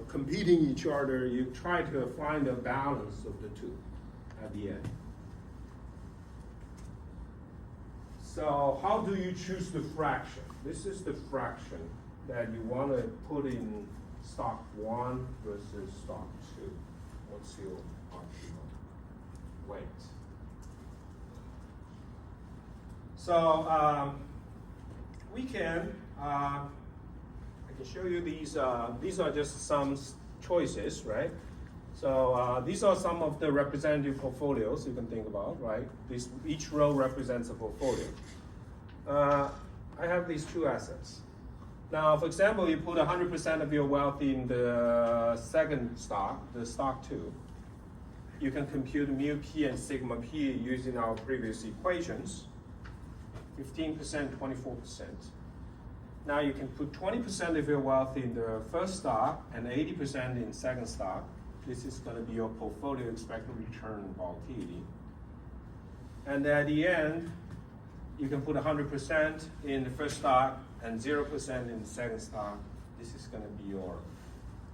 Speaker 2: competing each other. You try to find a balance of the two at the end. So how do you choose the fraction? This is the fraction that you want to put in stock 1 versus stock 2. What's your optimal weight? So we can, I can show you these are just some choices, right? So these are some of the representative portfolios you can think about, right? Each row represents a portfolio. I have these two assets. Now, for example, you put 100% of your wealth in the second stock, the stock 2. You can compute mu p and sigma p using our previous equations. 15%, 24%. Now you can put 20% of your wealth in the first stock and 80% in second stock. This is going to be your portfolio expected return volatility. And at the end, you can put 100% in the first stock and 0% in the second stock. This is going to be your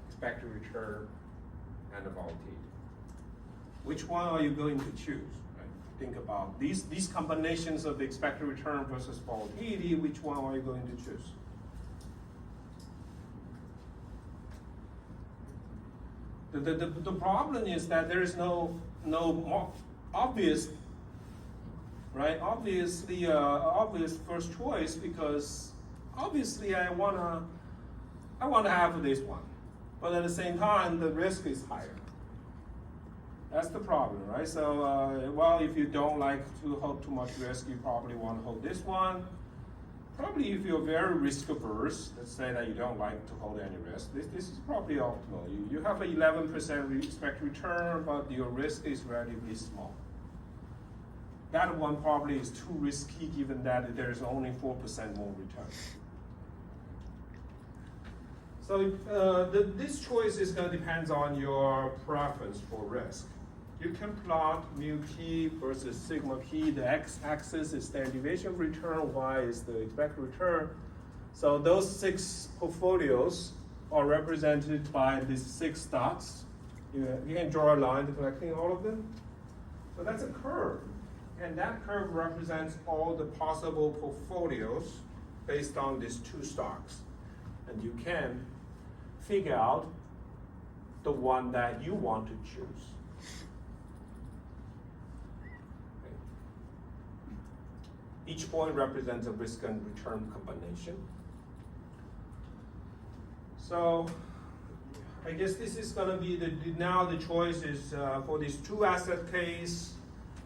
Speaker 2: expected return and the volatility. Which one are you going to choose? Think about these combinations of the expected return versus volatility. Which one are you going to choose? The problem is that there is no obvious, right? Obviously, obvious first choice, because obviously I wanna have this one, but at the same time the risk is higher. That's the problem, right? So, well, if you don't like to hold too much risk, you probably want to hold this one. Probably if you're very risk averse, let's say that you don't like to hold any risk, this is probably optimal. You have an 11% expected return, but your risk is relatively small. That one probably is too risky, given that there's only 4% more return. So this choice is going to depend on your preference for risk. You can plot mu p versus sigma p. The x-axis is standard deviation of return, y is the expected return. So those 6 portfolios are represented by these 6 dots. You can draw a line to connecting all of them. So that's a curve. And that curve represents all the possible portfolios based on these 2 stocks. and you can figure out the one that you want to choose. Okay. Each point represents a risk and return combination. So I guess this is going to be now the choice is for this two asset case.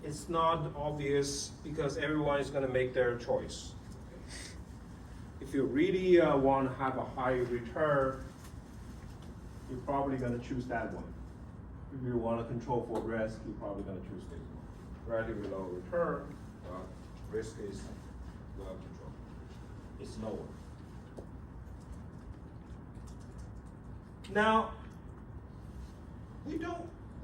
Speaker 2: It's not obvious because everyone is going to make their choice. If you really want to have a high return, you're probably going to choose that one. If you want to control for risk, you're probably going to choose this one. Relatively low return, risk is well controlled. It's lower. Now,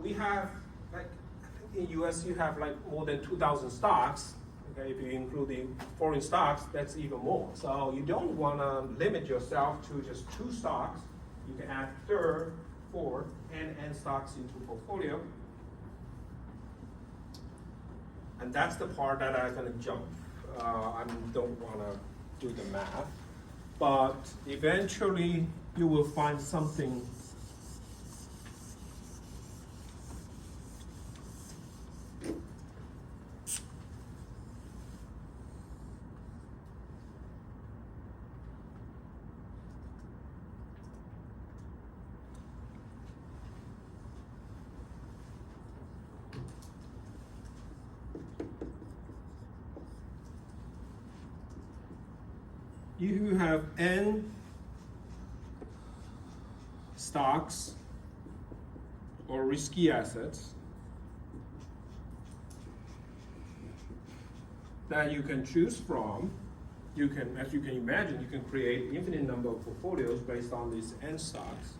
Speaker 2: we have, like, I think in US you have like more than 2,000 stocks. Okay, if you include the foreign stocks, that's even more. So you don't want to limit yourself to just 2 stocks. You can add third, fourth, and N stocks into portfolio. And that's the part that I'm going to jump. I don't want to do the math. But eventually you will find something you have N stocks or risky assets that you can choose from. You can, as you can imagine, you can create infinite number of portfolios based on these N stocks.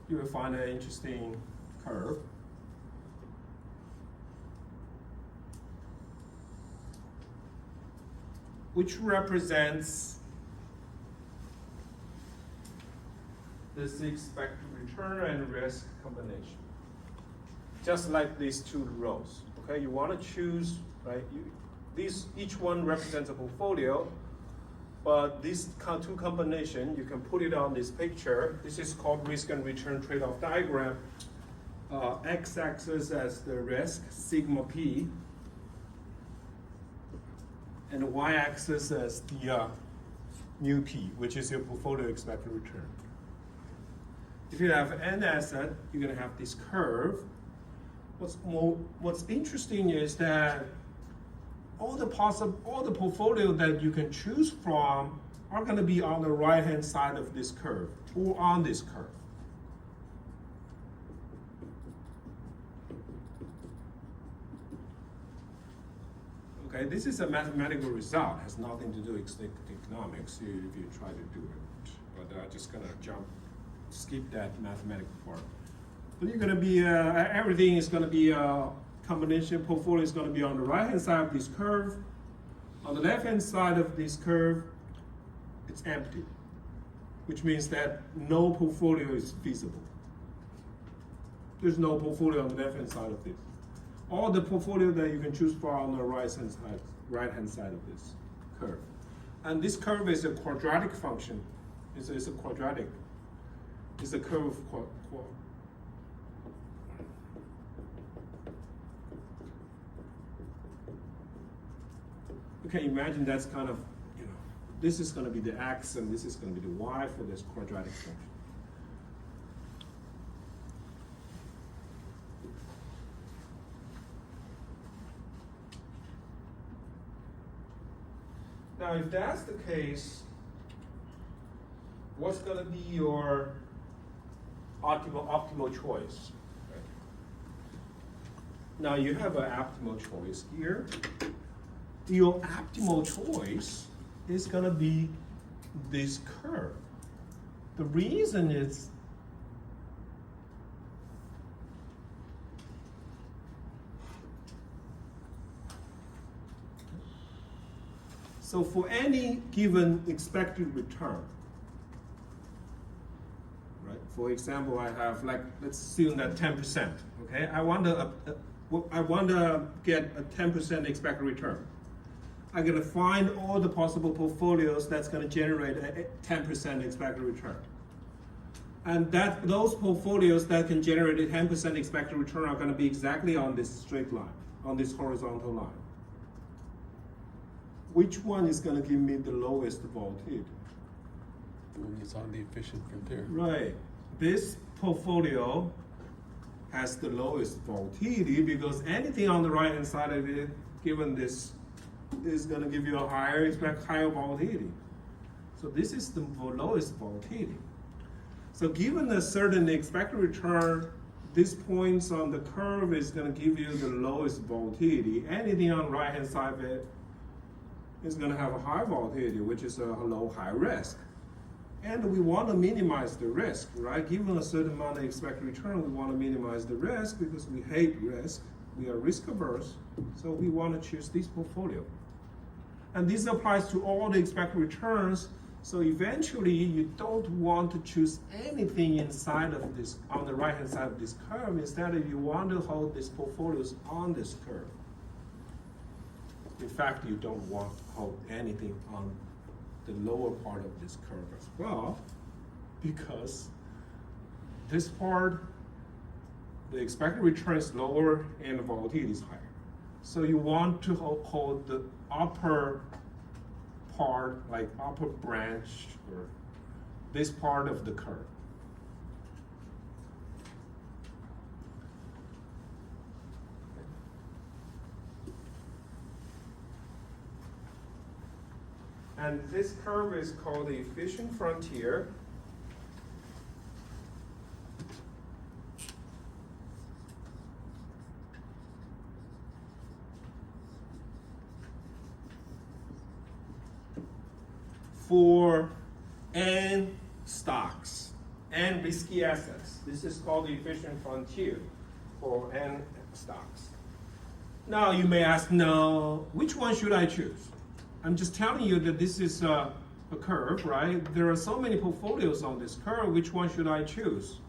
Speaker 2: You will find an interesting curve. Which represents this expected return and risk combination. Just like these 2 rows. Okay, you want to choose, right? Each one represents a portfolio, but these 2 combination, you can put it on this picture. This is called risk and return trade-off diagram. X-axis as the risk, sigma p, and the y-axis as the mu p, which is your portfolio expected return. If you have N asset, you're going to have this curve. What's interesting is that all the portfolio that you can choose from are going to be on the right-hand side of this curve or on this curve. Okay, this is a mathematical result. It has nothing to do with economics if you try to do it. But I'm just gonna skip that mathematical part. But you're gonna be, everything is gonna be a combination. Portfolio is gonna be on the right-hand side of this curve. On the left-hand side of this curve, it's empty, which means that no portfolio is feasible. There's no portfolio on the left-hand side of this. All the portfolio that you can choose from on the right-hand side of this curve. And this curve is a quadratic function. It's a quadratic. It's a curve of you can imagine that's kind of, this is going to be the x and this is going to be the y for this quadratic function. Now, if that's the case, what's going to be your optimal choice? Right? Now, you have an optimal choice here. Your optimal choice is going to be this curve. The reason is so for any given expected return, right? For example, I have let's assume that 10%. Okay, I want I want to get a 10% expected return. I'm going to find all the possible portfolios that's going to generate a 10% expected return. And those portfolios that can generate a 10% expected return are going to be exactly on this straight line, on this horizontal line. Which one is going to give me the lowest volatility?
Speaker 7: When it's on the efficient frontier.
Speaker 2: Right. This portfolio has the lowest volatility because anything on the right hand side of it, given this, is going to give you a higher volatility. So this is the lowest volatility. So given a certain expected return, this points on the curve is going to give you the lowest volatility. Anything on the right hand side of it is going to have a high volatility, which is a low high risk. And we want to minimize the risk, right? Given a certain amount of expected return, we want to minimize the risk because we hate risk. We are risk averse, so we want to choose this portfolio. And this applies to all the expected returns. So eventually, you don't want to choose anything inside of this, on the right-hand side of this curve. Instead, you want to hold these portfolios on this curve. In fact, you don't want to hold anything on the lower part of this curve as well, because this part, the expected return is lower and the volatility is higher. So you want to hold the upper part, like upper branch, or this part of the curve. And this curve is called the efficient frontier. For N stocks and risky assets. This is called the efficient frontier for N stocks. Now you may ask, no, which one should I choose? I'm just telling you that this is a curve, right? There are so many portfolios on this curve, which one should I choose?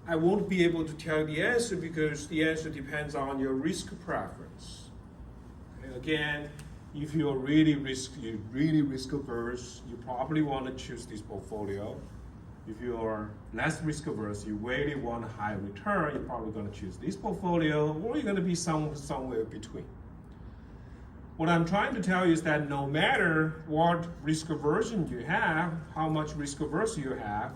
Speaker 2: I won't be able to tell you the answer because the answer depends on your risk preference. And again, if you're really risk averse, you probably want to choose this portfolio. If you're less risk averse, you really want a high return, you're probably going to choose this portfolio, or you're going to be somewhere between. What I'm trying to tell you is that no matter what risk aversion you have, how much risk averse you have,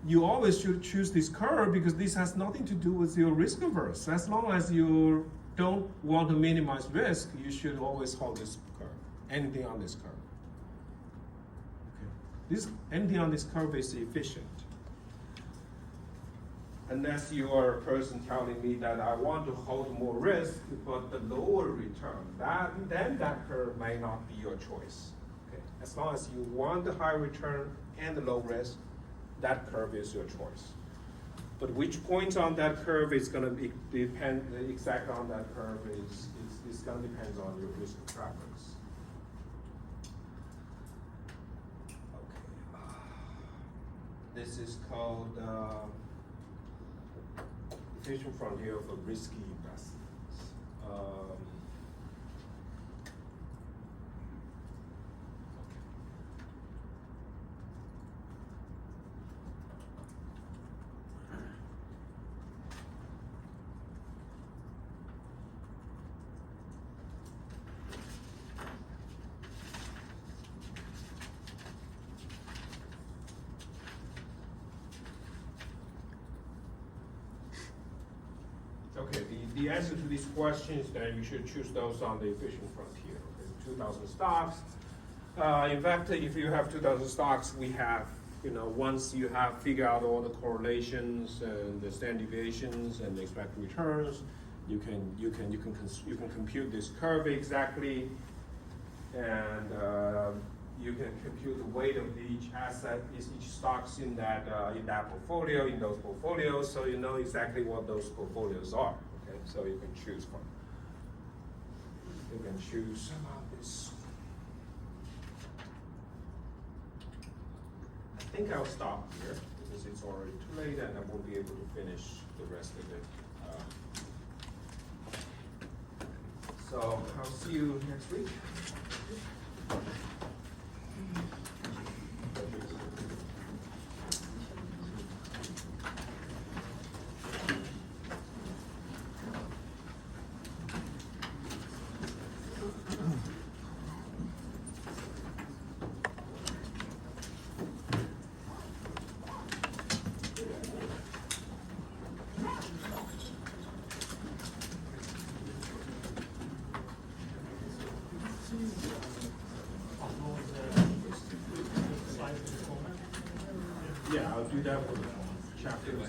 Speaker 2: you always should choose this curve because this has nothing to do with your risk averse. As long as you don't want to minimize risk, you should always hold this curve, anything on this curve. Okay. Anything on this curve is efficient. Unless you are a person telling me that I want to hold more risk, but the lower return, then that curve may not be your choice. Okay. As long as you want the high return and the low risk, that curve is your choice. But which point on that curve is going to be depend exactly on that curve is going to depend on your risk preference. Okay. This is called efficient frontier for risky investments. Okay, the answer to these questions, then you should choose those on the efficient frontier. Okay, 2,000 stocks. In fact, if you have 2,000 stocks, we have, once you have figured out all the correlations and the standard deviations and the expected returns, you can compute this curve exactly, and you can compute the weight of each asset, each stocks in that portfolio, in those portfolios, so you know exactly what those portfolios are. Okay, so you can choose from. You can choose this. I think I'll stop here. since it's already too late and I won't be able to finish the rest of it. So I'll see you next week. Yeah, I'll do that for the chapter. Yeah.